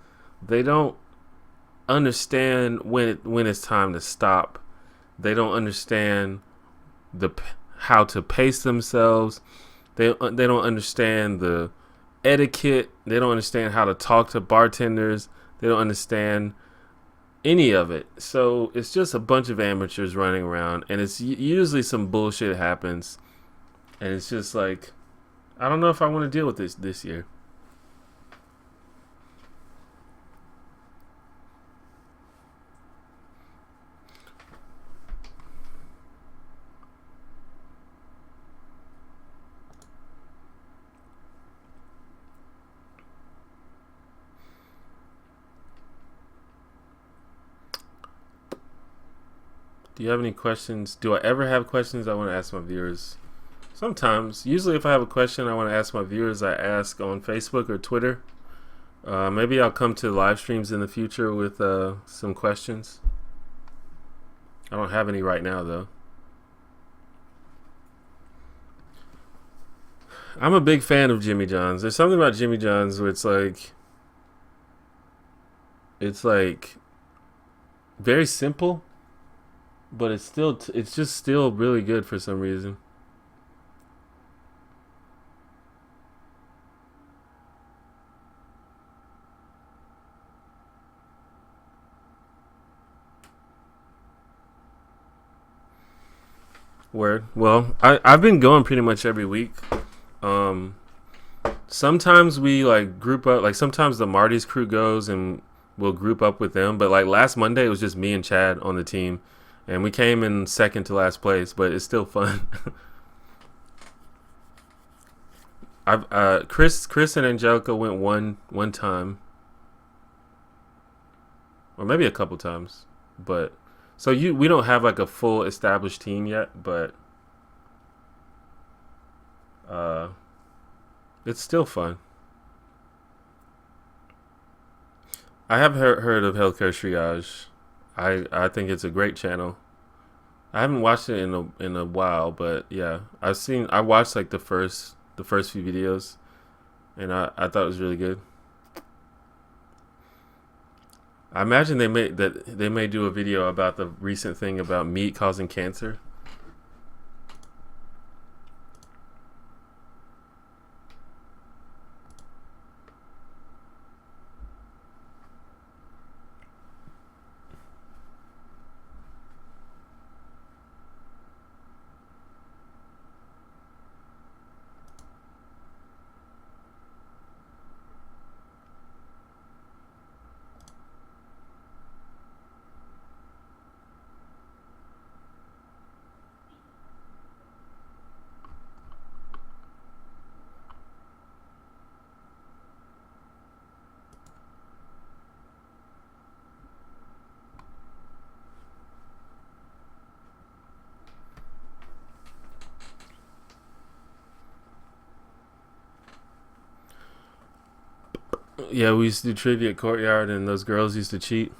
They don't understand when it's time to stop. They don't understand the how to pace themselves. They don't understand the etiquette. They don't understand how to talk to bartenders. They don't understand any of it. So it's just a bunch of amateurs running around, and it's usually some bullshit happens, and it's just like, I don't know if I want to deal with this year. Do you have any questions? Do I ever have questions I want to ask my viewers? Sometimes. Usually if I have a question I want to ask my viewers, I ask on Facebook or Twitter. Maybe I'll come to live streams in the future with some questions. I don't have any right now, though. I'm a big fan of Jimmy John's. There's something about Jimmy John's where it's like very simple, but it's just still really good for some reason. Word. Well, I've been going pretty much every week. Um, Sometimes we like group up. Like sometimes the Marty's crew goes and we'll group up with them. But like last Monday, it was just me and Chad on the team, and we came in second to last place. But it's still fun. I've Chris and Angelica went one time, or maybe a couple times. But so we don't have like a full established team yet, but Uh, it's still fun. I have heard of Healthcare Triage. I think it's a great channel. I haven't watched it in a while, but yeah, I watched like the first few videos, and I thought it was really good. I imagine they may do a video about the recent thing about meat causing cancer. Yeah, we used to do trivia at Courtyard, and those girls used to cheat.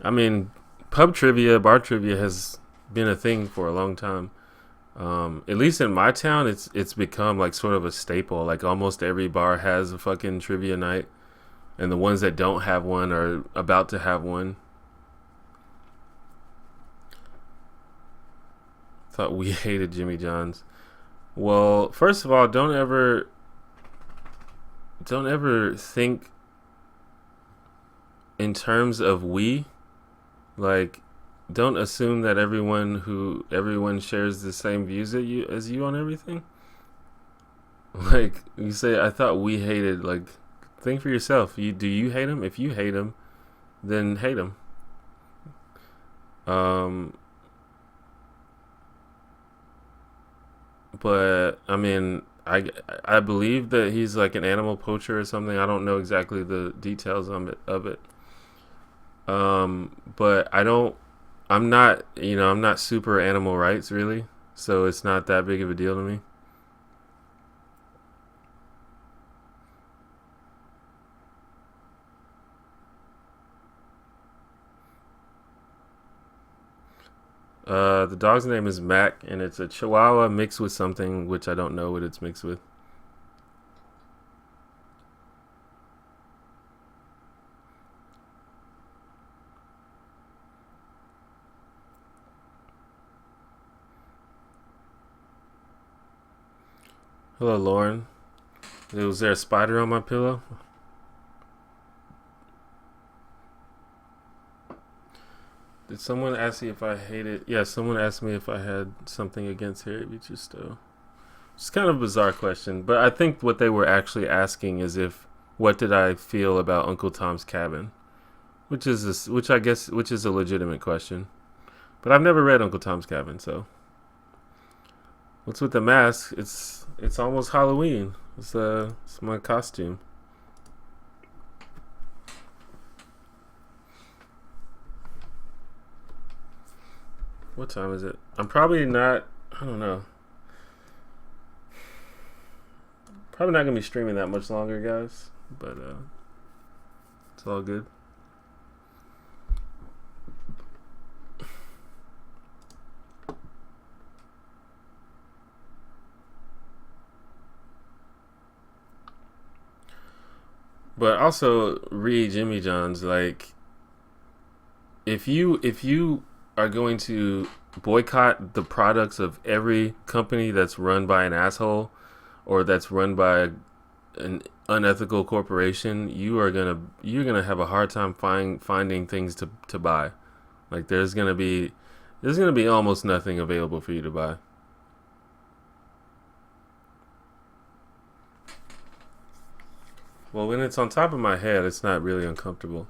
I mean, pub trivia, bar trivia has been a thing for a long time. At least in my town, it's become like sort of a staple. Like almost every bar has a fucking trivia night, and the ones that don't have one are about to have one. Thought we hated Jimmy John's. Well, first of all, don't ever think in terms of we. Like, don't assume that everyone shares the same views as you on everything. Like you say, I thought we hated. Like, think for yourself. Do you hate him? If you hate him, then hate him. Um, but I mean, I believe that he's like an animal poacher or something. I don't know exactly the details of it. But I don't. I'm not super animal rights really, so it's not that big of a deal to me. The dog's name is Mac, and it's a Chihuahua mixed with something which I don't know what it's mixed with. Hello, Lauren. Was there a spider on my pillow? Did someone ask me if I hated? Yeah, someone asked me if I had something against Harry Beecher Stowe. It's kind of a bizarre question, but I think what they were actually asking is if what did I feel about Uncle Tom's Cabin, which I guess which is a legitimate question. But I've never read Uncle Tom's Cabin, so what's with the mask? It's almost Halloween. It's my costume. What time is it? I'm probably not. I don't know. Probably not gonna be streaming that much longer, guys. But it's all good. But also read Jimmy John's. Like, if you are going to boycott the products of every company that's run by an asshole or that's run by an unethical corporation, you're gonna have a hard time finding things to buy. Like there's gonna be almost nothing available for you to buy. Well, when it's on top of my head, it's not really uncomfortable.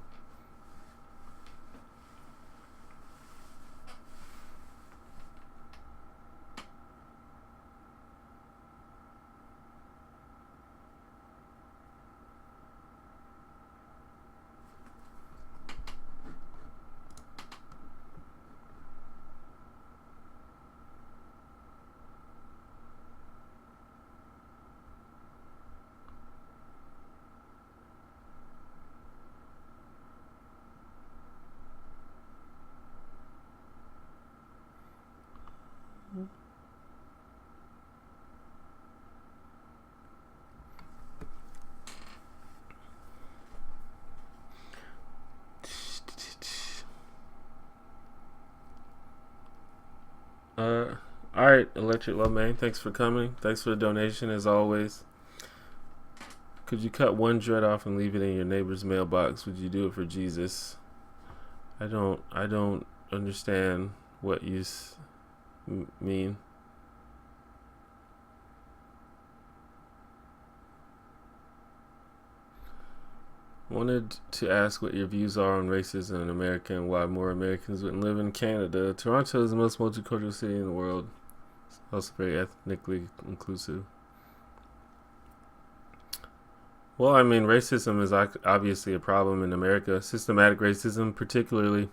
Uh, all right, Electric Love Man. Thanks for coming. Thanks for the donation as always. Could you cut one dread off and leave it in your neighbor's mailbox? Would you do it for Jesus? I don't understand what you mean. Wanted to ask what your views are on racism in America and why more Americans wouldn't live in Canada. Toronto is the most multicultural city in the world. It's also very ethnically inclusive. Well, I mean, racism is obviously a problem in America. Systematic racism, particularly.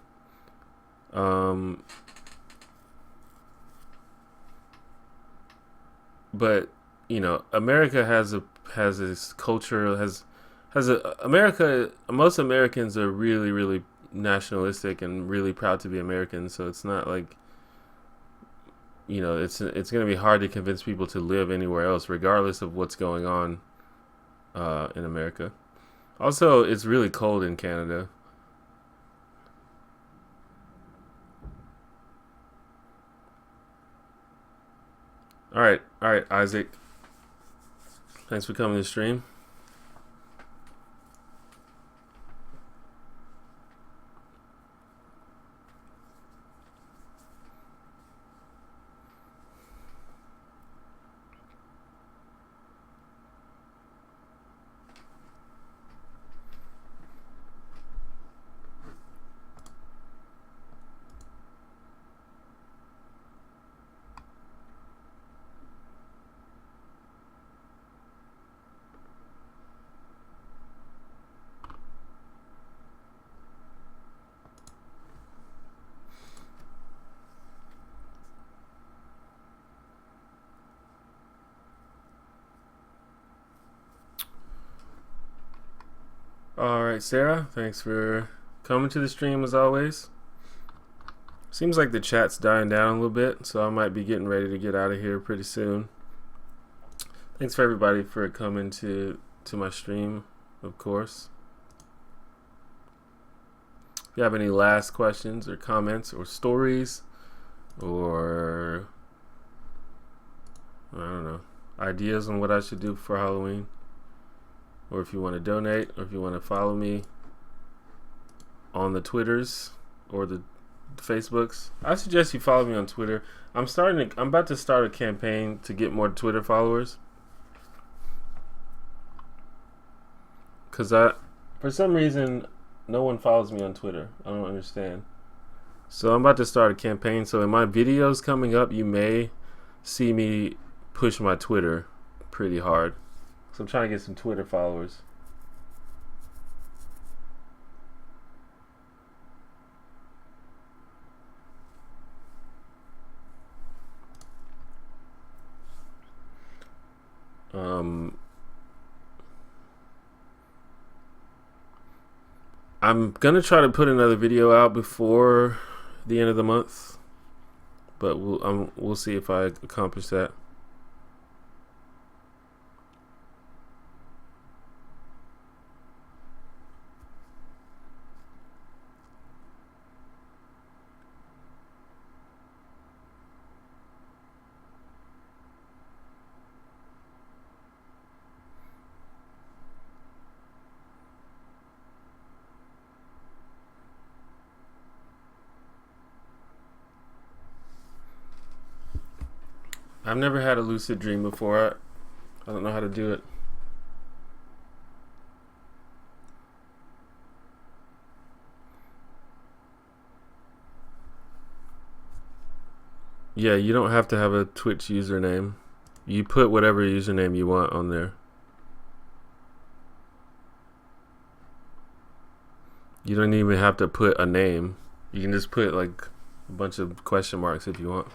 But America has this culture has a America. Most Americans are really, really nationalistic and really proud to be Americans. So it's not like it's going to be hard to convince people to live anywhere else, regardless of what's going on in America. Also, it's really cold in Canada. All right, Isaac. Thanks for coming to the stream. All right, Sarah. Thanks for coming to the stream as always. Seems like the chat's dying down a little bit, so I might be getting ready to get out of here pretty soon. Thanks for everybody for coming to my stream, of course. If you have any last questions or comments or stories or I don't know, ideas on what I should do for Halloween, or if you want to donate, or if you want to follow me on the Twitters or the Facebooks, I suggest you follow me on Twitter. I'm about to start a campaign to get more Twitter followers, because for some reason no one follows me on Twitter. I don't understand. So I'm about to start a campaign. So in my videos coming up, you may see me push my Twitter pretty hard. So I'm trying to get some Twitter followers. I'm gonna try to put another video out before the end of the month, but we'll see if I accomplish that. I've never had a lucid dream before. I don't know how to do it. Yeah, you don't have to have a Twitch username. You put whatever username you want on there. You don't even have to put a name. You can just put like a bunch of question marks if you want.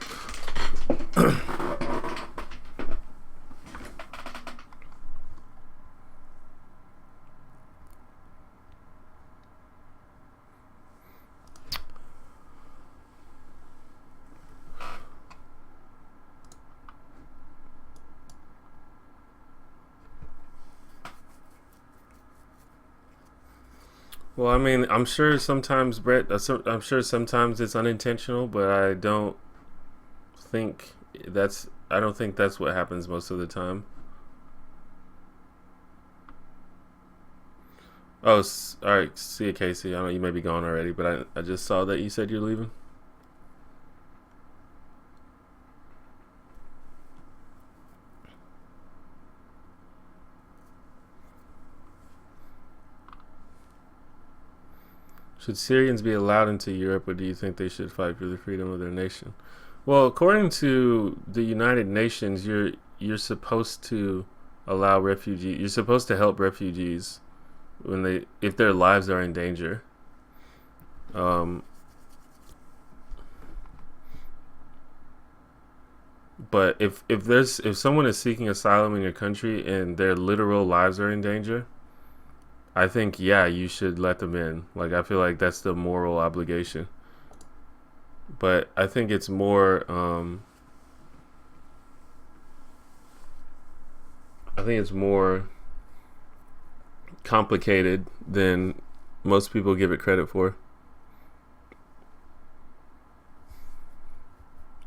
Well, I mean, I'm sure sometimes, Brett, I'm sure sometimes it's unintentional, but I don't think I don't think that's what happens most of the time. Oh, all right. See you, Casey. I know you may be gone already, but I just saw that you said you're leaving. Should Syrians be allowed into Europe, or do you think they should fight for the freedom of their nation? Well, according to the United Nations, you're supposed to allow refugees. You're supposed to help refugees if their lives are in danger. Um, but if someone is seeking asylum in your country and their literal lives are in danger, I think you should let them in. Like I feel like that's the moral obligation. But I think it's more. I think it's more complicated than most people give it credit for.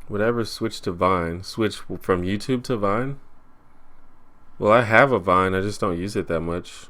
Whatever, switch to Vine. Switch from YouTube to Vine? Well, I have a Vine. I just don't use it that much.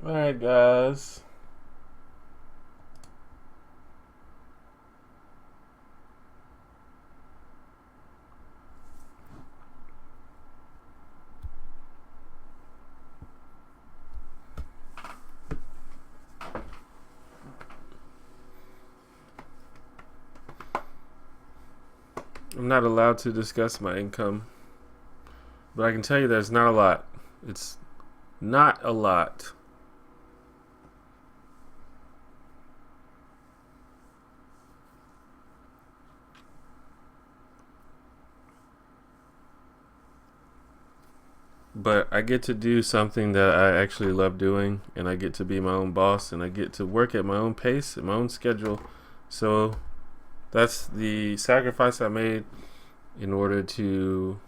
Alright, guys. I'm not allowed to discuss my income, but I can tell you there's not a lot. It's not a lot. But I get to do something that I actually love doing, and I get to be my own boss, and I get to work at my own pace, at my own schedule. So that's the sacrifice I made in order to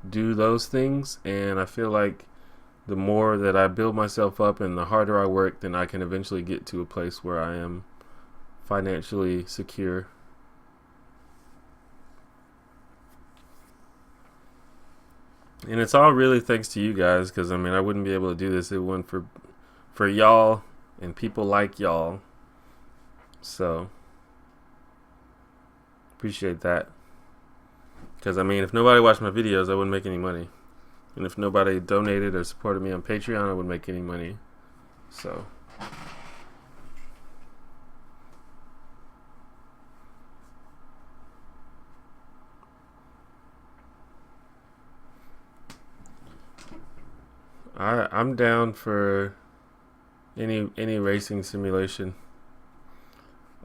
do those things. And I feel like the more that I build myself up and the harder I work, then I can eventually get to a place where I am financially secure. And it's all really thanks to you guys, because I mean I wouldn't be able to do this if it wasn't for y'all and people like y'all. So appreciate that. Because I mean, if nobody watched my videos, I wouldn't make any money, and if nobody donated or supported me on Patreon, I wouldn't make any money. So. I'm down for any racing simulation.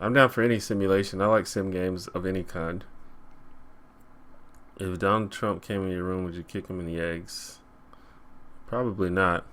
I'm down for any simulation. I like sim games of any kind. If Donald Trump came in your room, would you kick him in the eggs? Probably not.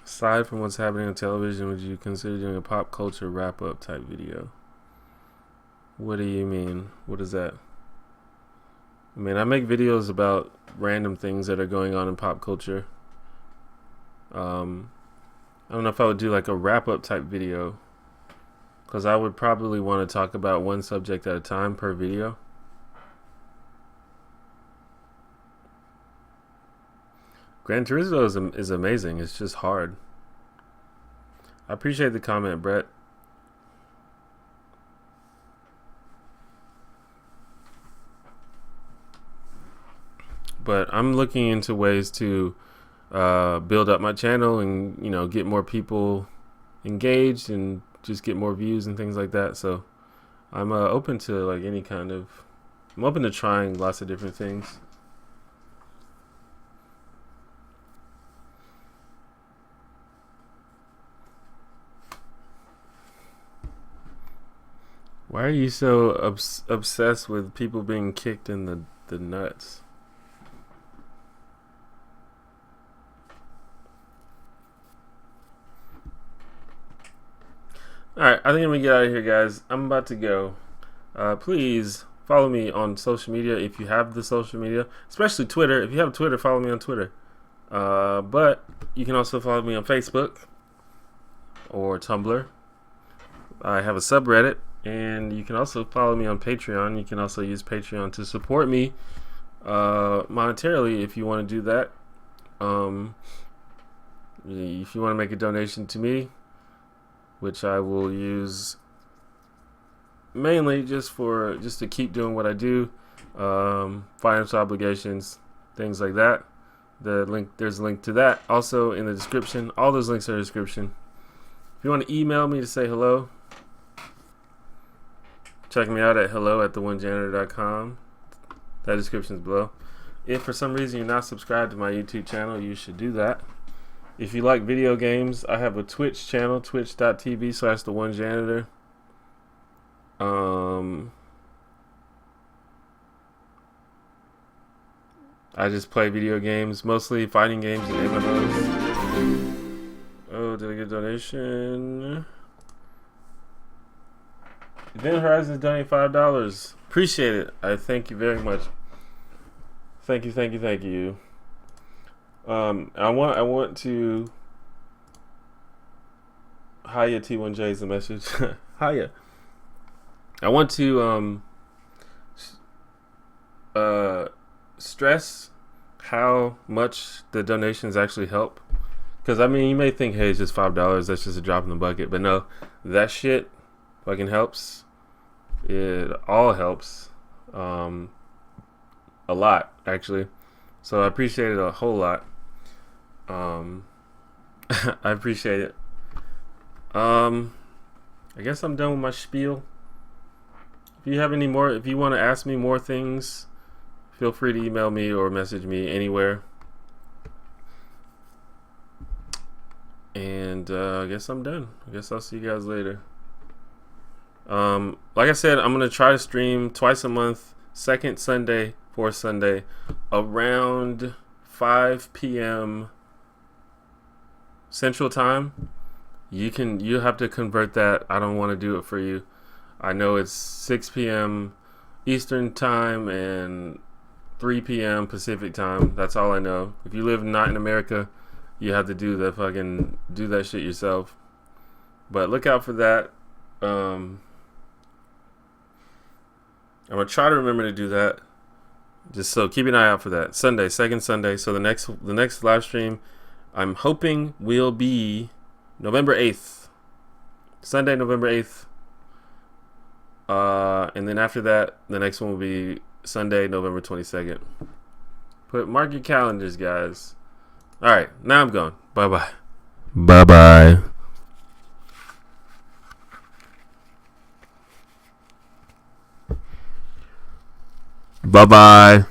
Aside from what's happening on television, would you consider doing a pop culture wrap up type video? What do you mean? What is that? I mean, I make videos about random things that are going on in pop culture. I don't know if I would do like a wrap-up type video, because I would probably want to talk about one subject at a time per video. Gran Turismo is amazing. It's just hard. I appreciate the comment, Brett. But I'm looking into ways to build up my channel and, you know, get more people engaged and just get more views and things like that. So I'm open to like any kind of, I'm open to trying lots of different things. Why are you so obsessed with people being kicked in the nuts? Alright, I think I'm going to get out of here, guys. I'm about to go. Please follow me on social media if you have the social media, especially Twitter. If you have Twitter, follow me on Twitter. But you can also follow me on Facebook or Tumblr. I have a subreddit, and you can also follow me on Patreon. You can also use Patreon to support me monetarily if you want to do that. If you want to make a donation to me, which I will use mainly just to keep doing what I do, financial obligations, things like that. There's a link to that also in the description. All those links are in the description. If you want to email me to say hello, check me out at hello@the1janitor.com. That description is below. If for some reason you're not subscribed to my YouTube channel, you should do that. If you like video games, I have a Twitch channel, twitch.tv/the1janitor. I just play video games, mostly fighting games and MMOs. Oh, did I get a donation? Event Horizons donated $5. Appreciate it. I thank you very much. Thank you. I want to. Hiya, T1J is the message. Hiya. I want to stress how much the donations actually help. Because I mean, you may think, hey, it's just $5. That's just a drop in the bucket. But no, that shit fucking helps. It all helps. A lot, actually. So I appreciate it a whole lot. I appreciate it. I guess I'm done with my spiel. If you have any more, if you want to ask me more things, feel free to email me or message me anywhere. And I guess I'm done. I guess I'll see you guys later. Like I said, I'm gonna try to stream twice a month, second Sunday, fourth Sunday, around 5 p.m. Central Time. You have to convert that. I don't want to do it for you. I know it's 6 p.m. Eastern Time and 3 p.m. Pacific Time. That's all I know. If you live not in America, you have to do that shit yourself. But look out for that. I'm gonna try to remember to do that. Just so keep an eye out for that. Sunday, second Sunday. So the next live stream, I'm hoping will be November 8th. Sunday, November 8th. And then after that, the next one will be Sunday, November 22nd. Mark your calendars, guys. All right, now I'm gone. Bye-bye. Bye-bye. Bye-bye.